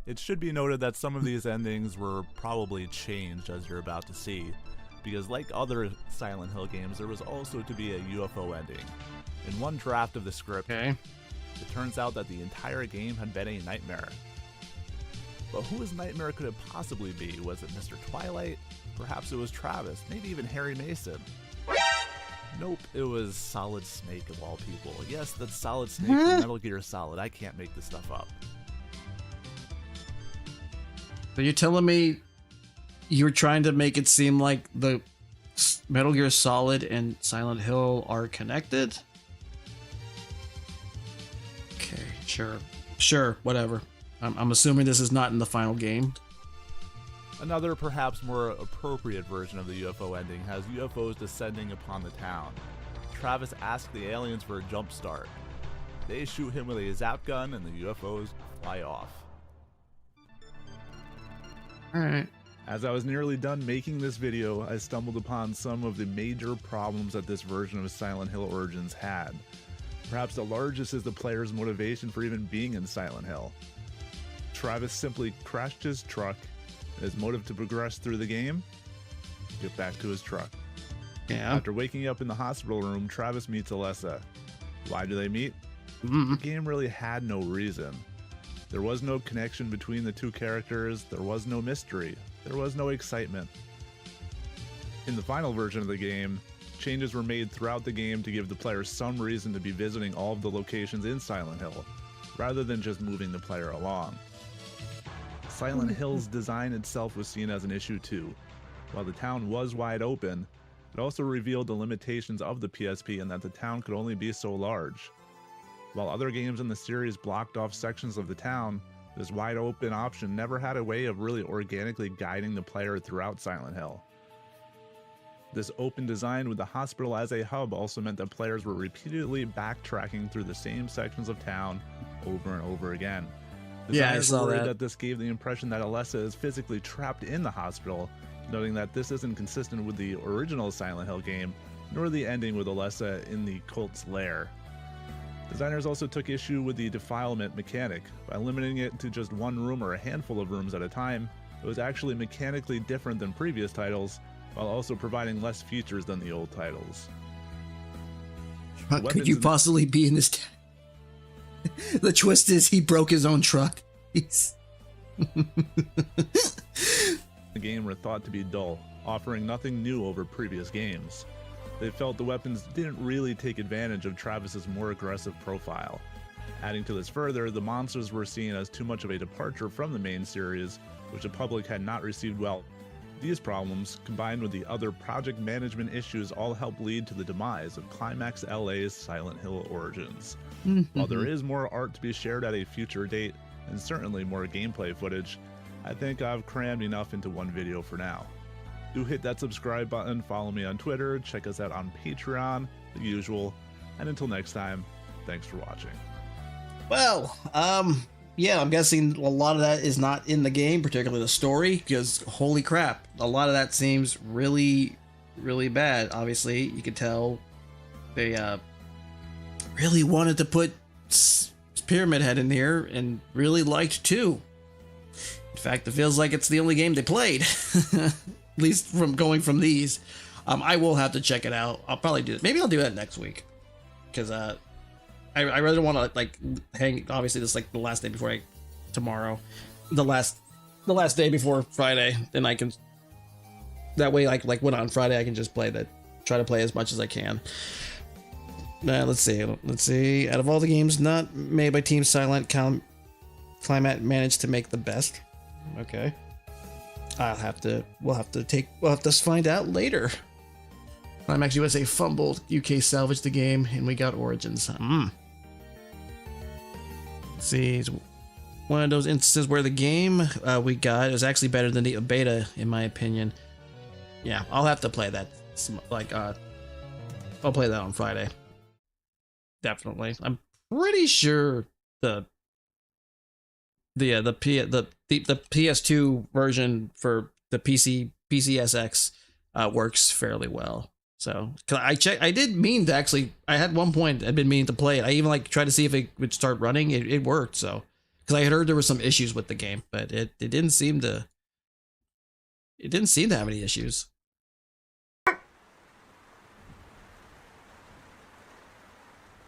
It should be noted that some of these endings were probably changed, as you're about to see, because like other Silent Hill games, there was also to be a UFO ending. In one draft of the script, Okay. it turns out that the entire game had been a nightmare. But who his nightmare could it possibly be? Was it Mr. Twilight? Perhaps it was Travis, maybe even Harry Mason. Nope, it was Solid Snake of all people. Yes, that's Solid Snake from Metal Gear Solid. I can't make this stuff up. So you're telling me you were trying to make it seem like the Metal Gear Solid and Silent Hill are connected? Okay, sure, whatever. I'm assuming this is not in the final game. Another, perhaps more appropriate version of the UFO ending has UFOs descending upon the town. Travis asks the aliens for a jump start. They shoot him with a zap gun and the UFOs fly off. Alright. As I was nearly done making this video, I stumbled upon some of the major problems that this version of Silent Hill Origins had. Perhaps the largest is the player's motivation for even being in Silent Hill. Travis simply crashed his truck. His motive to progress through the game? Get back to his truck. Yeah. After waking up in the hospital room, Travis meets Alessa. Why do they meet? Mm-hmm. The game really had no reason. There was no connection between the two characters, there was no mystery, there was no excitement. In the final version of the game, changes were made throughout the game to give the player some reason to be visiting all of the locations in Silent Hill, rather than just moving the player along. Silent Hill's design itself was seen as an issue too. While the town was wide open, it also revealed the limitations of the PSP and that the town could only be so large. While other games in the series blocked off sections of the town, this wide open option never had a way of really organically guiding the player throughout Silent Hill. This open design with the hospital as a hub also meant that players were repeatedly backtracking through the same sections of town over and over again. Yeah, I Designers saw were worried that. that this gave the impression that Alessa is physically trapped in the hospital, noting that this isn't consistent with the original Silent Hill game, nor the ending with Alessa in the cult's lair. Designers also took issue with the defilement mechanic. By limiting it to just one room or a handful of rooms at a time, it was actually mechanically different than previous titles, while also providing less features than the old titles. What could Weapons you in- possibly be in this? The twist is he broke his own truck. He's... The game were thought to be dull, offering nothing new over previous games. They felt the weapons didn't really take advantage of Travis's more aggressive profile. Adding to this further, the monsters were seen as too much of a departure from the main series, which the public had not received well. These problems, combined with the other project management issues, all helped lead to the demise of Climax LA's Silent Hill Origins. While there is more art to be shared at a future date, and certainly more gameplay footage, I think I've crammed enough into one video for now. Do hit that subscribe button, follow me on Twitter, check us out on Patreon, the usual, and until next time, thanks for watching. Well, yeah, I'm guessing a lot of that is not in the game, particularly the story, because holy crap, a lot of that seems really, really bad. Obviously, you could tell they really wanted to put Pyramid Head in here and really liked 2. In fact, it feels like it's the only game they played, at least from going from these. I will have to check it out. I'll probably do it. Maybe I'll do that next week, because I really want to like hang. Obviously, this is like the last day before tomorrow, the last day before Friday. Then I can. That way, like when on Friday, I can just try to play as much as I can. Let's see. Out of all the games not made by Team Silent, Climax managed to make the best. Okay. We'll have to find out later. Climax USA fumbled, UK salvaged the game, and we got Origins. Let's see, it's one of those instances where the game we got is actually better than the beta, in my opinion. Yeah, I'll have to play that. I'll play that on Friday. Definitely. I'm pretty sure the PS2 version for the PCSX works fairly well. So I did mean to actually. I had one point I'd been meaning to play it. I even tried to see if it would start running. It worked. So because I had heard there were some issues with the game, but it didn't seem to. It didn't seem to have any issues.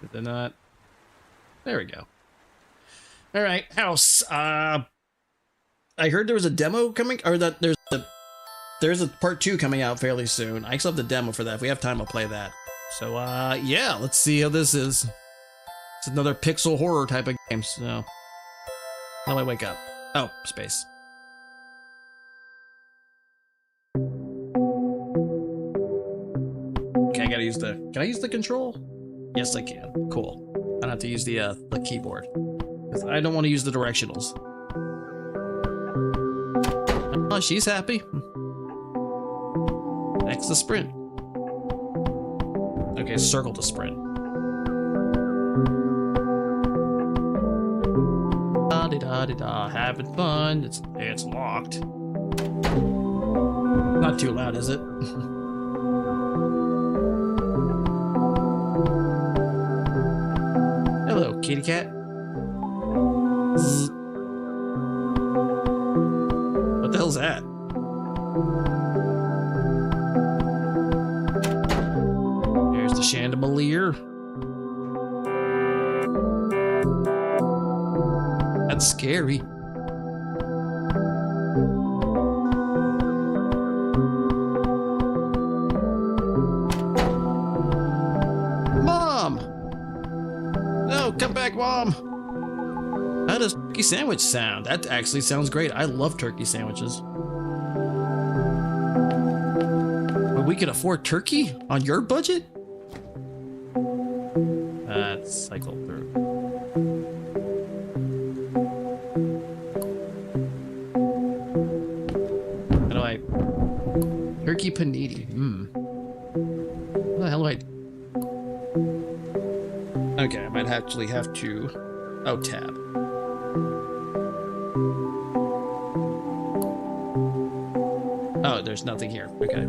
Did they not? There we go. All right, house. I heard there was a demo coming, or that there's a part 2 coming out fairly soon. I still have the demo for that. If we have time, I'll play that. So, yeah, let's see how this is. It's another pixel horror type of game. So, how do I wake up? Oh, space. Okay, I gotta use the. Can I use the control? Yes, I can. Cool. I don't have to use the keyboard. I don't want to use the directionals. Oh, she's happy. X to sprint. Okay, circle to sprint. Da-de-da-de-da, having fun. It's locked. Not too loud, is it? Hello, kitty cat. Zzz. What the hell's that? There's the chandelier. That's scary. Mom! No, come back, Mom! How does turkey sandwich sound? That actually sounds great. I love turkey sandwiches. But we can afford turkey on your budget? Let's cycle through. How do I... Turkey panini. What the hell do I... Okay, I might actually have to... Oh, tab. Oh, there's nothing here. Okay.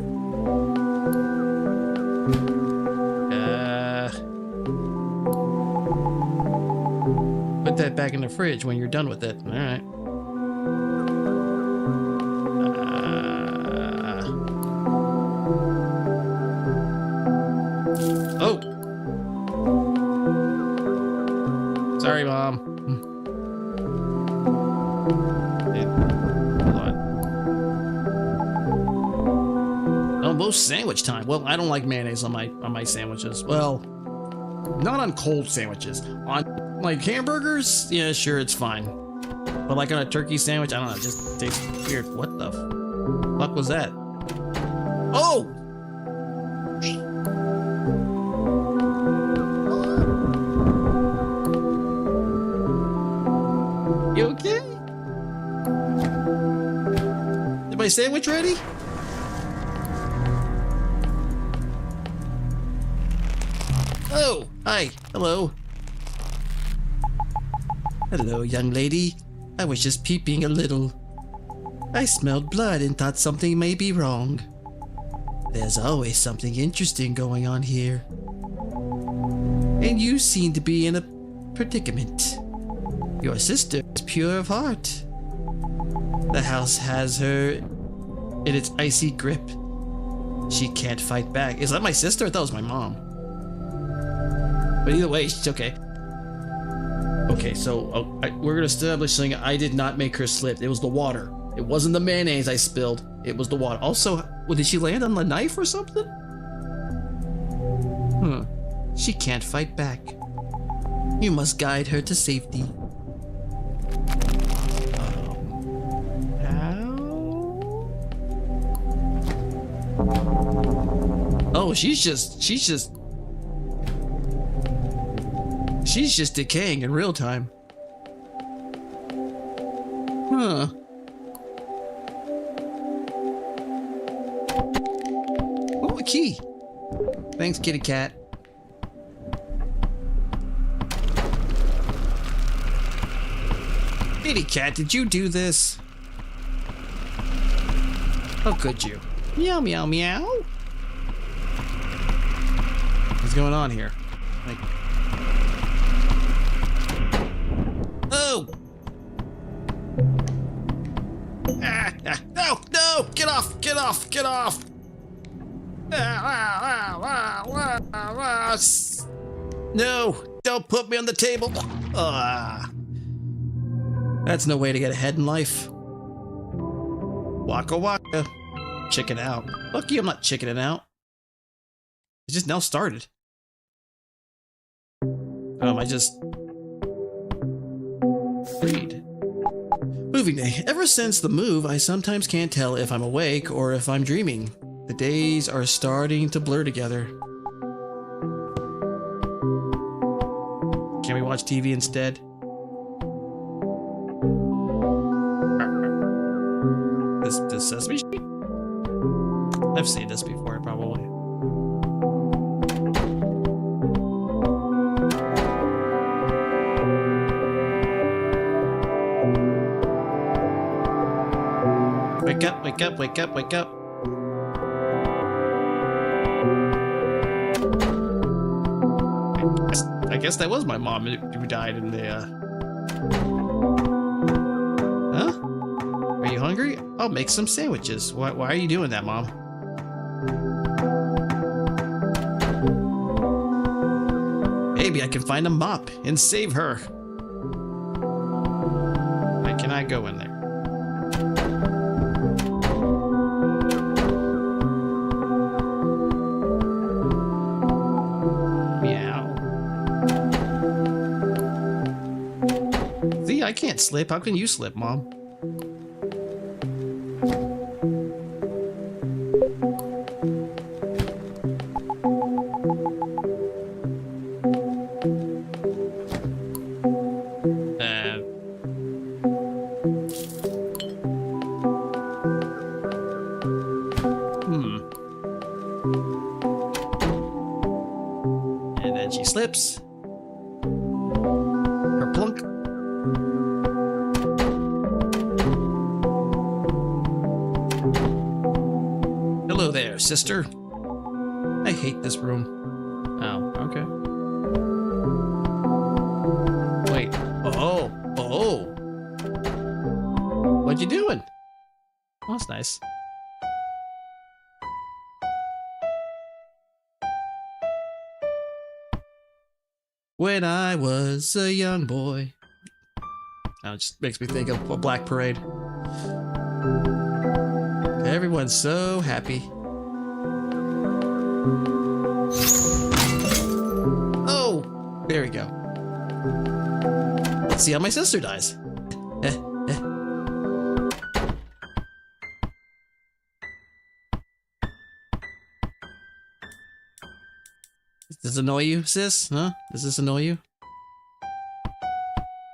Put that back in the fridge when you're done with it. All right. Oh. Sorry. Sorry, Mom. Dude, hold on. Almost sandwich time. Well, I don't like mayonnaise on my sandwiches. Well, not on cold sandwiches. On like hamburgers, yeah, sure, it's fine. But like on a turkey sandwich, I don't know, it just tastes weird. What the fuck was that? Oh! You okay? Is my sandwich ready? Oh, hi, hello. Hello, young lady. I was just peeping a little. I smelled blood and thought something may be wrong. There's always something interesting going on here. And you seem to be in a predicament. Your sister is pure of heart. The house has her in its icy grip. She can't fight back. Is that my sister? I thought it was my mom. But either way, she's okay. Okay, so we're gonna establish something. I did not make her slip. It was the water. It wasn't the mayonnaise I spilled. It was the water. Also, did she land on the knife or something? She can't fight back. You must guide her to safety. How? Oh, she's just decaying in real time. Huh. Oh, a key. Thanks, kitty cat. Kitty cat, did you do this? How could you? Meow, meow, meow. What's going on here? Like... Oh! No! No! Get off! Get off! Get off! No! Don't put me on the table! That's no way to get ahead in life. Waka waka. Chicken out. Fuck you, I'm not chickening out. It just now started. I just... Read. Moving day. Ever since the move, I sometimes can't tell if I'm awake or if I'm dreaming. The days are starting to blur together. Can we watch TV instead? This Sesame Street? I've seen this before, probably. Wake up, wake up, wake up, wake up. I guess that was my mom who died in the, Huh? Are you hungry? I'll make some sandwiches. Why are you doing that, Mom? Maybe I can find a mop and save her. Can I go in there? I can't slip. How can you slip, Mom? And then she slips. Her plunk. Hello there, sister. I hate this room. Oh, okay. Wait. Oh. What you doing? Oh, that's nice. when I was a young boy. Now it just makes me think of a Black Parade. Everyone's so happy. Oh, there we go. Let's see how my sister dies. Does this annoy you, sis? Huh? Does this annoy you?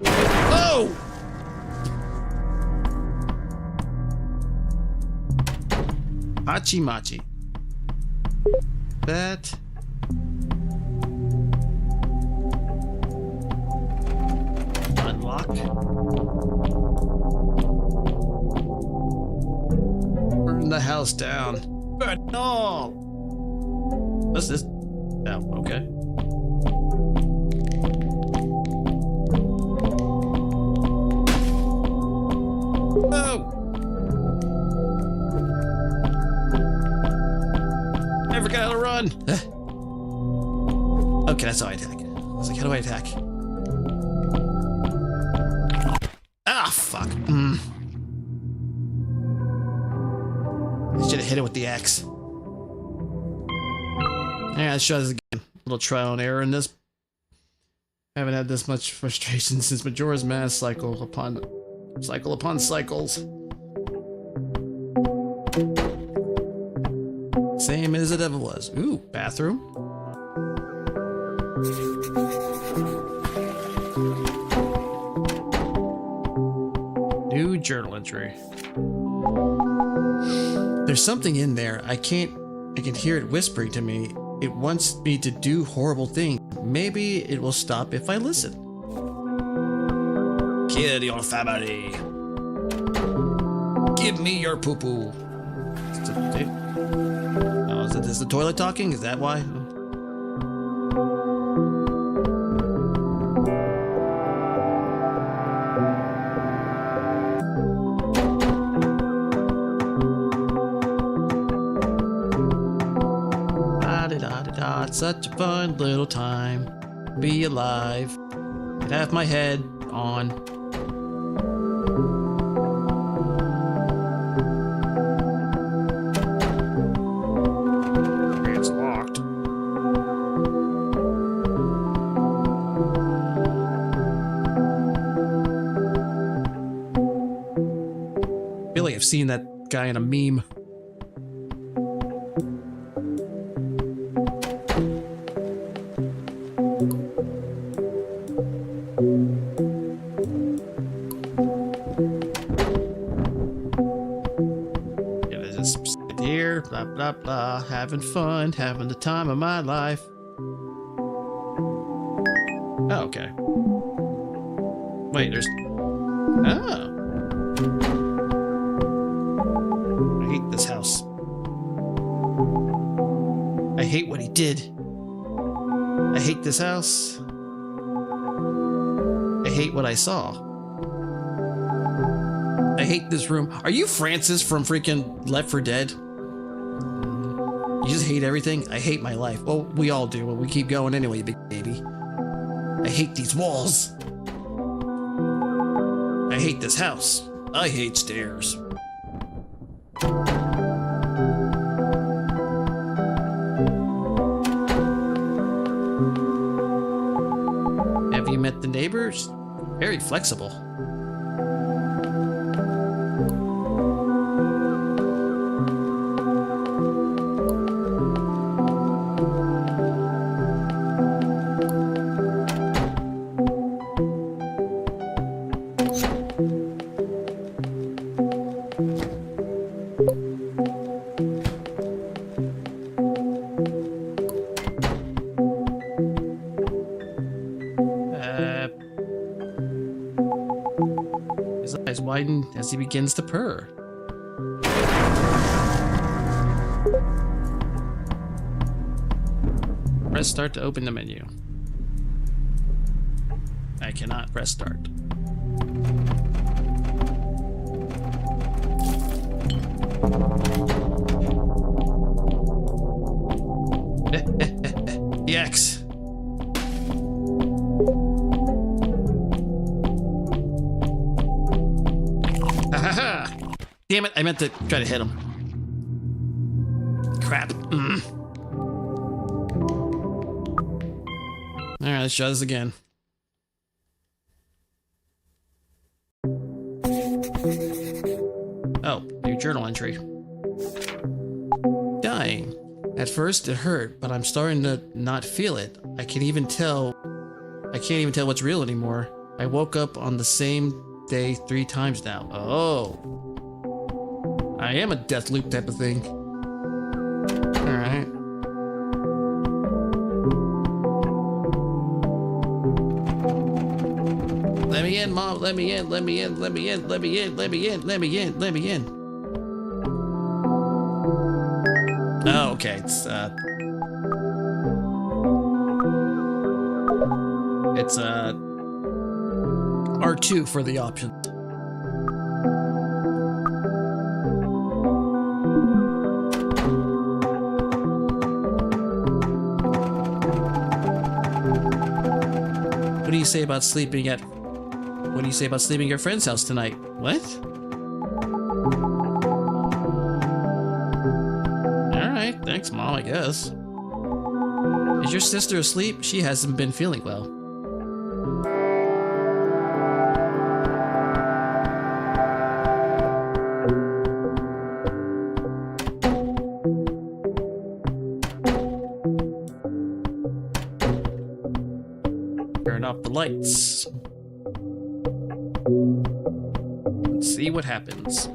Oh! Hachi Machi. That. Unlock. Burn the house down. Burn it all. What's this? Oh, okay. Oh! I forgot how to run! Okay, that's how I attack. I was like, how do I attack? Ah, fuck. I should have hit it with the axe. Yeah, let's try this again. A little trial and error in this. Haven't had this much frustration since Majora's Mask cycle upon cycles. Same as it ever was. Ooh, bathroom. New journal entry. There's something in there. I can hear it whispering to me. It wants me to do horrible things. Maybe it will stop if I listen. Kill your family. Give me your poo-poo. Oh, is the toilet talking? Is that why? It's such a fun little time. Be alive. And have my head on. It's locked. I feel like I've seen that guy in a meme. Blah, blah, blah. Having fun, having the time of my life. Oh, okay. Wait, there's... Oh. I hate this house. I hate what he did. I hate this house. I hate what I saw. I hate this room. Are you Francis from freaking Left 4 Dead? You just hate everything? I hate my life. Well, we all do, but we keep going anyway, big baby. I hate these walls. I hate this house. I hate stairs. Have you met the neighbors? Very flexible. His eyes widen as he begins to purr. Press start to open the menu. I cannot press start. X. Damn it, I meant to try to hit him. Crap. Alright, let's try this again. Oh, new journal entry. Dying. At first it hurt, but I'm starting to not feel it. I can't even tell what's real anymore. I woke up on the same day 3 times now. Oh. I am a death loop type of thing. Alright. Let me in, Mom. Let me in. Let me in. Let me in. Let me in. Let me in. Let me in. Let me in. Oh, okay. It's R2 for the options. What do you say about sleeping at your friend's house tonight? What? Alright, thanks, Mom, I guess. Is your sister asleep? She hasn't been feeling well. Turn off the lights. Let's see what happens.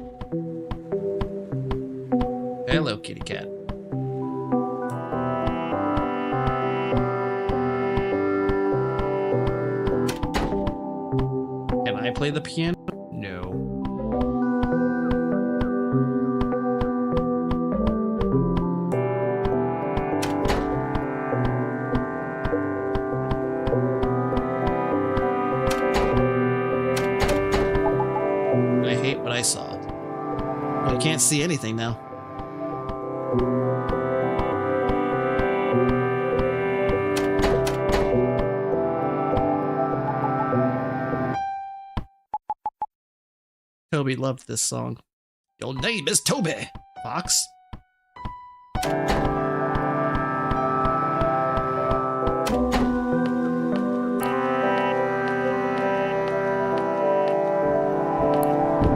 Hello, kitty cat. Can I play the piano? No. I hate what I saw. I can't see anything now. Toby loved this song. Your name is Toby, Fox.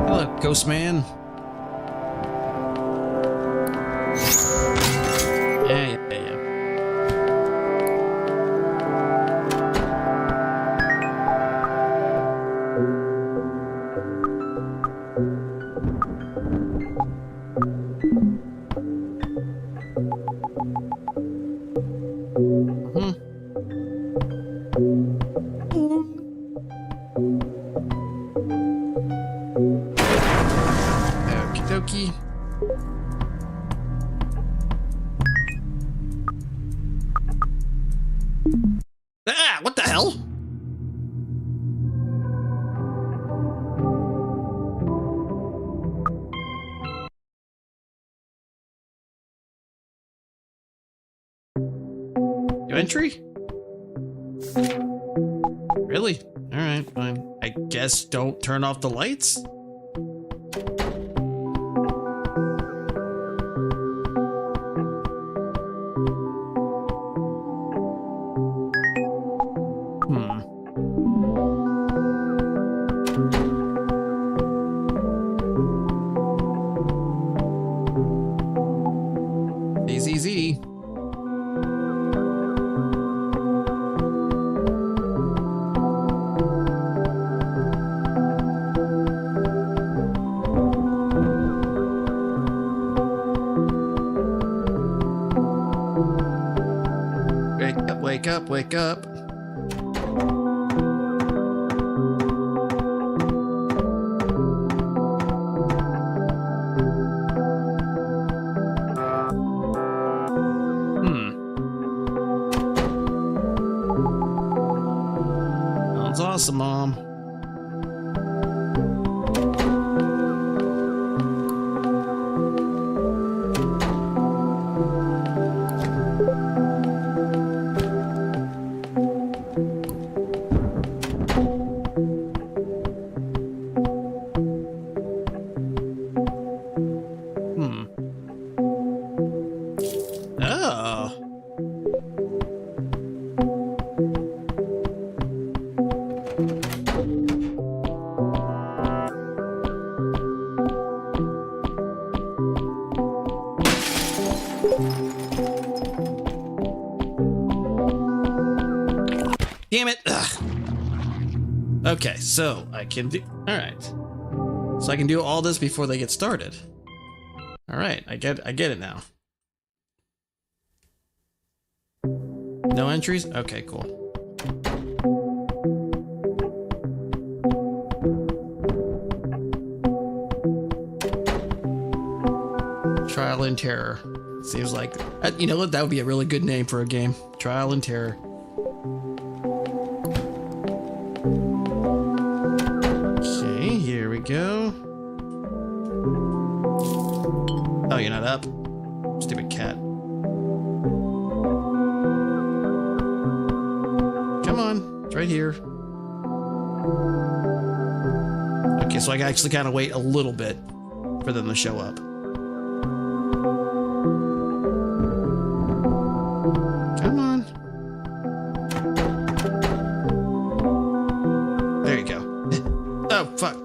Hello, Ghost Man. Yeah. Okie dokie. Ah, what the hell? New entry? Really? Alright, fine. I guess don't turn off the lights? Easy. Wake up, wake up. Sounds awesome, Mom. Damn it. Ugh. Okay, so I can do... Alright. So I can do all this before they get started. Alright, I get it now. No entries? Okay, cool. Trial and Terror. Seems like... you know what? That would be a really good name for a game. Trial and Terror. Okay, here we go. Oh, you're not up? Stupid cat. Come on, it's right here. Okay, so I actually kind of wait a little bit for them to show up. Come on. There you go. Oh, fuck.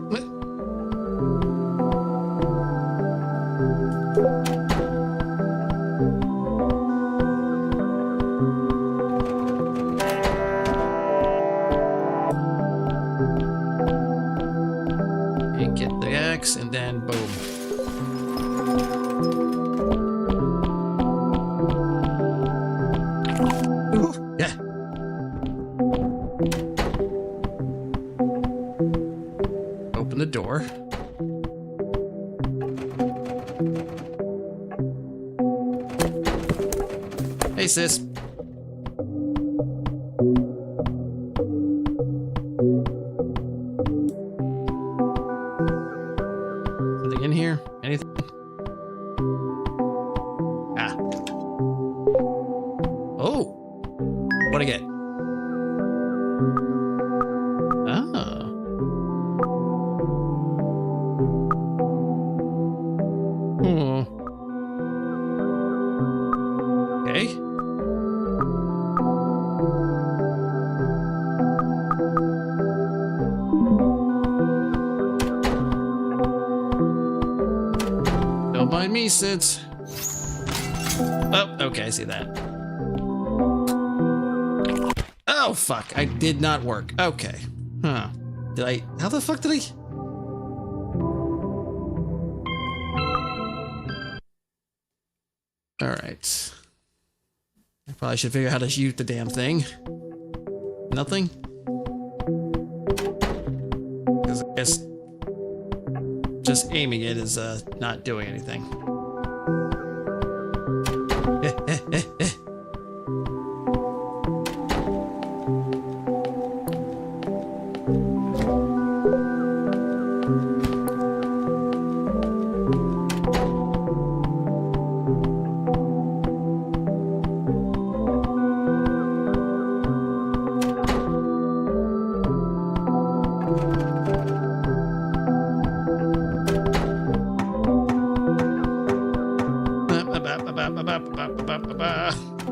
Get the X and then boom. Ooh, yeah. Open the door. Hey, sis. Something in here? Anything? Ah. Oh. What'd I get? Oh. Hmm. Okay. Don't mind me, Sids. Oh, okay, I see that. Oh, fuck. I did not work. Okay. Huh. Did I... How the fuck did I... Alright. I probably should figure out how to shoot the damn thing. Nothing? Because I guess... just aiming it is, not doing anything.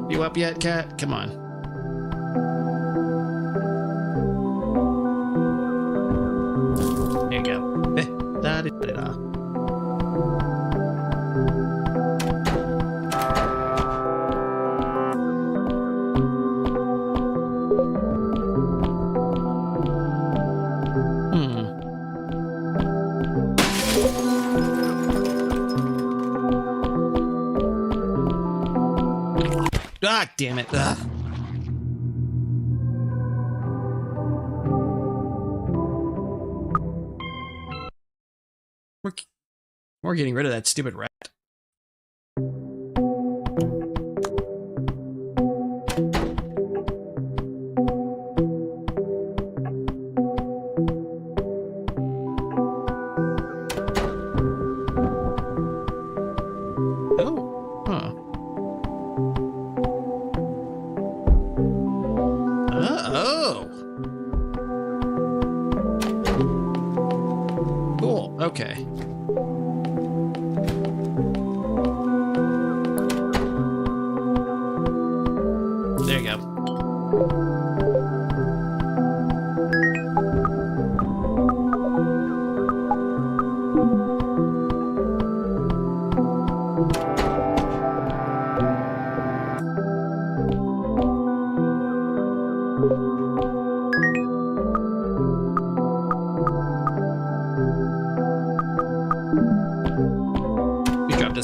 You up yet, cat? Come on. There you go. Da-da-da-da. Ah, damn it. Ugh. We're getting rid of that stupid rat. Oh, huh. Oh. Cool. Okay. There you go.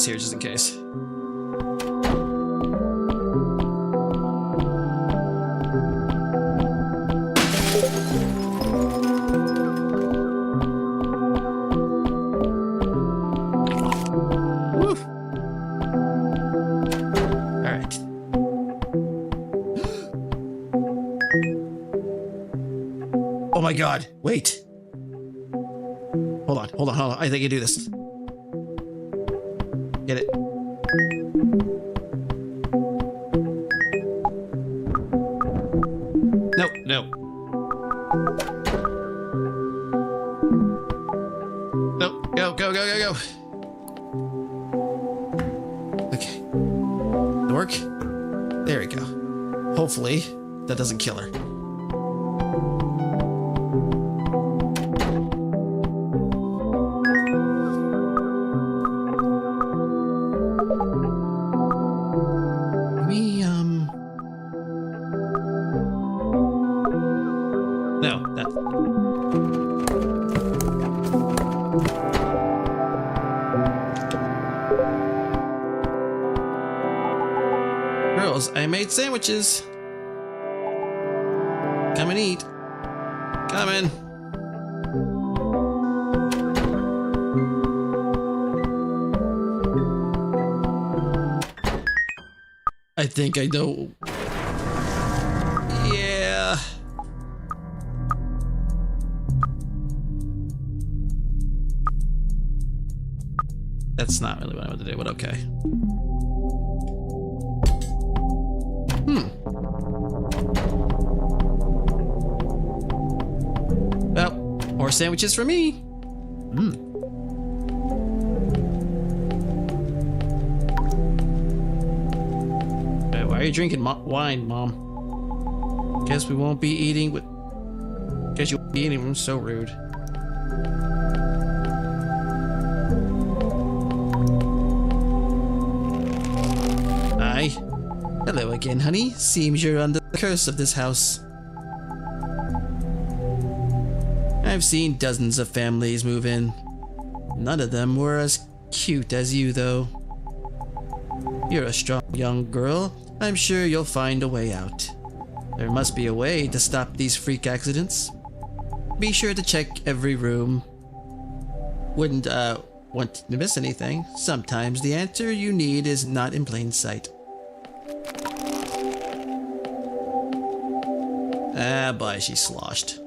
this here just in case. Woo. All right. Oh my God! Wait. Hold on, hold on, hold on. I think I can do this. Get it. Nope, no. Nope, go, go, go, go, go. Okay. Work. There we go. Hopefully, that doesn't kill her. No, that. Girls, I made sandwiches. Come and eat. Coming. I think I know. Yeah. That's not really what I wanted to do, but okay. Well, more sandwiches for me. Why are you drinking wine, Mom? Guess we won't be eating with... Guess you won't be eating. I'm so rude. Hi. Hello again, honey. Seems you're under the curse of this house. I've seen dozens of families move in. None of them were as cute as you, though. You're a strong young girl. I'm sure you'll find a way out. There must be a way to stop these freak accidents. Be sure to check every room. Wouldn't want to miss anything. Sometimes the answer you need is not in plain sight. Ah, boy, she's sloshed.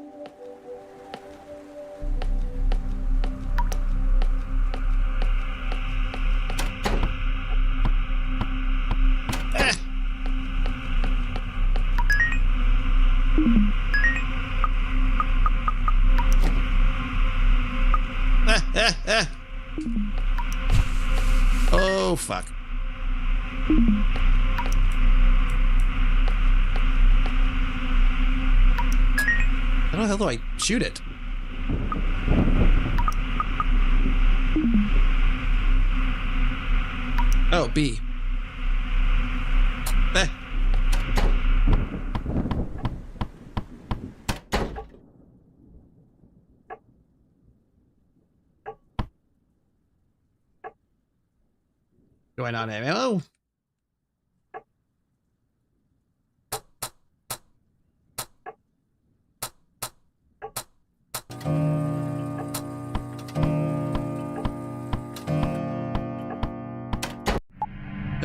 Oh, fuck. How the hell do I shoot it? Oh, B. Eh. Do I not have ammo?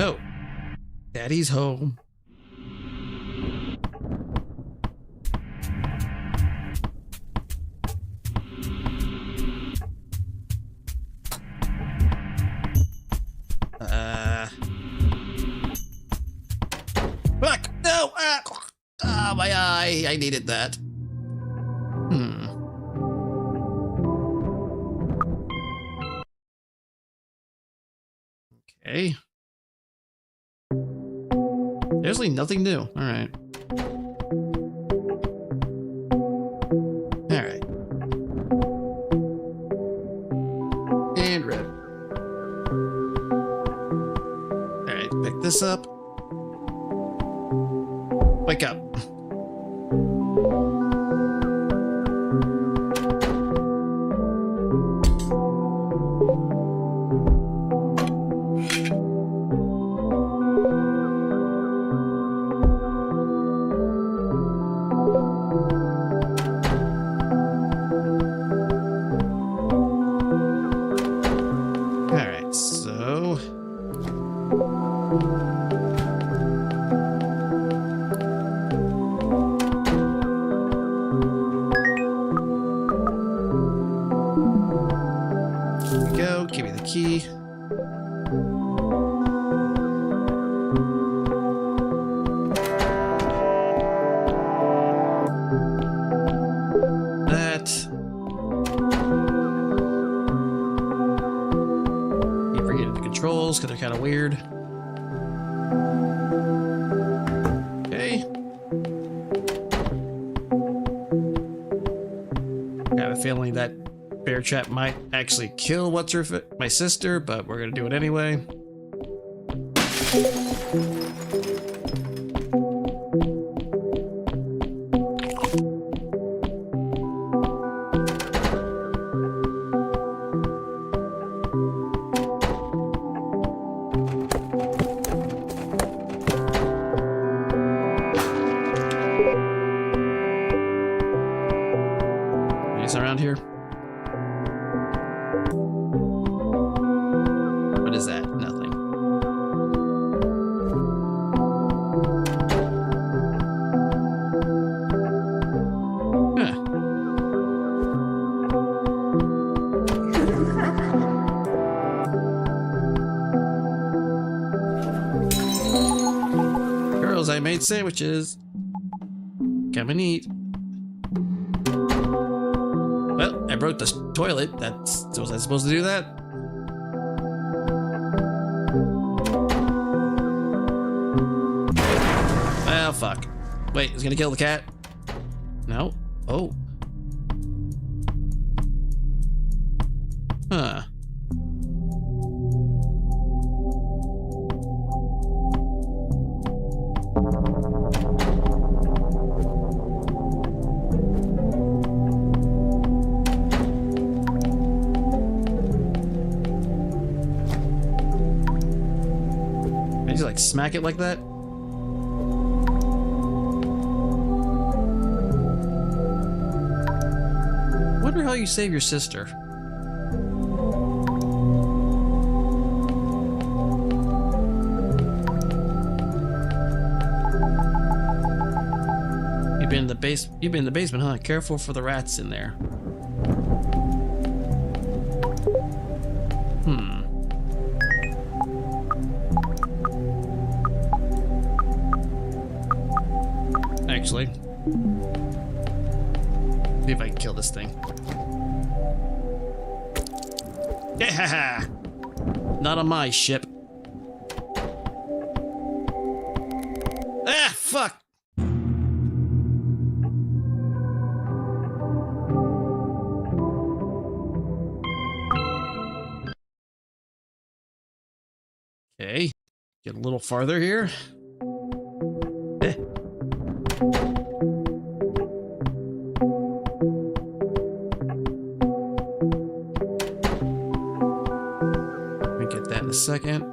Oh, Daddy's home. Fuck! No! Ah, my eye! I needed that. Okay. Seriously, nothing new. Alright. Alright. And red. Alright, pick this up. Wake up. because they're kind of weird. Okay. Got a feeling that bear trap might actually kill my sister, but we're gonna do it anyway. Around here. What is that? Nothing. Huh. Girls, I made sandwiches. Come and eat. Well, I broke the toilet. Was I supposed to do that? Oh, fuck. Wait, is he gonna kill the cat? No. Oh. Huh. Like smack it like that? Wonder how you save your sister. You've been in the basement, huh? Careful for the rats in there. Actually, see if I can kill this thing. Yeah, not on my ship. Ah, fuck. Okay, get a little farther here. A second.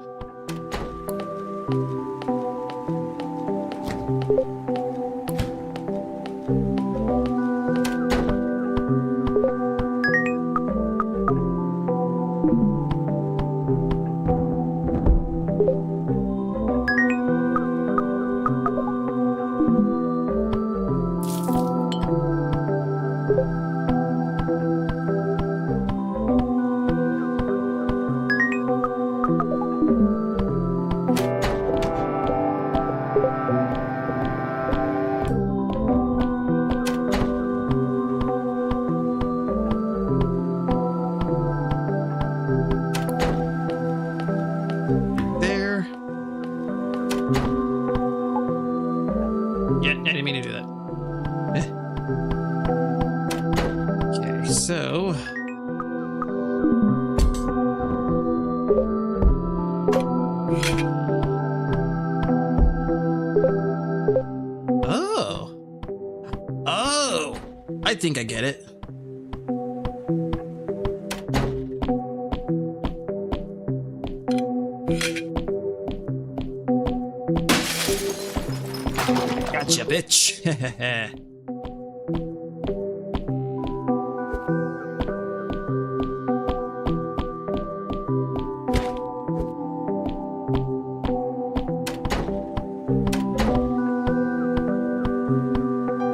So... Oh! I think I get it. Gotcha, bitch.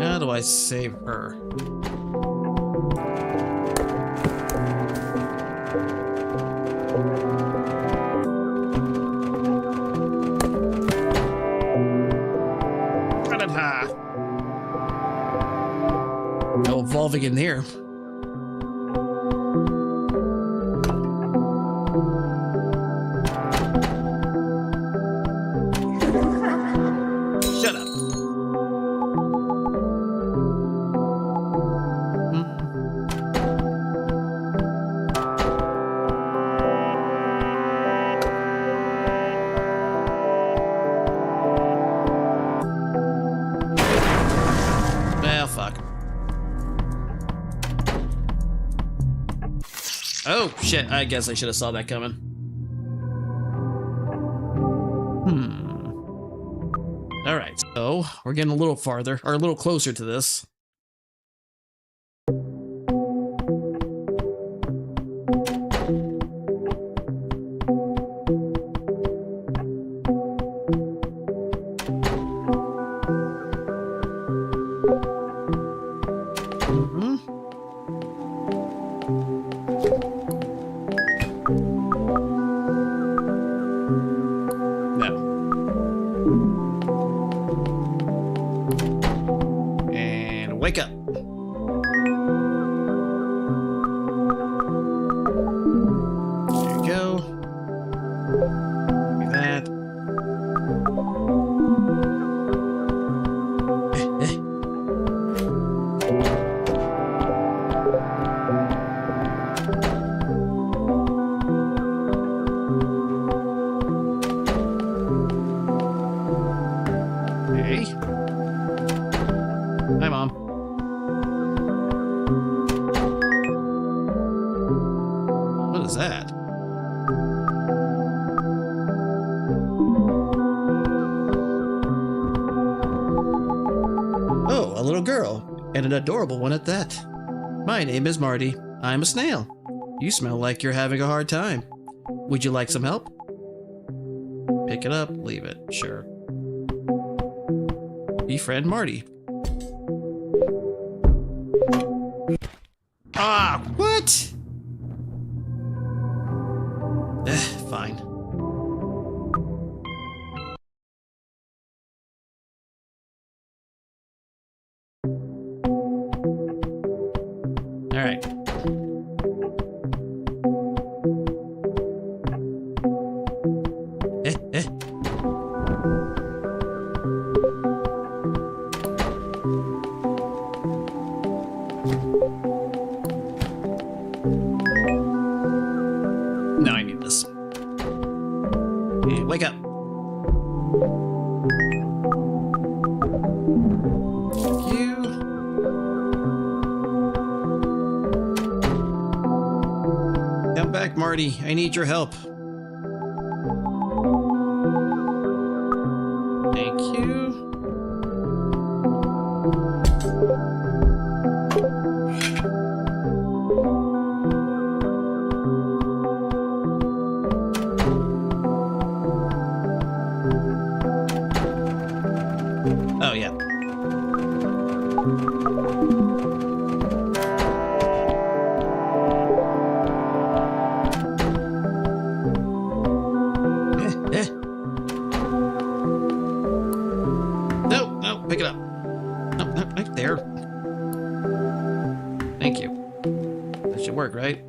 How do I save her? No evolving in here. Shut up. Well, fuck. Oh, shit. I guess I should have saw that coming. Alright, so we're getting a little farther, or a little closer to this. Wake up. There you go. Do that. Hey. Hi, Mom. What is that? Oh, a little girl, and an adorable one at that. My name is Marty. I'm a snail. You smell like you're having a hard time. Would you like some help? Pick it up, leave it, sure. Befriend Marty. Ah, what? Fine. All right. No, I need this. And wake up. Thank you. Come back, Marty. I need your help. Thank you. Oh, yeah. No, no, pick it up. No, no, right there. Thank you. That should work, right?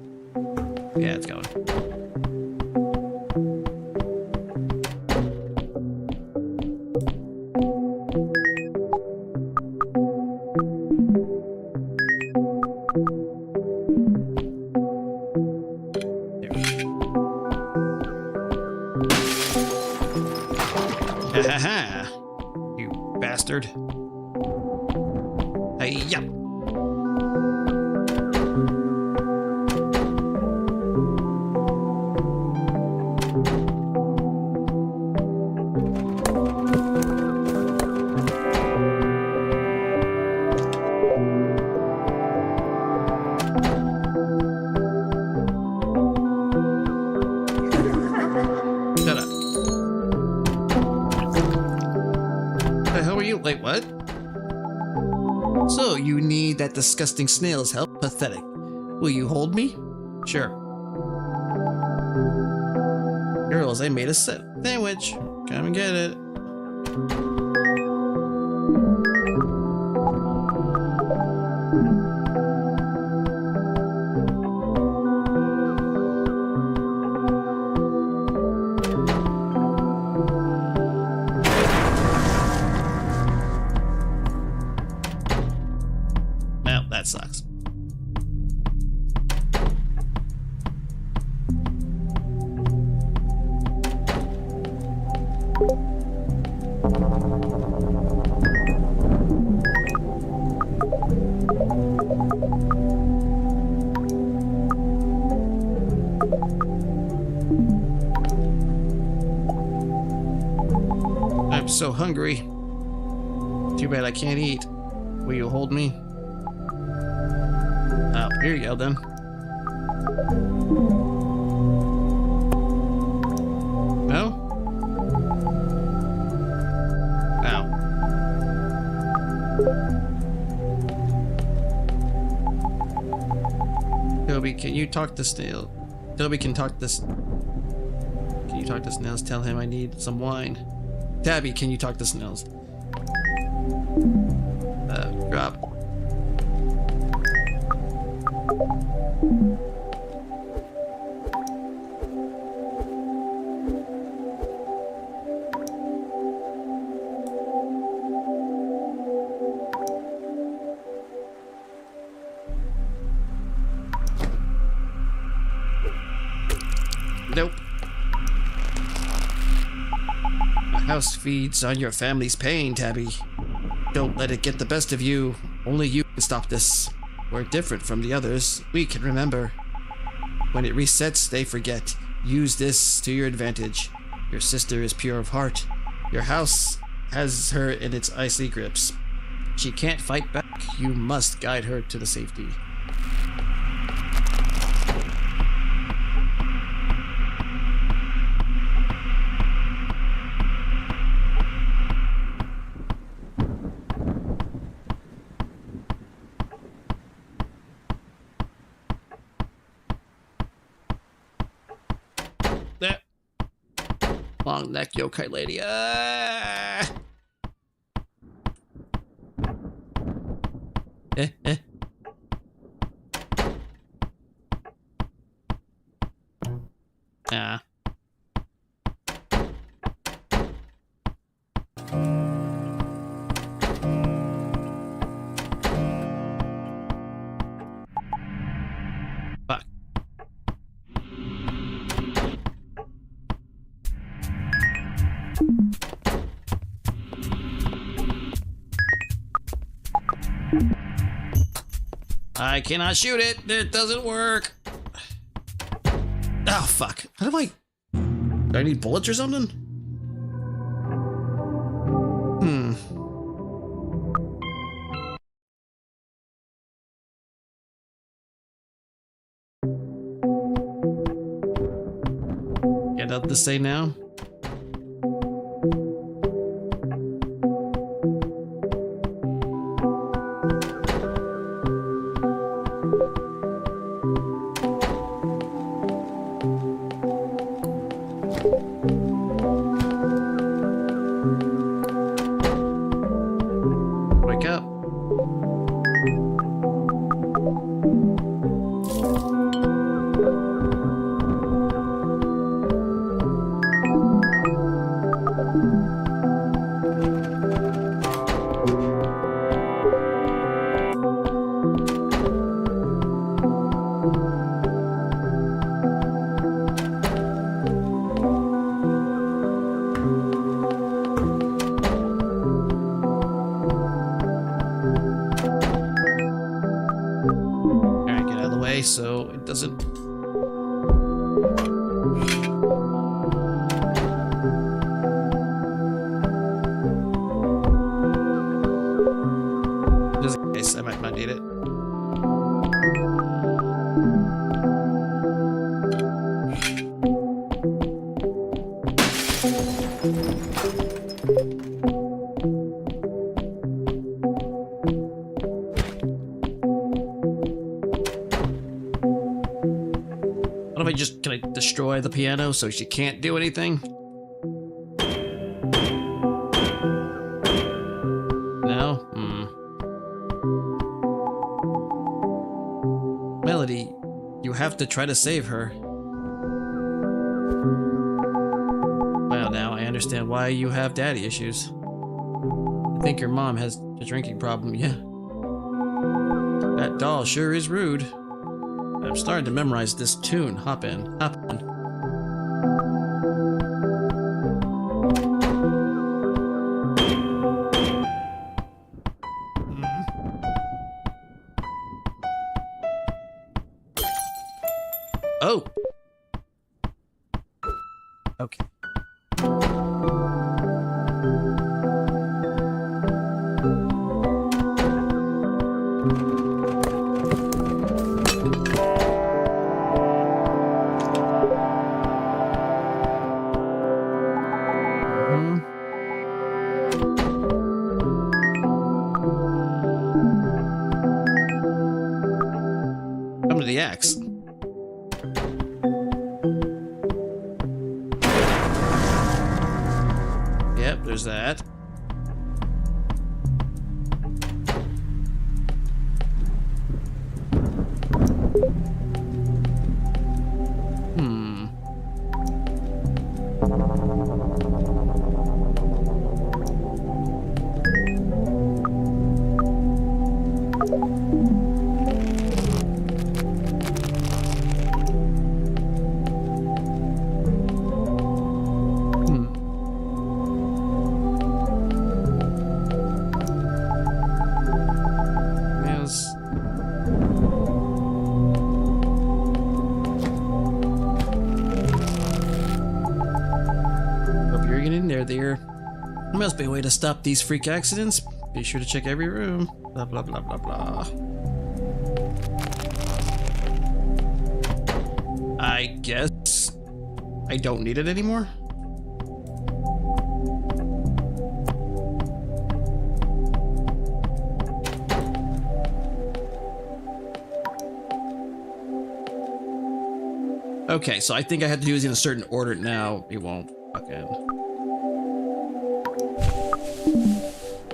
Yeah, it's going. Ha ha! You bastard. Hey-ya! Shut up. The hell are you? Wait, what? So, you need that disgusting snail's help? Pathetic. Will you hold me? Sure. Girls, I made a sandwich. Come and get it. that sucks. I'm so hungry. Too bad I can't eat. Will you hold me? Oh, here you go then. No? Ow. Toby, can you talk to Snail? Toby can talk to... Can you talk to Snails? Tell him I need some wine. Tabby, can you talk to Snails? Drop. Nope. The house feeds on your family's pain, Tabby. Don't let it get the best of you. Only you can stop this. We're different from the others. We can remember. When it resets, they forget. Use this to your advantage. Your sister is pure of heart. Your house has her in its icy grips. She can't fight back. You must guide her to the safety. There. Long neck yokai lady. Ah. Fuck. I cannot shoot it. It doesn't work. Oh, fuck. How do I need bullets or something? Get up to say now? Wake up. Alright, get out of the way so it doesn't... Just in case, I might not need it. What if can I destroy the piano so she can't do anything? No? Melody, you have to try to save her. Well, now I understand why you have daddy issues. I think your mom has a drinking problem, yeah. That doll sure is rude. I'm starting to memorize this tune. Hop in. Hop on. Oh! Okay. Come to the axe. Yep, there's that. Hmm. Yes. Hope you're getting there. There must be a way to stop these freak accidents. Be sure to check every room. Blah blah blah blah blah. I guess I don't need it anymore. Okay, so I think I have to do these in a certain order now. It won't fucking.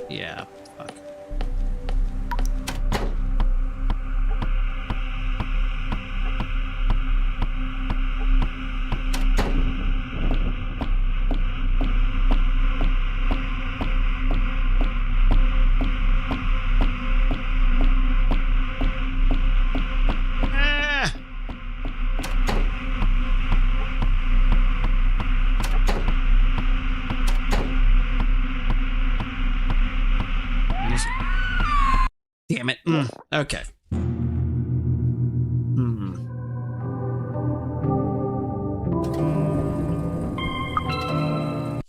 Yeah, fuck. Ah! Damn it. Okay.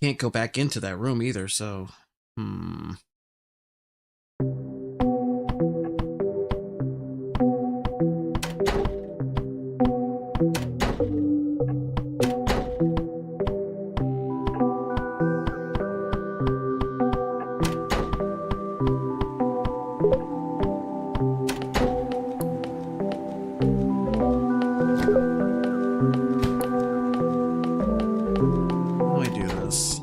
Can't go back into that room either, so. How do I do this?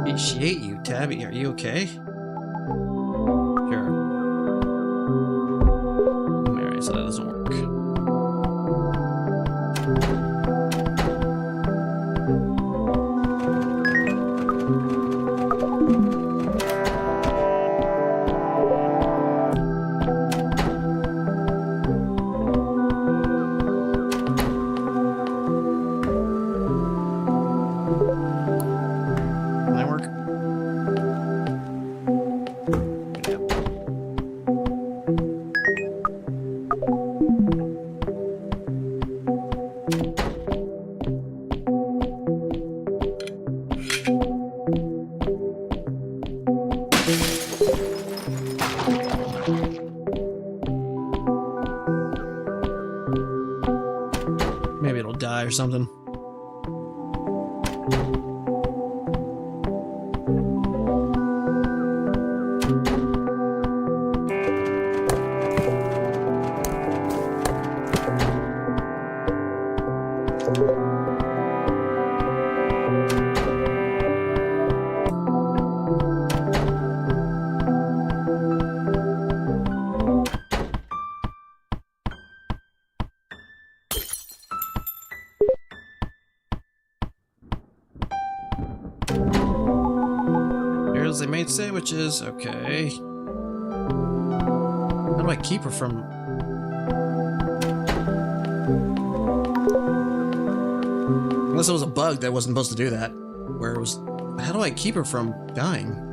Appreciate you, Tabby. Are you okay? Sure. Alright, so that doesn't work. Can that work? Yep. Maybe it'll die or something. materials. They made sandwiches. Okay. How do I keep her from... Unless it was a bug that wasn't supposed to do that. Where it was... How do I keep her from dying?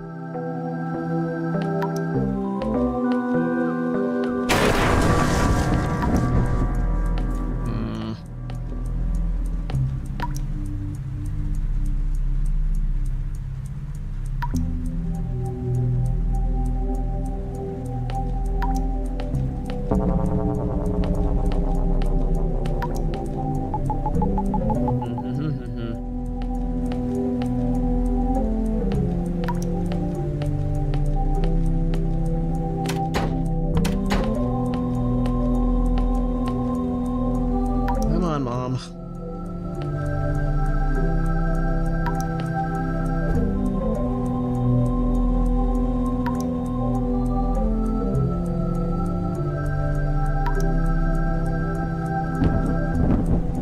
Come on, Mom.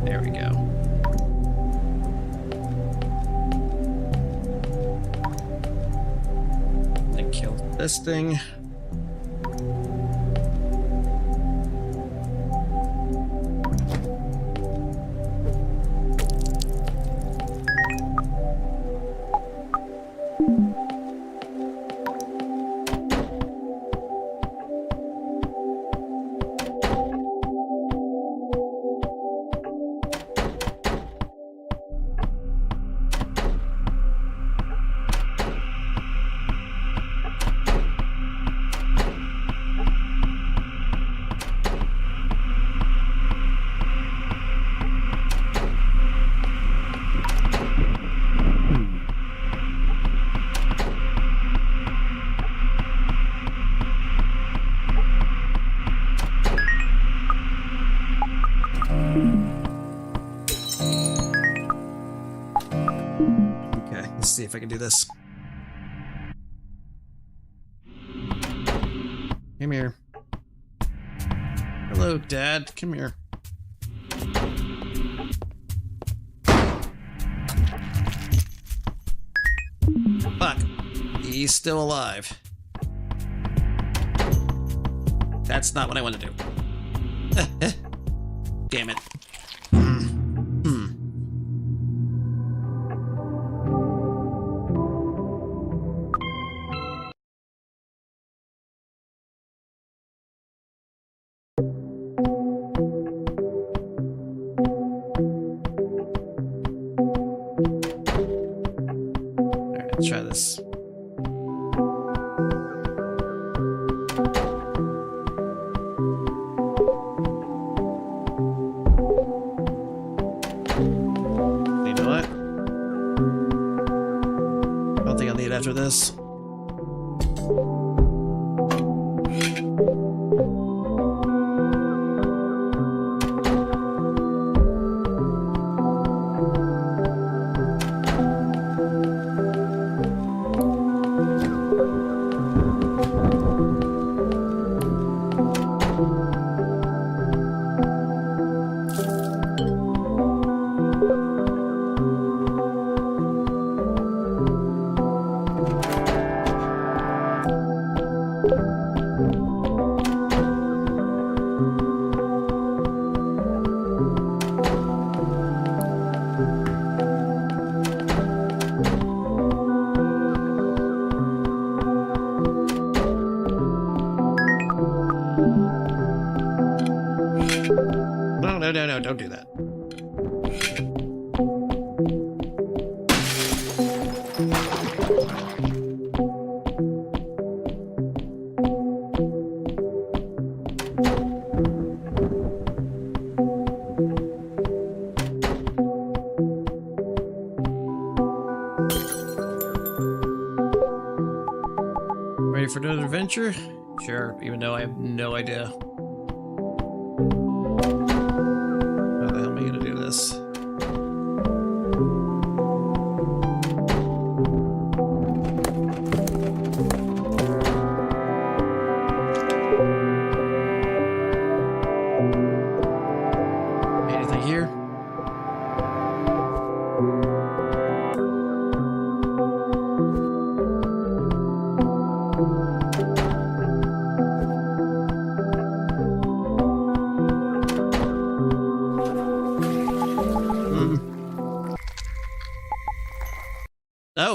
There we go. I killed this thing. Okay, let's see if I can do this. Come here. Hello, Dad. Come here. Fuck. He's still alive. That's not what I want to do. Damn it. Alright, let's try this. You know what? I don't think I'll need it after this. No, don't do that. Ready for another adventure? Sure, even though I have no idea. How the hell am I gonna do this? Anything here?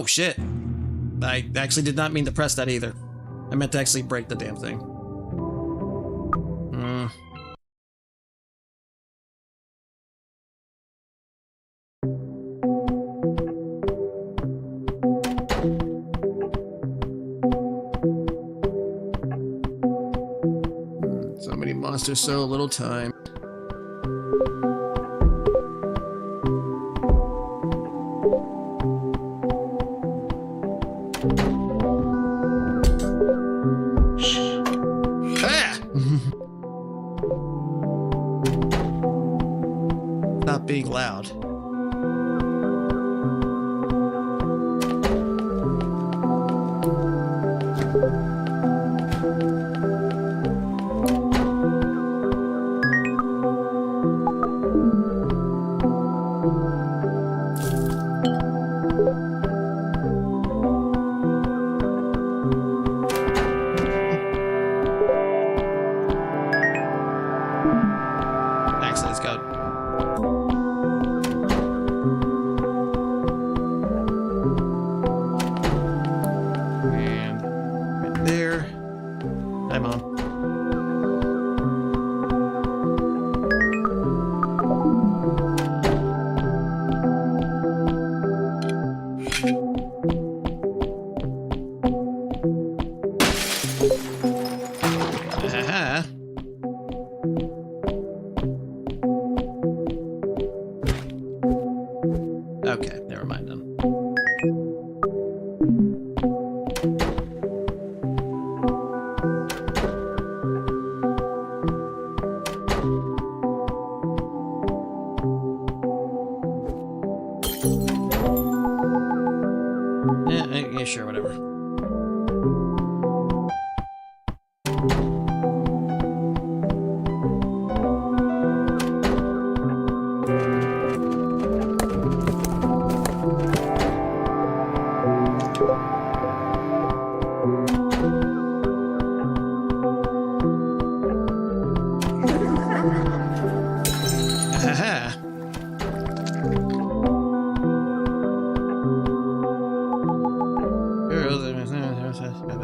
shit. I actually did not mean to press that either. I meant to actually break the damn thing. So many monsters, so little time. Stop being loud. Actually, let's go. And right there. Hi, Mom. Aha. Okay, never mind then. Yeah, sure, whatever.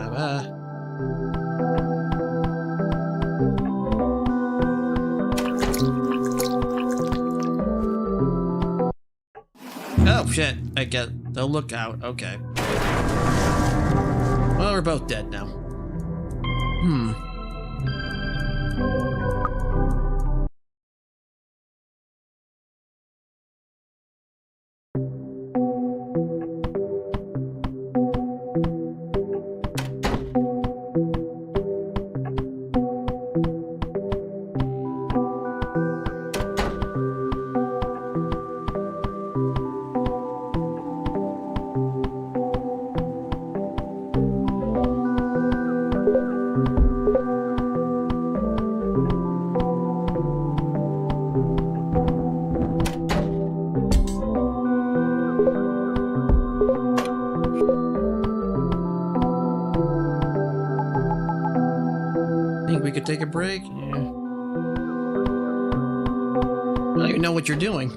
Aha. Oh shit, I get the lookout, okay. Well, we're both dead now. Think we could take a break? Yeah. I don't even know what you're doing.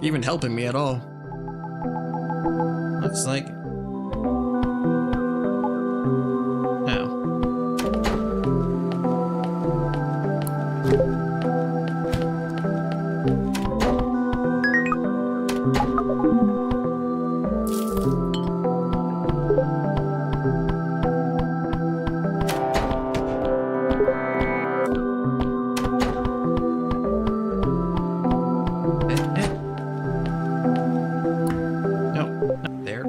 even helping me at all. Looks like... Oh. Nope, not there.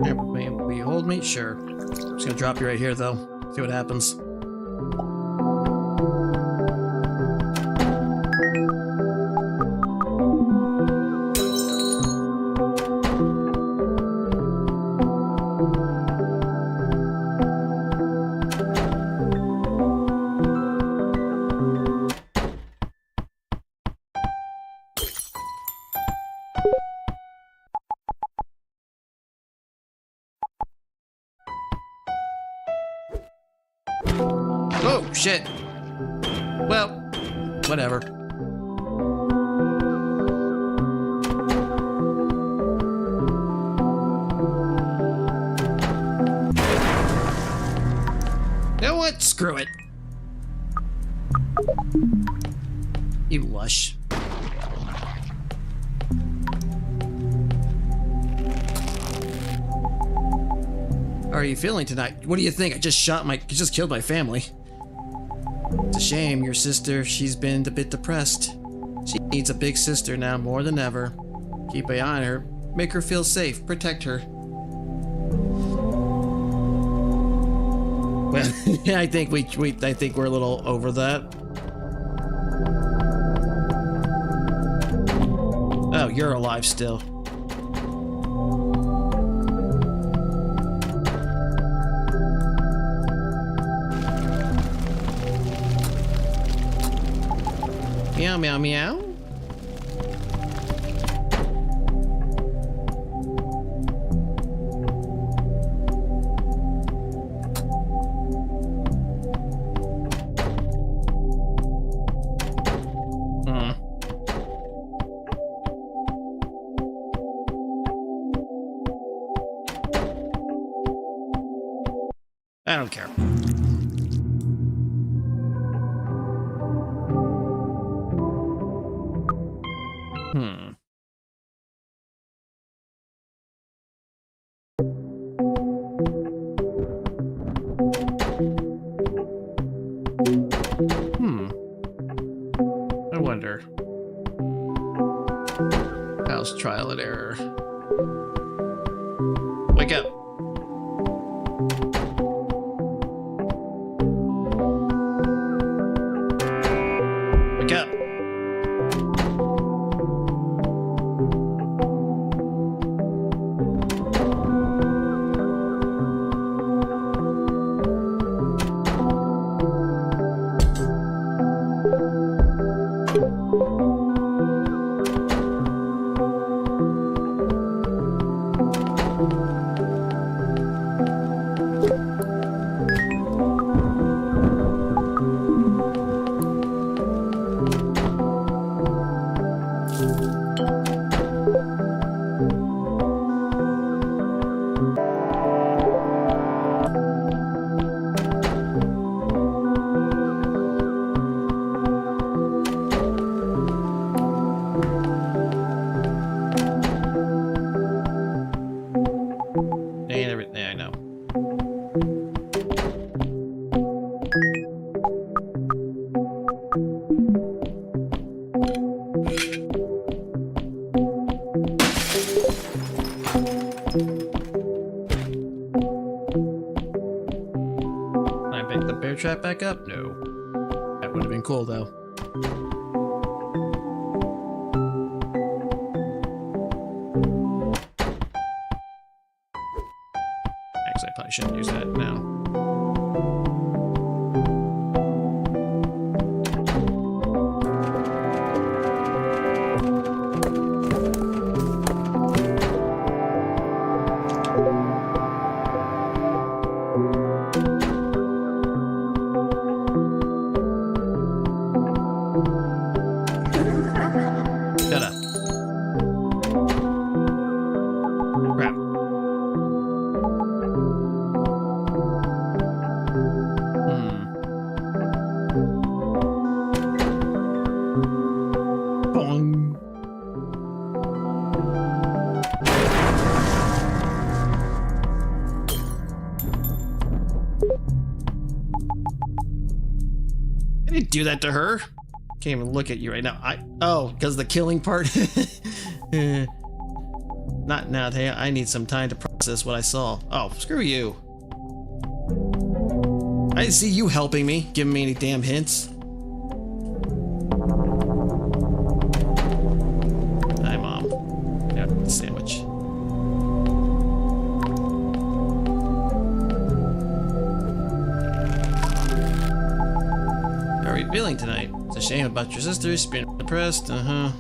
Yeah, will you hold me? Sure. I'm just gonna drop you right here, though. See what happens. shit. Well, whatever. You know what? Screw it. You lush. How are you feeling tonight? What do you think? I just killed my family. It's a shame, your sister, she's been a bit depressed. She needs a big sister now more than ever. Keep an eye on her. Make her feel safe. Protect her. Well, I think we're a little over that. Oh, you're alive still. Meow, meow, meow. I don't care. I wonder. How's trial and error? Wake up. Wake up. And everything I know. Can I pick the bear trap back up? No. That would have been cool though. Actually, I probably shouldn't use that now. Shut up. Crap. Bong. I didn't do that to her. Can't even look at you right now. Oh, because the killing part. Not now. Hey, I need some time to process what I saw. Oh, screw you. I didn't see you helping me, giving me any damn hints. Hi, Mom. Yeah, sandwich. How are you feeling tonight? It's a shame about your sister. She's been depressed. Uh-huh.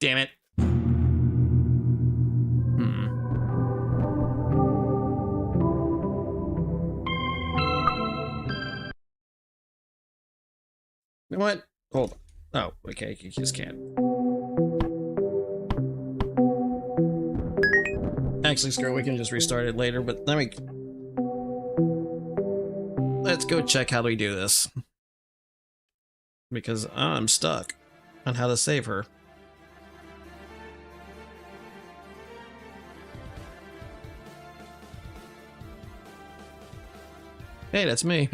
Damn it. You know what? Hold on. Oh, okay, you just can't. Actually, screw it, we can just restart it later, but let me... Let's go check how do we do this. Because I'm stuck on how to save her. Hey, that's me.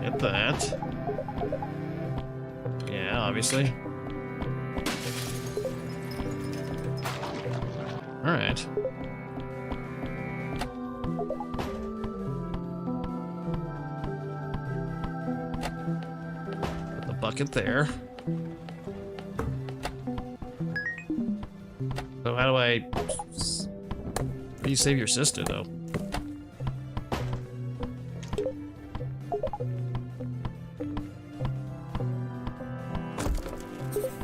Get that. Yeah, obviously. Alright. Put the bucket there. So how do I... How do you save your sister, though?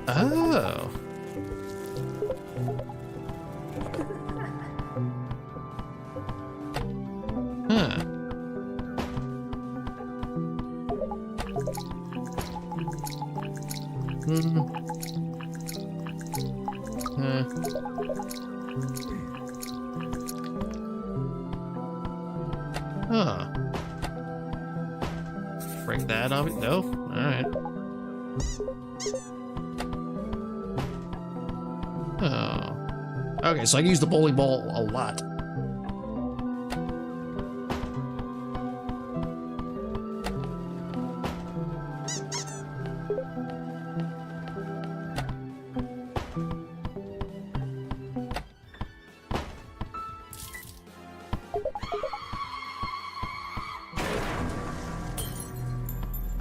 Oh. Huh. Huh. Break that off? No? Alright. Oh. Okay, so I can use the bowling ball a lot.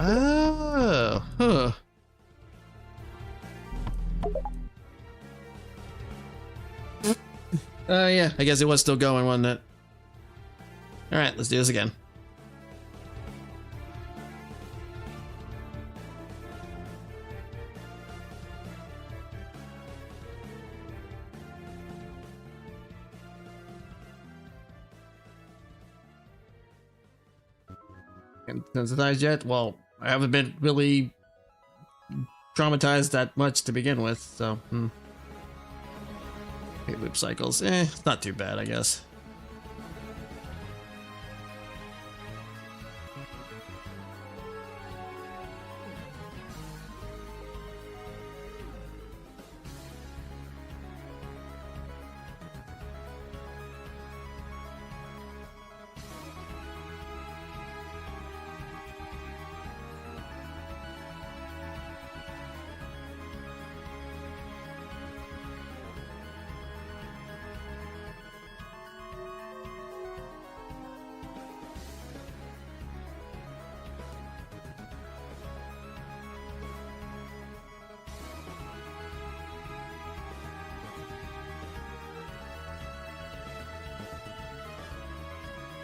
Oh, huh. Yeah, I guess it was still going, wasn't it? Alright, let's do this again. And sensitized yet? Well, I haven't been really traumatized that much to begin with, so, Hey, loop cycles. It's not too bad, I guess.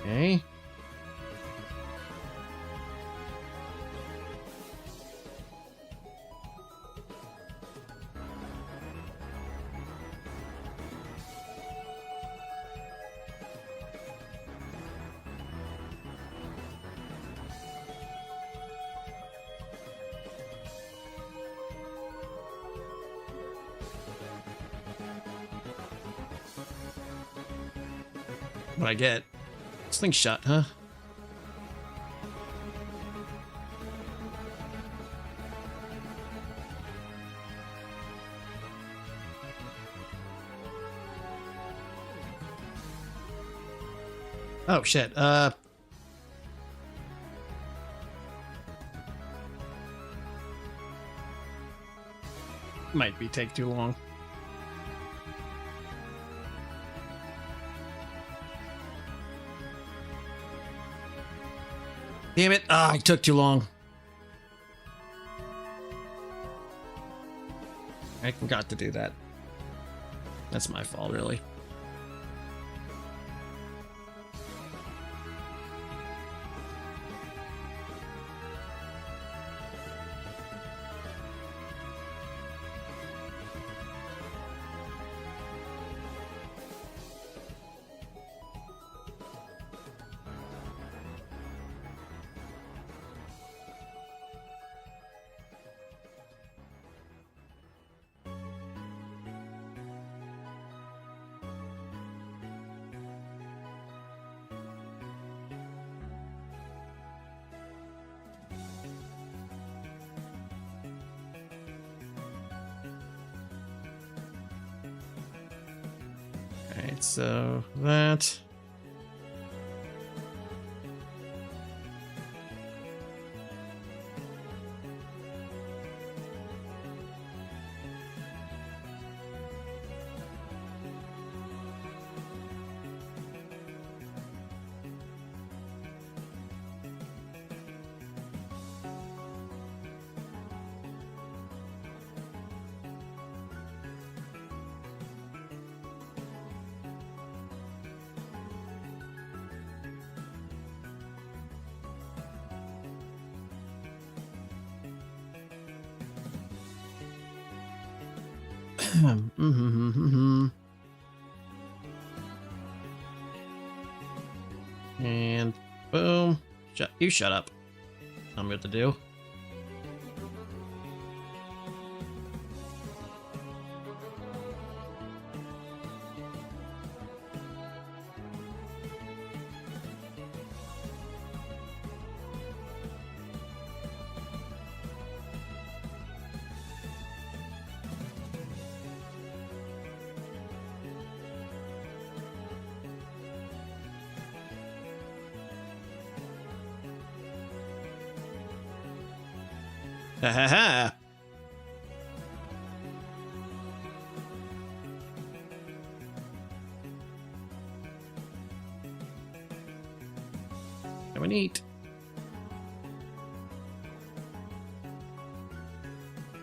Okay. What I get? Slingshot, huh? Oh shit, might be take too long. Damn it. Ah, it took too long. I forgot to do that. That's my fault, really. Alright, so that. And boom. Shut up. Tell me what to do. Ha ha ha! Come and eat.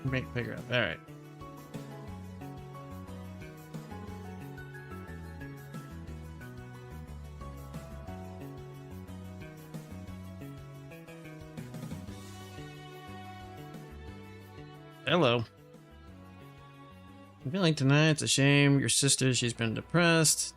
Make it bigger up. All right. Hello. I'm feeling tonight. It's a shame. Your sister, she's been depressed.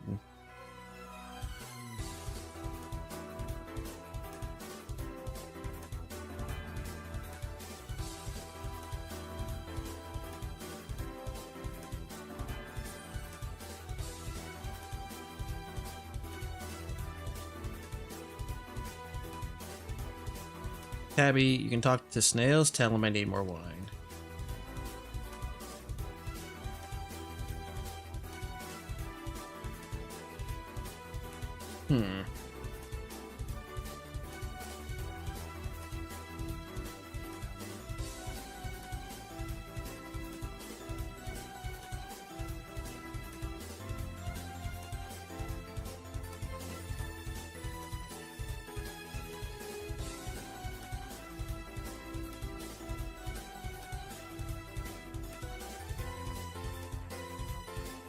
Tabby, you can talk to Snails. Tell him I need more wine.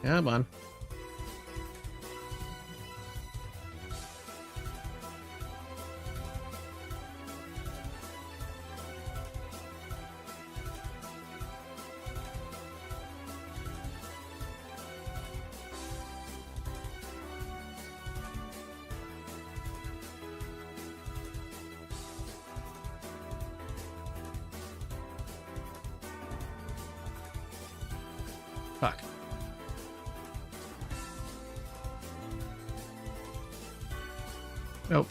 Come on. Fuck. Nope.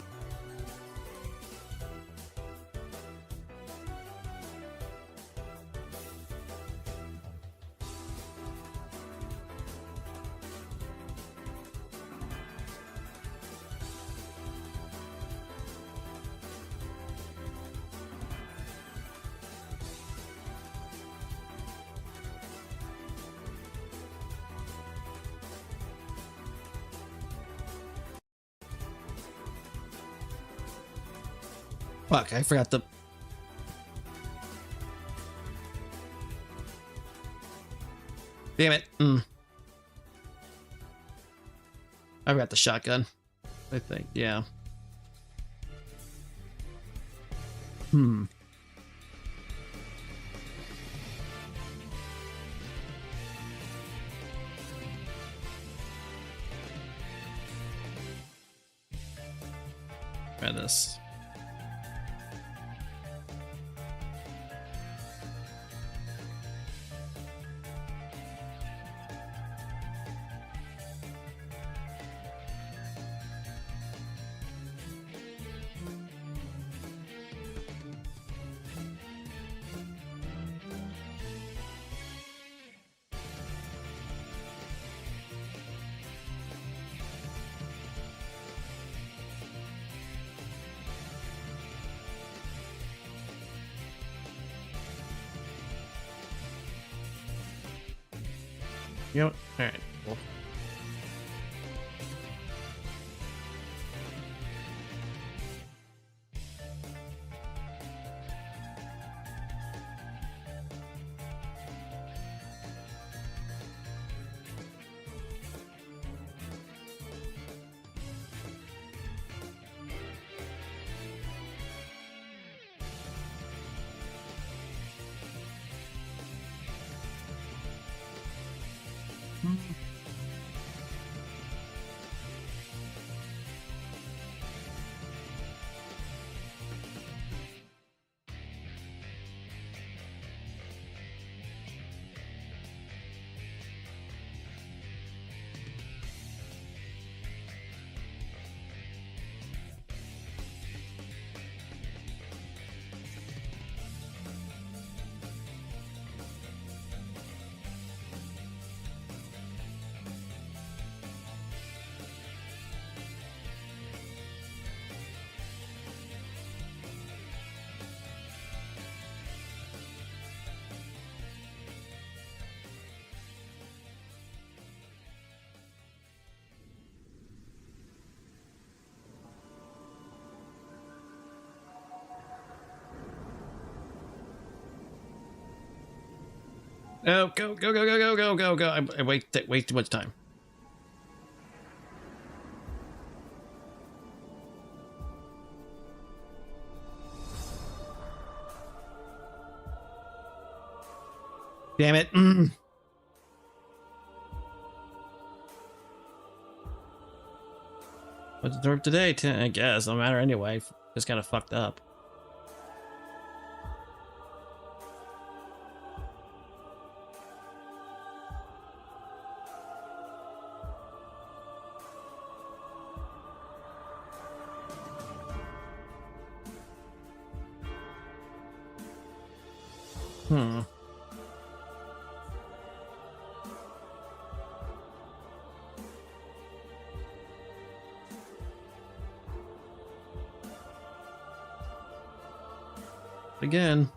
Fuck, I forgot the... Damn it. I forgot the shotgun. I think, yeah. Try this. You know what? All right. Cool. Oh, go, go, go, go, go, go, go, go. I wait too much time. Damn it. What's the today? I guess. No matter anyway. Just kind of fucked up. Again.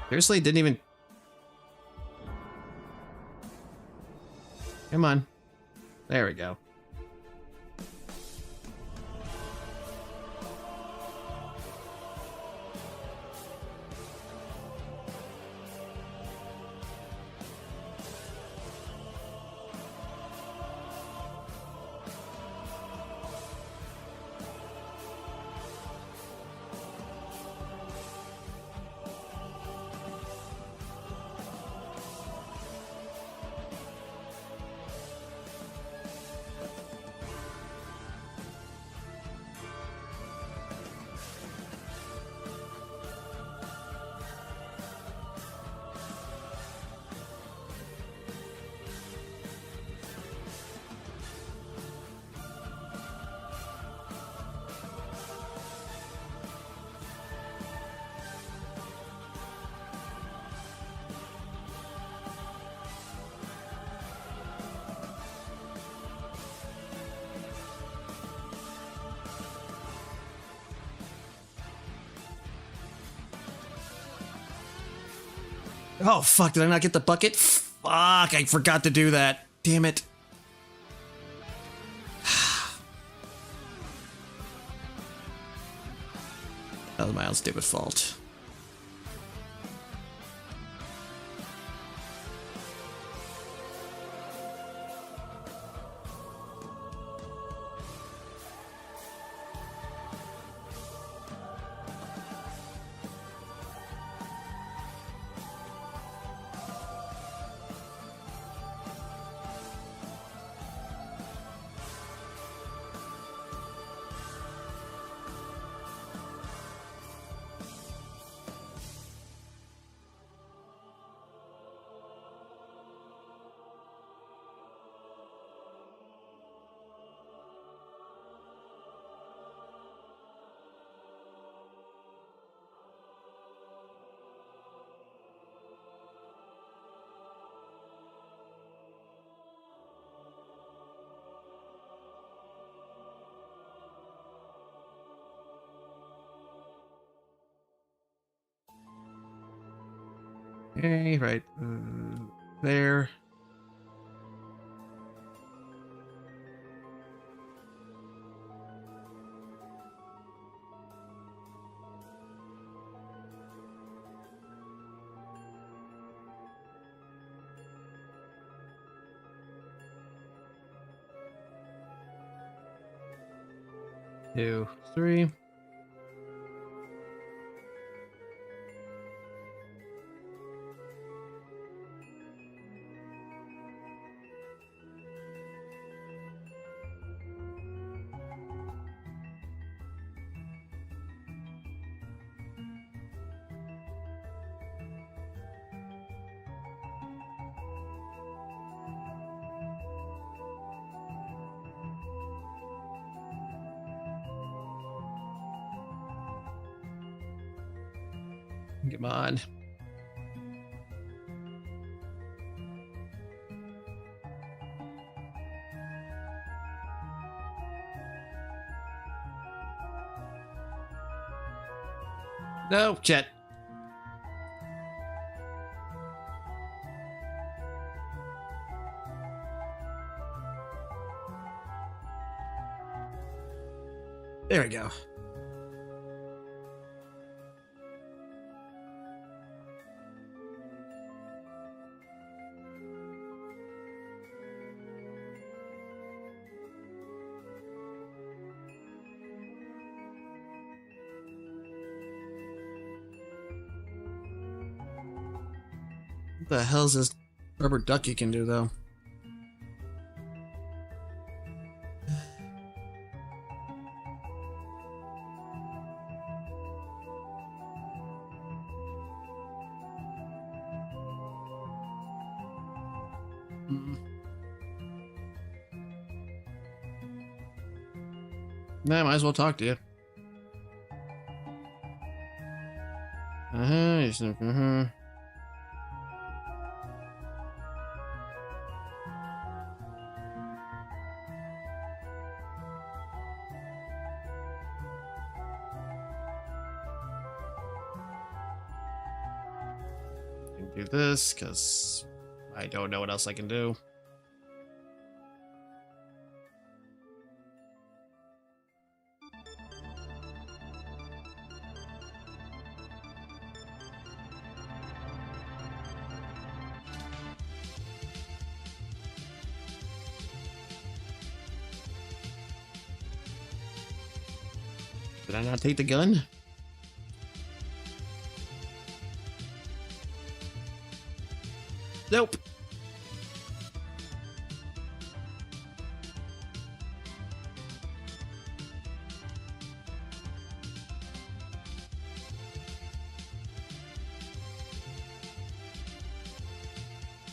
Seriously, didn't even... Come on. There we go. Oh, fuck. Did I not get the bucket? Fuck. I forgot to do that. Damn it. That was my own stupid fault. Okay, right there. Two, three. Come on. No, Chet. There we go. What the hell's this rubber duck you can do, though? Nah, might as well talk to you. Do this because I don't know what else I can do. Did I not take the gun? Nope.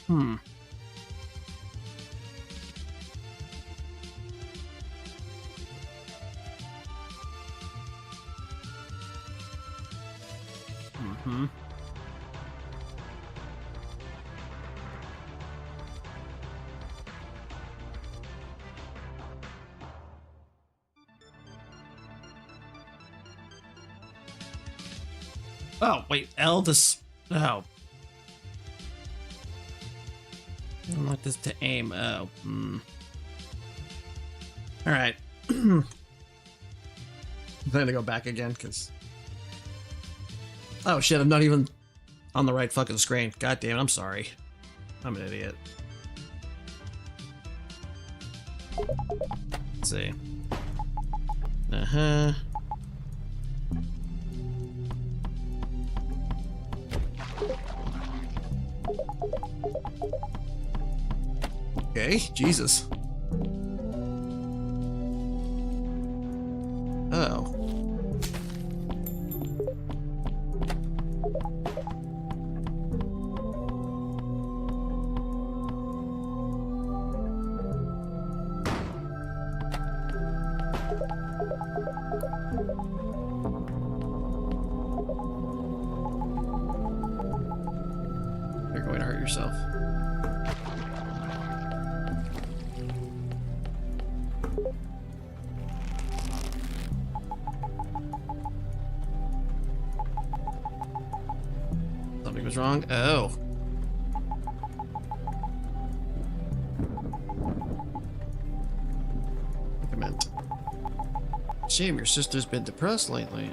Hmm. Mm-hmm. Oh, wait, L this... Oh. don't want this to aim. Oh. All right. I'm going to go back again because. Oh shit! I'm not even on the right fucking screen. God damn it! I'm sorry. I'm an idiot. Let's see. Okay, Jesus. Oh. You're going to hurt yourself. Something was wrong. Oh. I meant. Shame your sister's been depressed lately.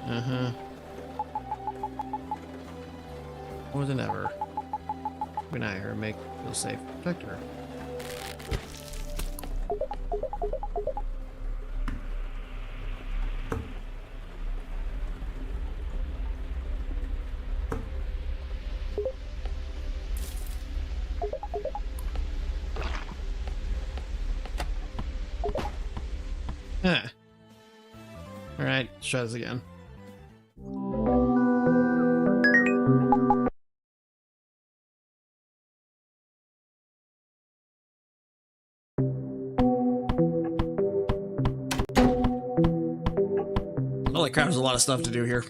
More than ever. When I her make feel safe, protect her. Huh. Alright, let's try this again. Holy crap, there's a lot of stuff to do here.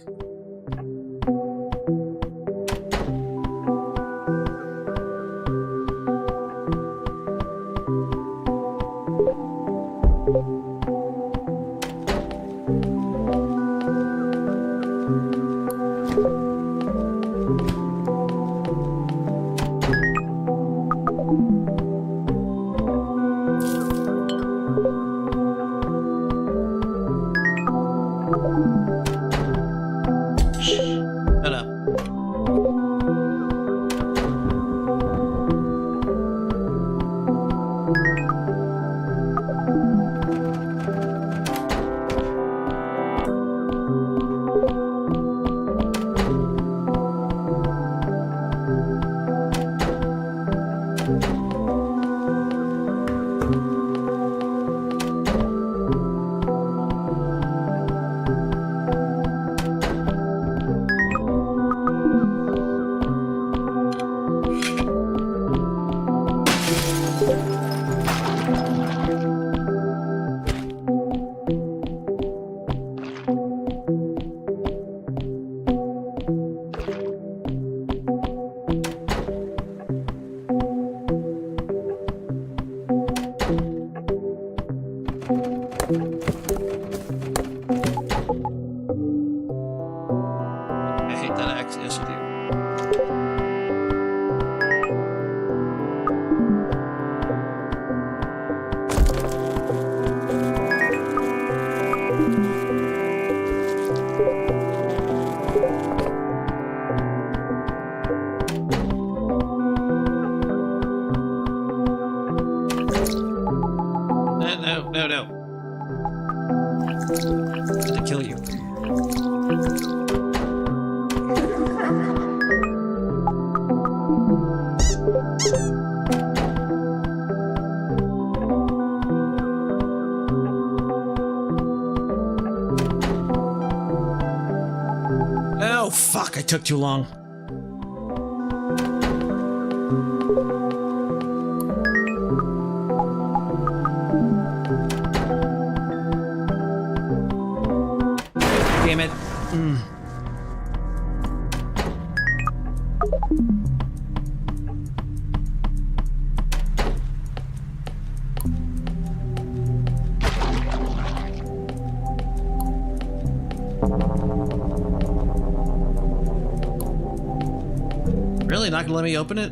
Shut up. I hate that axe. Yes, you do. No. To kill you. Oh, fuck, I took too long. Damn it. Really? Not gonna let me open it?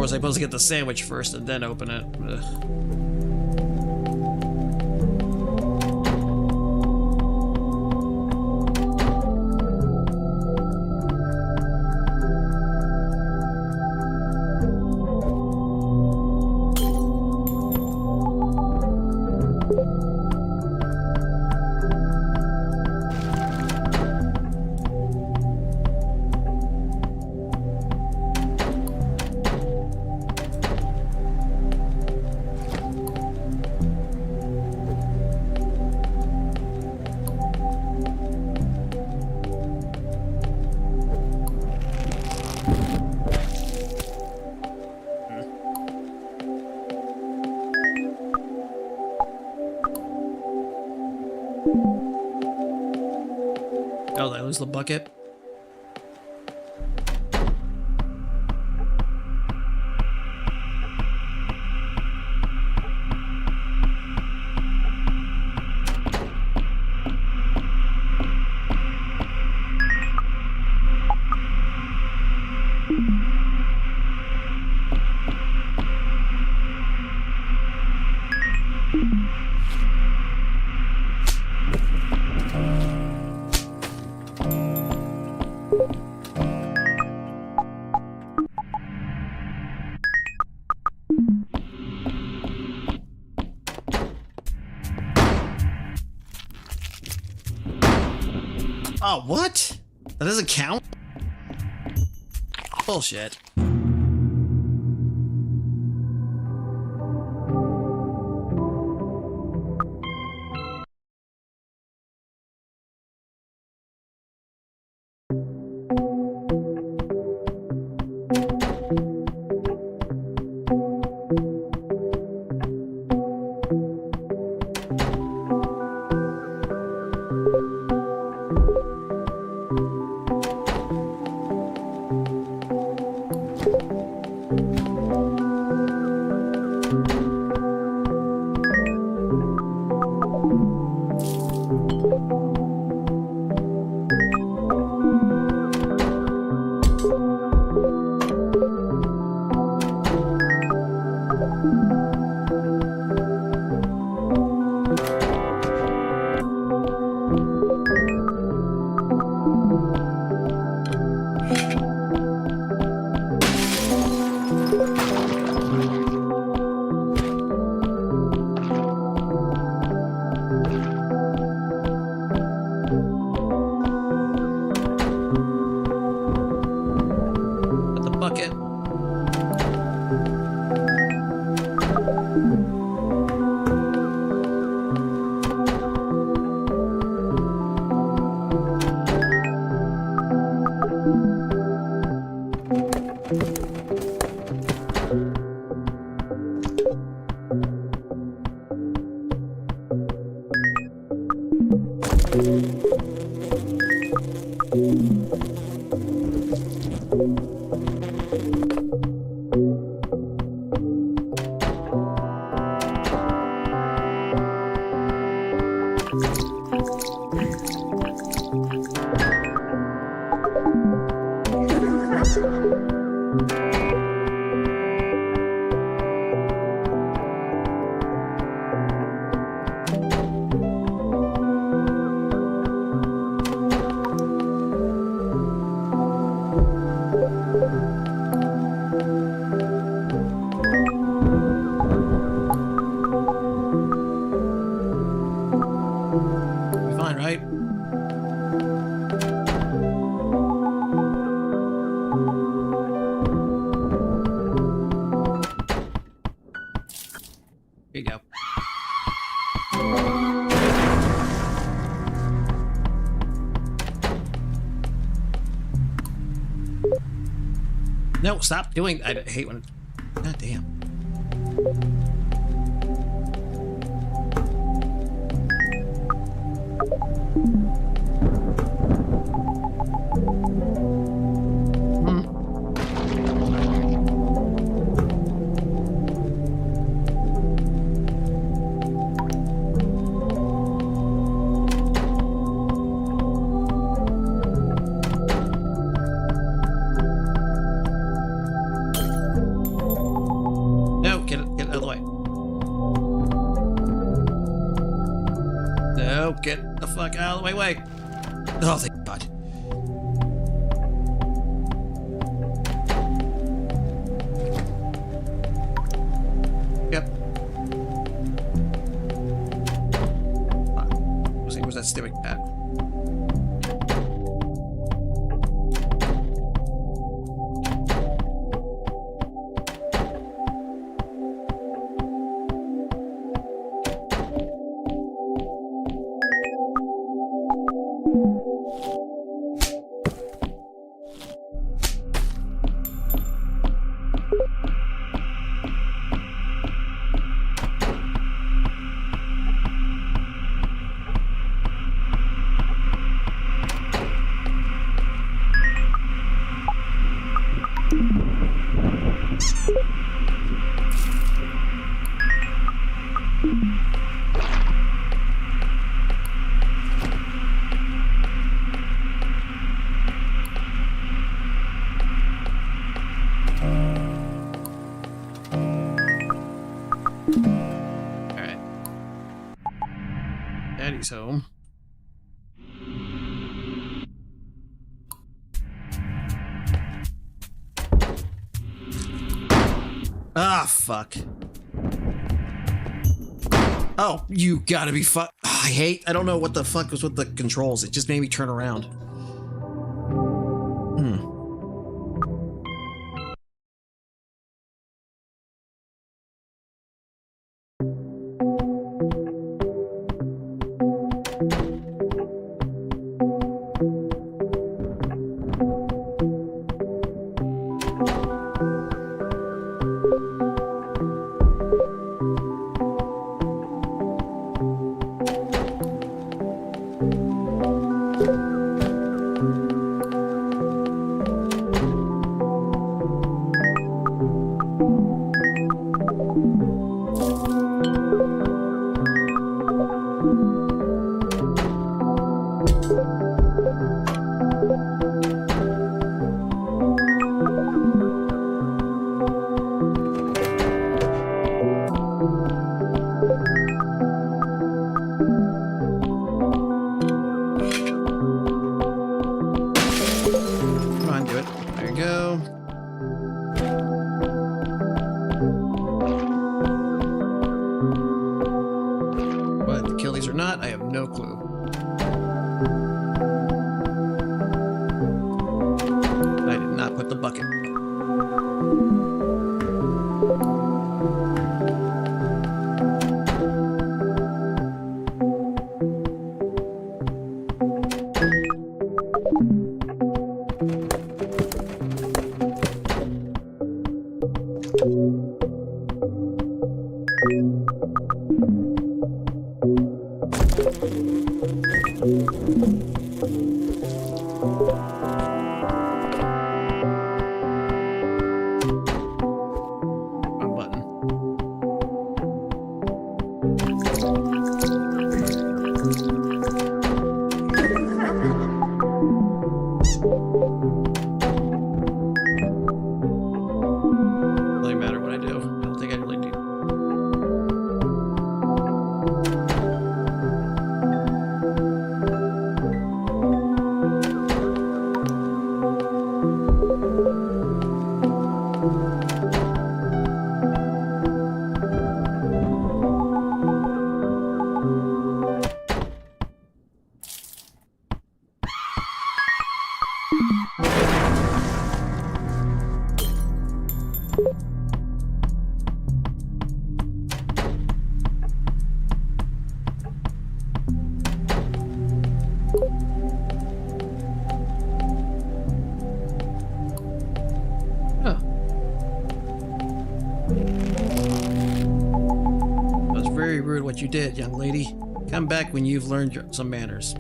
was I supposed to get the sandwich first and then open it? Ugh. Oh, did I lose the bucket? Oh, what? That doesn't count? Bullshit. No, stop doing. I hate when. God damn. No, get the fuck out of my way. Oh, thank God. Yep. Where's that stupid cat? Alright. Daddy's home. Ah, fuck. Oh, you gotta be fuck. I don't know what the fuck was with the controls. It just made me turn around. Not, I have no clue. I did not put the bucket. What you did, young lady. Come back when you've learned some manners.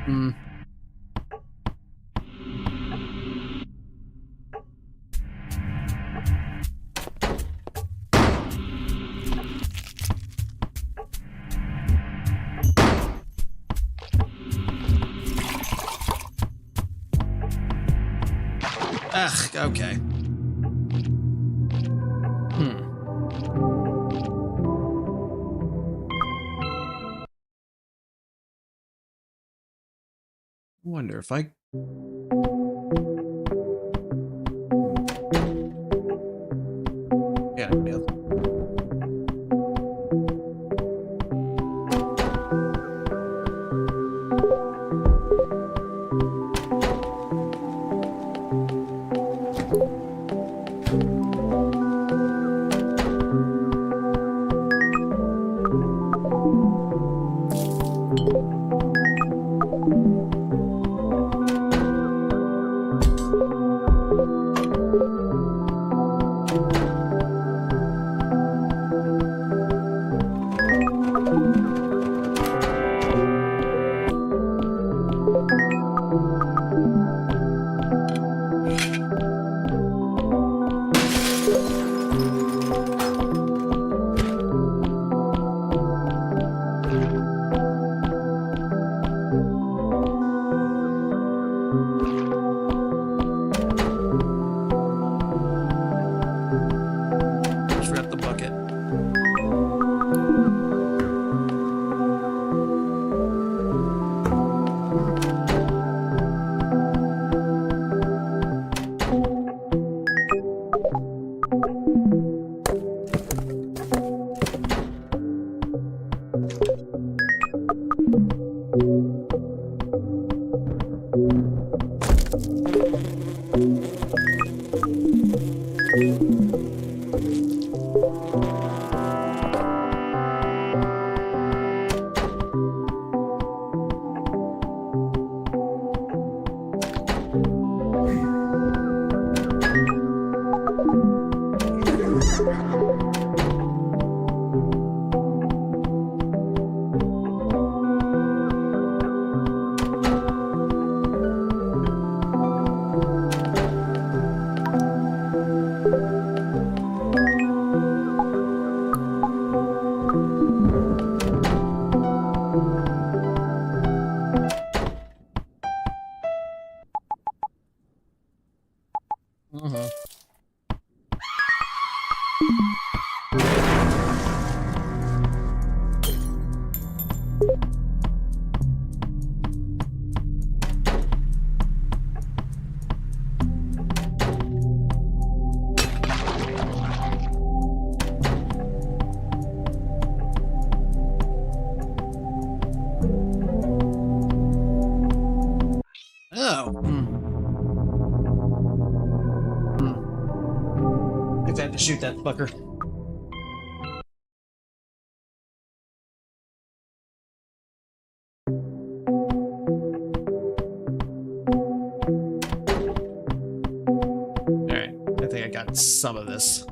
Hmm. Ugh, okay. I wonder if I... Yeah, yeah. Forgot the bucket. Oh. I guess I have to shoot that fucker. Alright, I think I got some of this.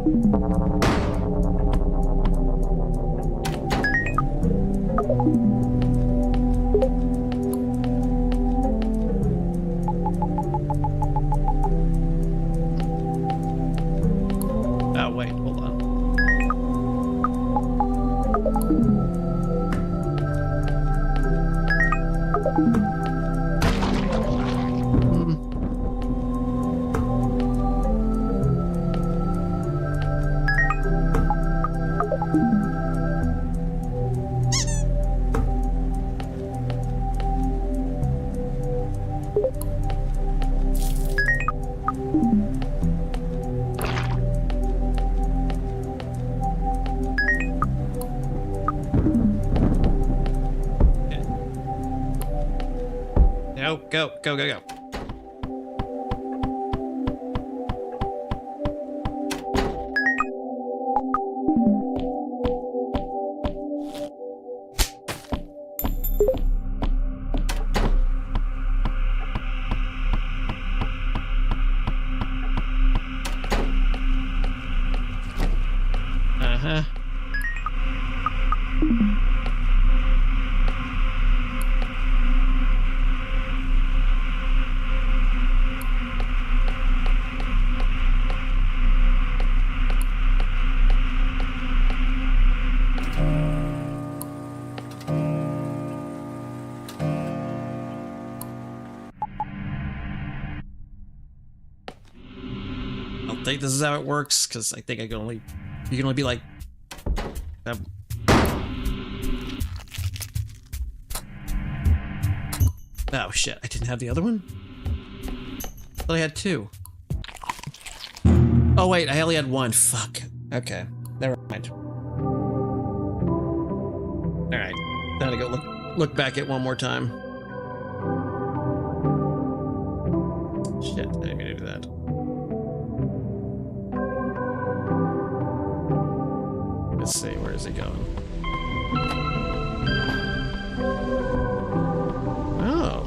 Oh, wait, hold on. No, go, go, go, go. Uh-huh. I don't think this is how it works, because I think you can only be like oh shit, I didn't have the other one? I thought I had two. Oh wait, I only had one. Fuck. Okay. Never mind. Alright. Now to go look back at one more time. Shit, I didn't mean to do that. Let's see, where is it going? Oh.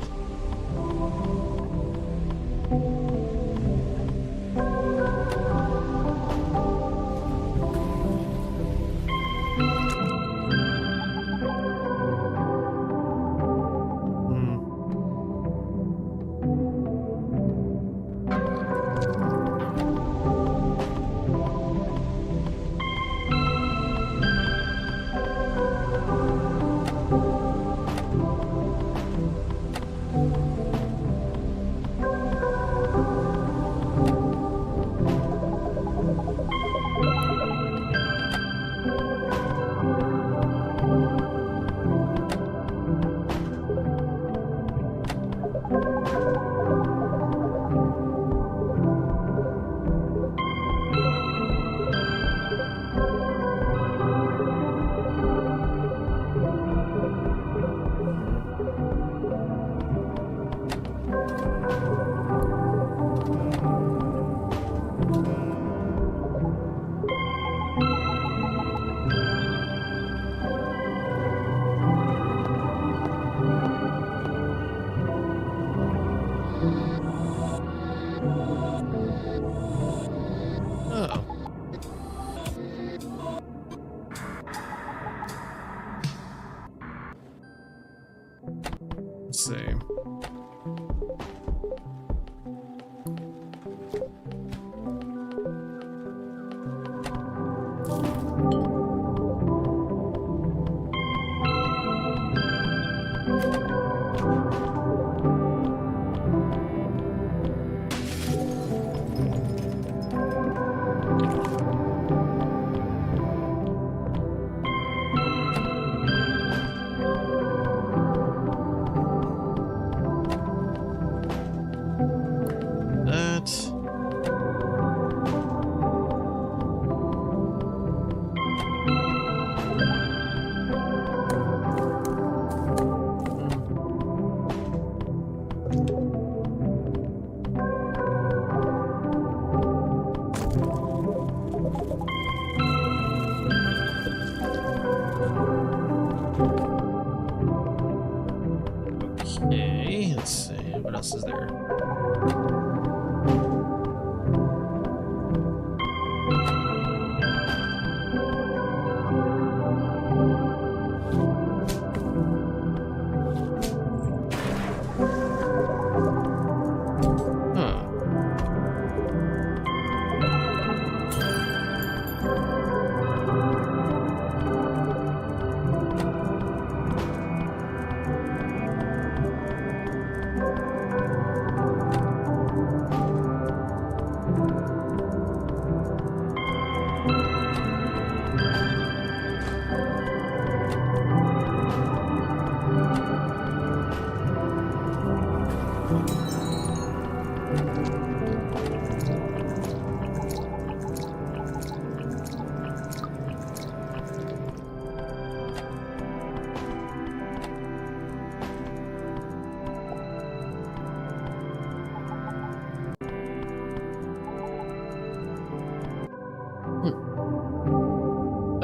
Let's see.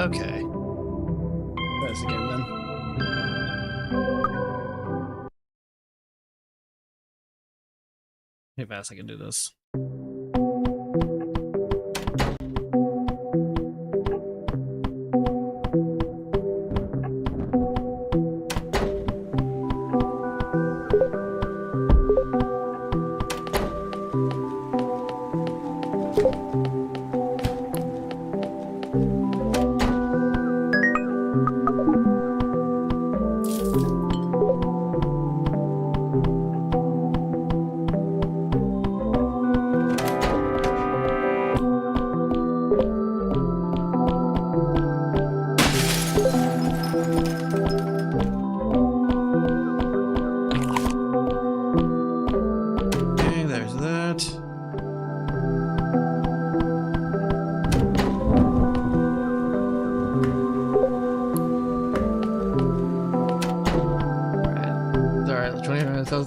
Okay. That's again then. Hey, fast I can do this.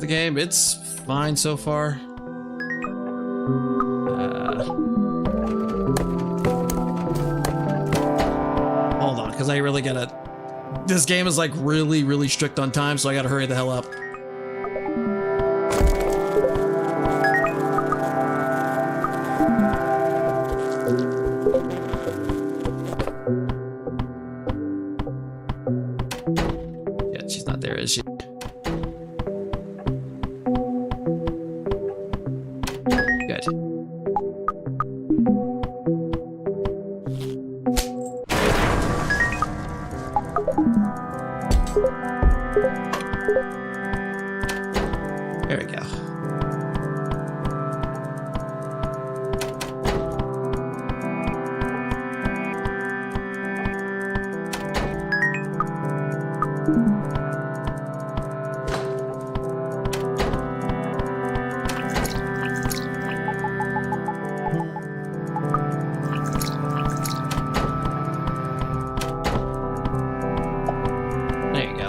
The game, it's fine so far. Hold on, because I really gotta. This game is like really strict on time, so I gotta hurry the hell up. Yeah, she's not there, is she? There we go. There you go.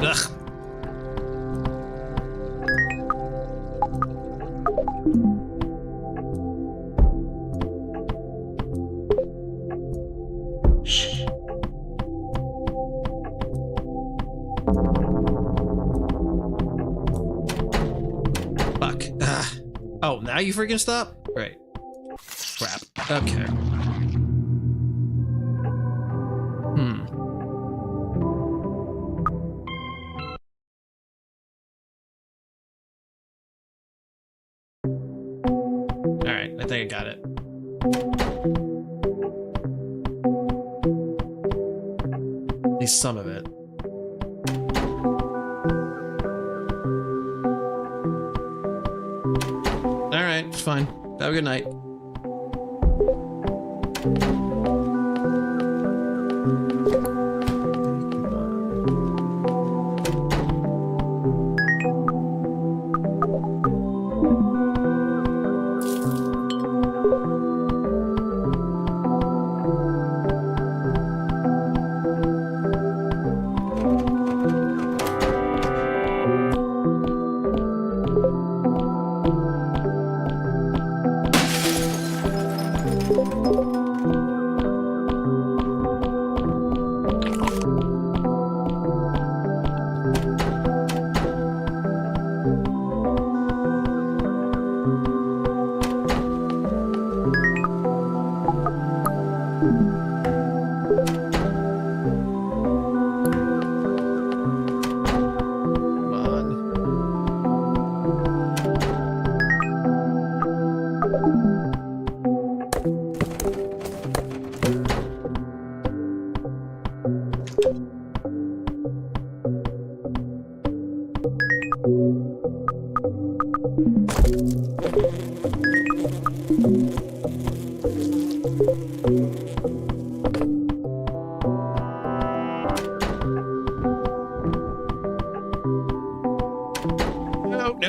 Ugh. Fuck. Oh, now you freaking stop? Right. Crap. Okay. Alright, I think I got it. At least some of it. Alright, it's fine. Have a good night.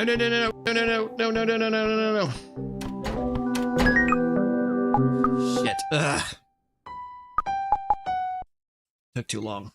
No, no, no, no, no, no, no, no, no, no, no, no, no, no. Shit. Ugh. Took too long.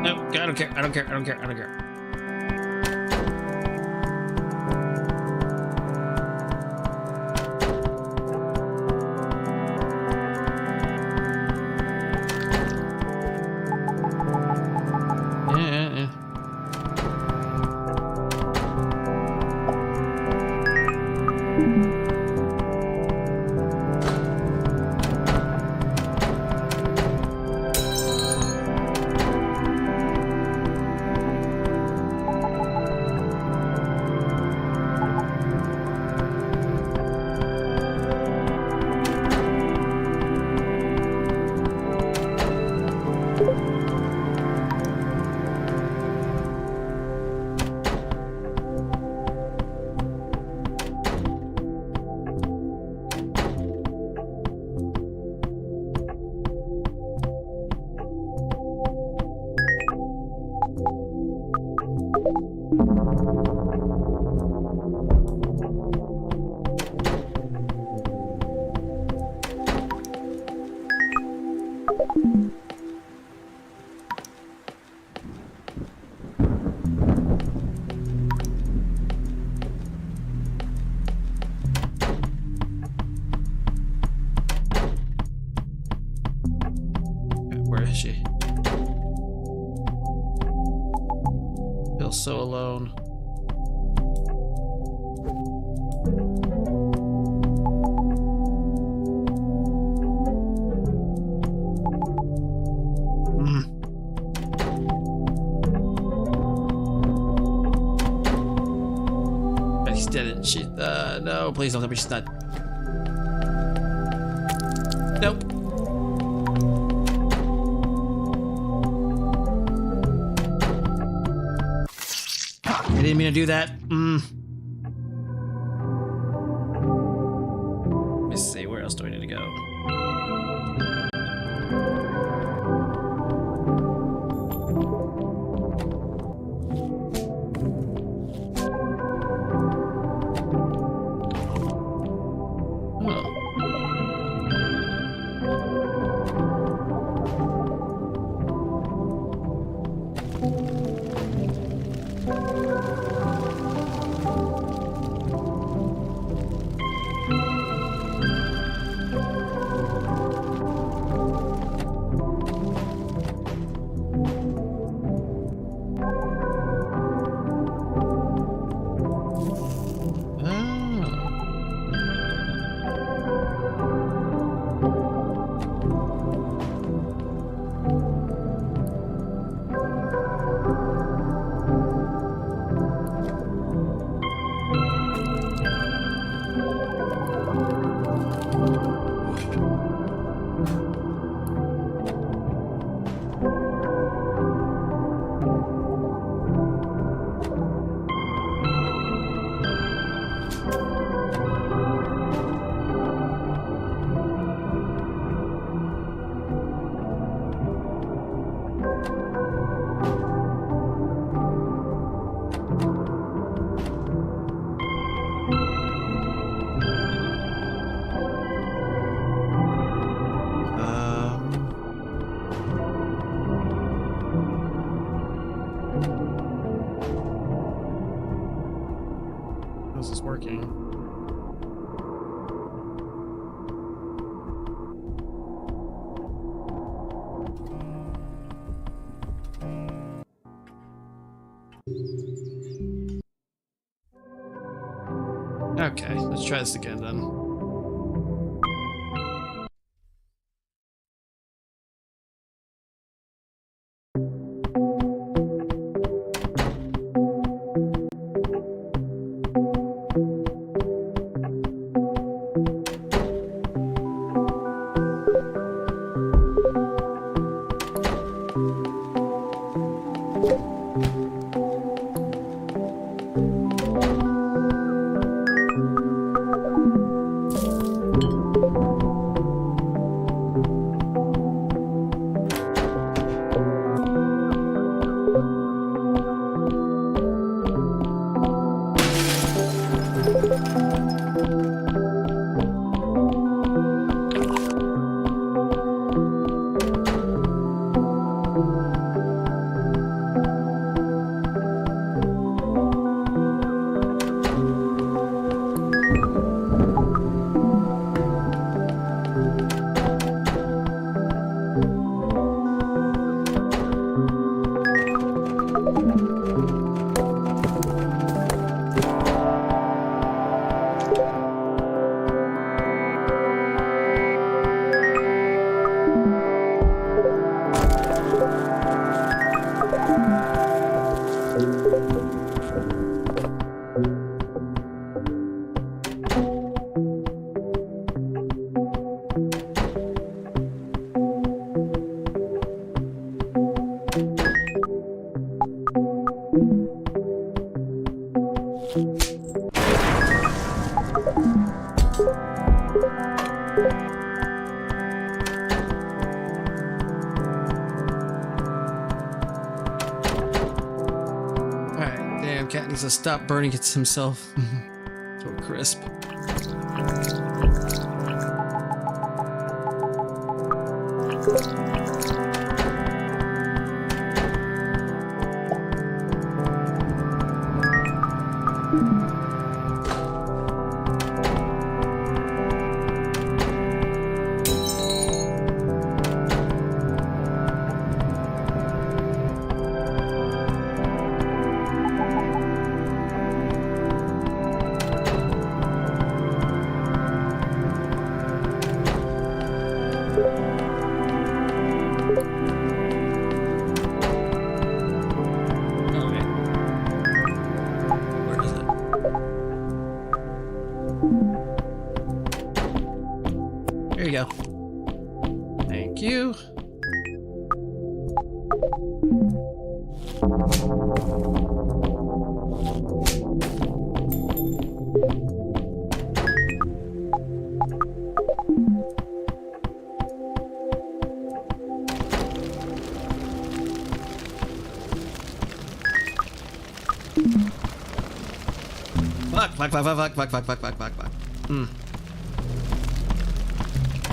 No, I don't care. I don't care. I don't care. I don't care. So alone. But he's dead and she no, please don't tell me she's not. Nope. I didn't mean to do that. Let me see, where else do I need to go? Okay, let's try this again then. Cat needs to stop burning himself to a crisp. There you go. Thank you. Fuck.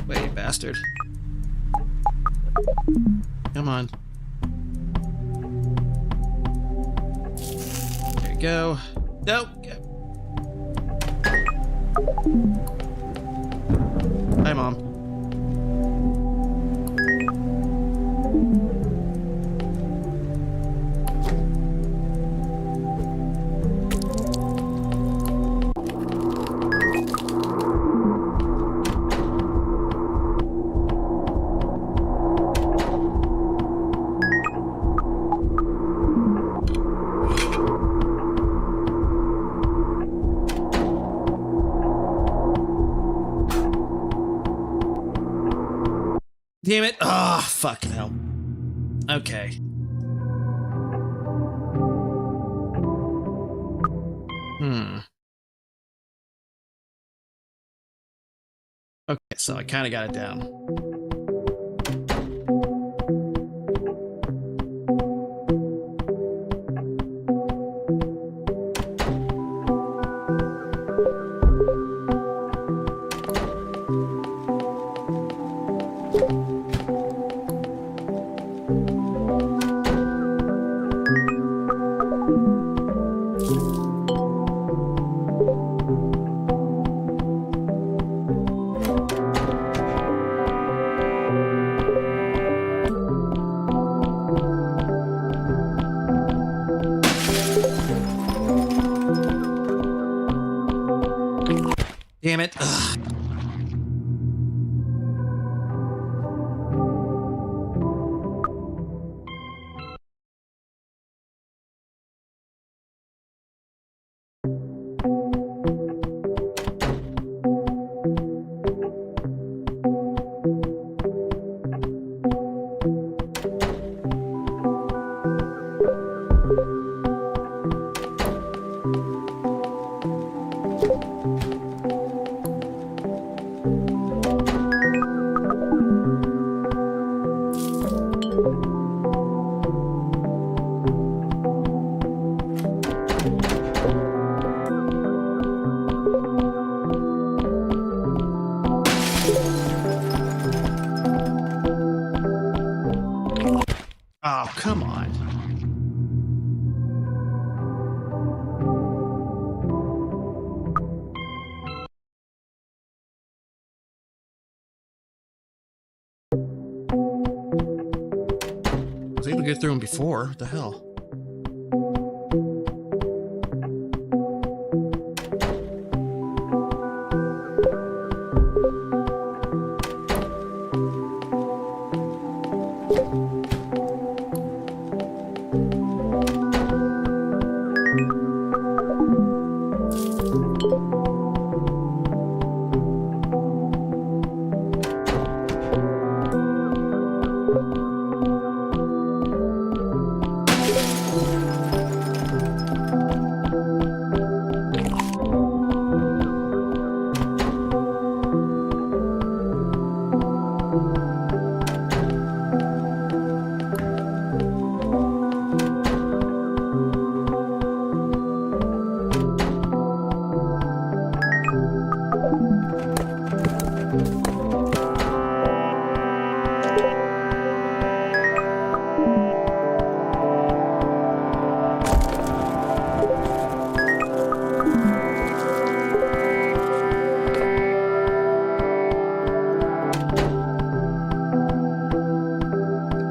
Wait, bastard. Come on. There you go. Nope. Hi, Mom. Damn it. Oh, fucking hell. Okay. Okay, so I kind of got it down. Damn it. Ugh. Oh, come on. I was able to get through them before. What the hell?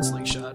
Slingshot.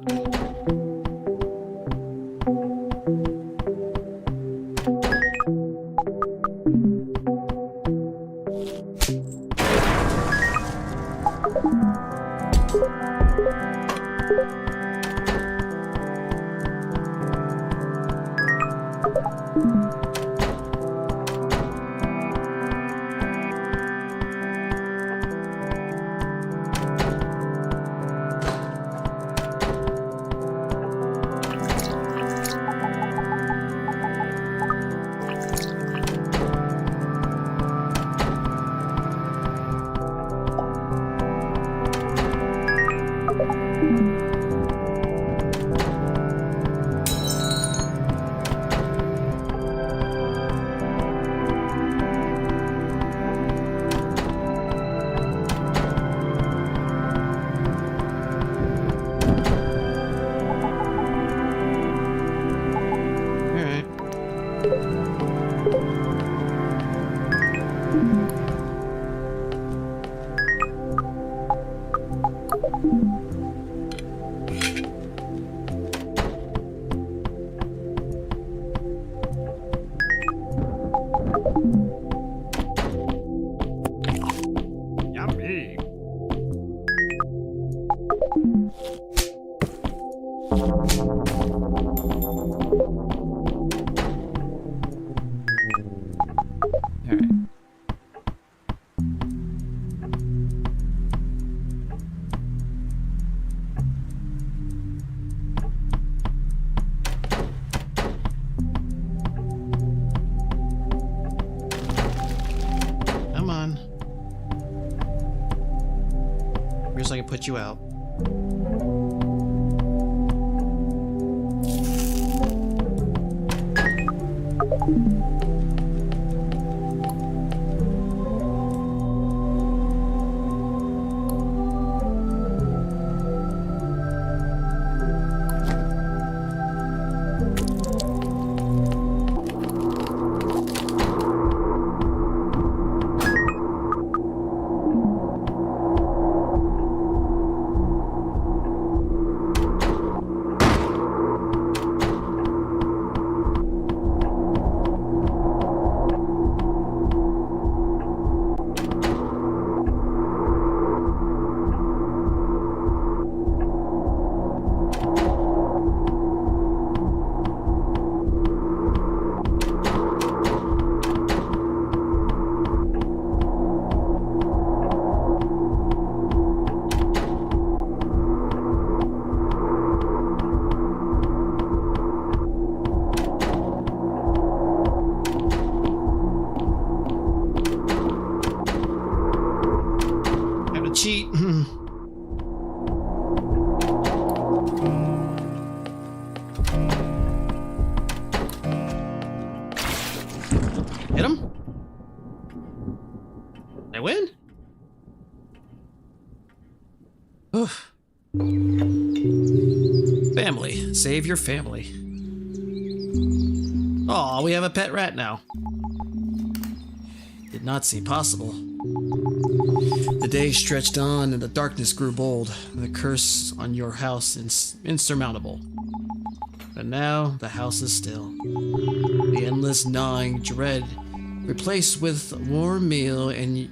Come on. Here's so I can put you out. I win? Oof. Family. Save your family. Aw, we have a pet rat now. Did not seem possible. The day stretched on and the darkness grew bold. The curse on your house insurmountable. But now the house is still. The endless gnawing dread replaced with a warm meal, and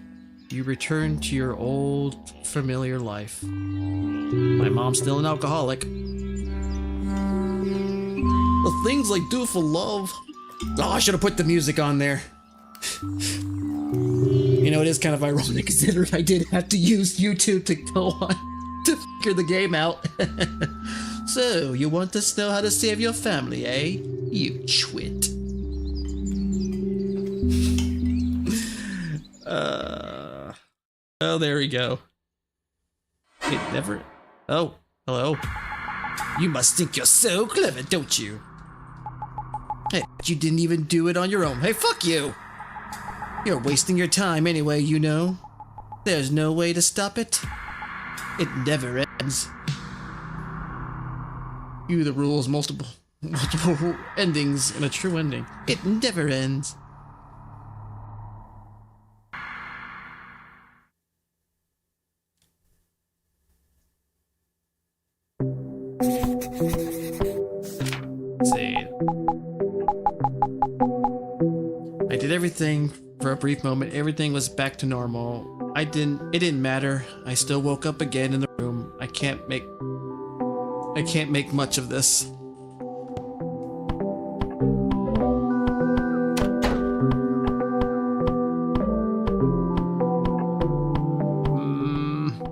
you return to your old familiar life. My mom's still an alcoholic. The things I do for love. Oh, I should have put the music on there. You know, it is kind of ironic considering I did have to use YouTube to go on to figure the game out. So, you want to know how to save your family, eh? You twit. Oh, there we go. It never... Oh, hello. You must think you're so clever, don't you? Hey, you didn't even do it on your own. Hey, fuck you! You're wasting your time anyway, you know. There's no way to stop it. It never ends. You the rules, multiple endings and a true ending. It never ends. Let's see. I did everything for a brief moment. Everything was back to normal. It didn't matter. I still woke up again in the room. I can't make much of this.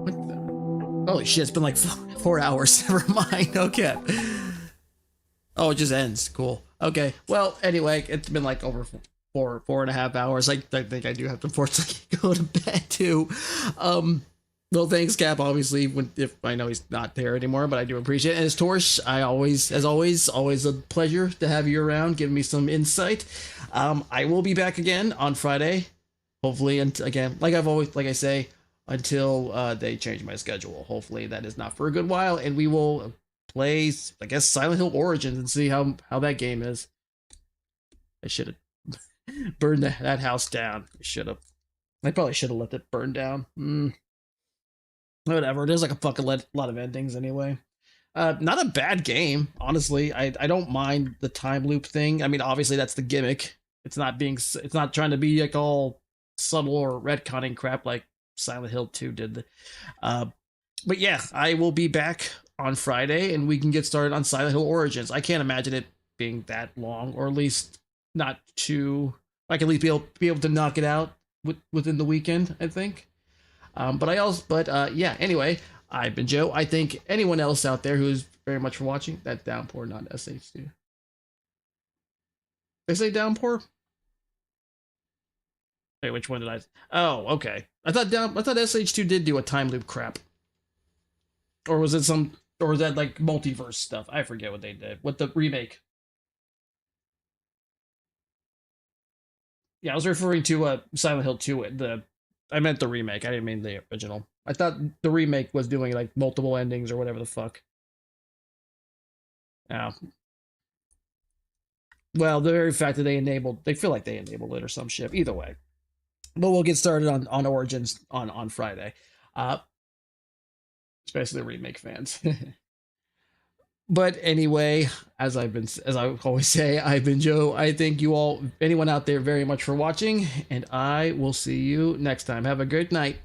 What the? Holy shit, it's been like 4 hours. Never mind. Okay. Oh, it just ends. Cool. Okay. Well, anyway, it's been like over 4.5 hours. I think I do have to unfortunately go to bed too. Well, thanks, Cap. Obviously, if I know he's not there anymore, but I do appreciate it. And as Torch, as always a pleasure to have you around, giving me some insight. I will be back again on Friday, hopefully, and again, like I say, until they change my schedule. Hopefully, that is not for a good while, and we will play, I guess, Silent Hill Origins and see how that game is. I should have burned that house down. I probably should have let it burn down. Whatever. There's like a fucking lot of endings anyway. Not a bad game, honestly. I don't mind the time loop thing. I mean, obviously that's the gimmick. It's not trying to be like all subtle or retconning crap like Silent Hill 2 did. But yeah, I will be back on Friday and we can get started on Silent Hill Origins. I can't imagine it being that long, or at least not too. I can at least be able to knock it out within the weekend, I think. Yeah, anyway, I've been Joe. I thank anyone else out there who's very much for watching. That Downpour, not SH2. They say Downpour? Wait, which one did I? Oh, okay. I thought SH2 did do a time loop crap. Or was that like multiverse stuff? I forget what they did. What the remake. Yeah, I was referring to Silent Hill 2, I meant the remake. I didn't mean the original. I thought the remake was doing like multiple endings or whatever the fuck. Yeah. Well, the very fact that they feel like they enabled it or some shit. Either way. But we'll get started on Origins on Friday. Especially the remake fans. But anyway, as I always say, I've been Joe. I thank you all, anyone out there, very much for watching, and I will see you next time. Have a great night.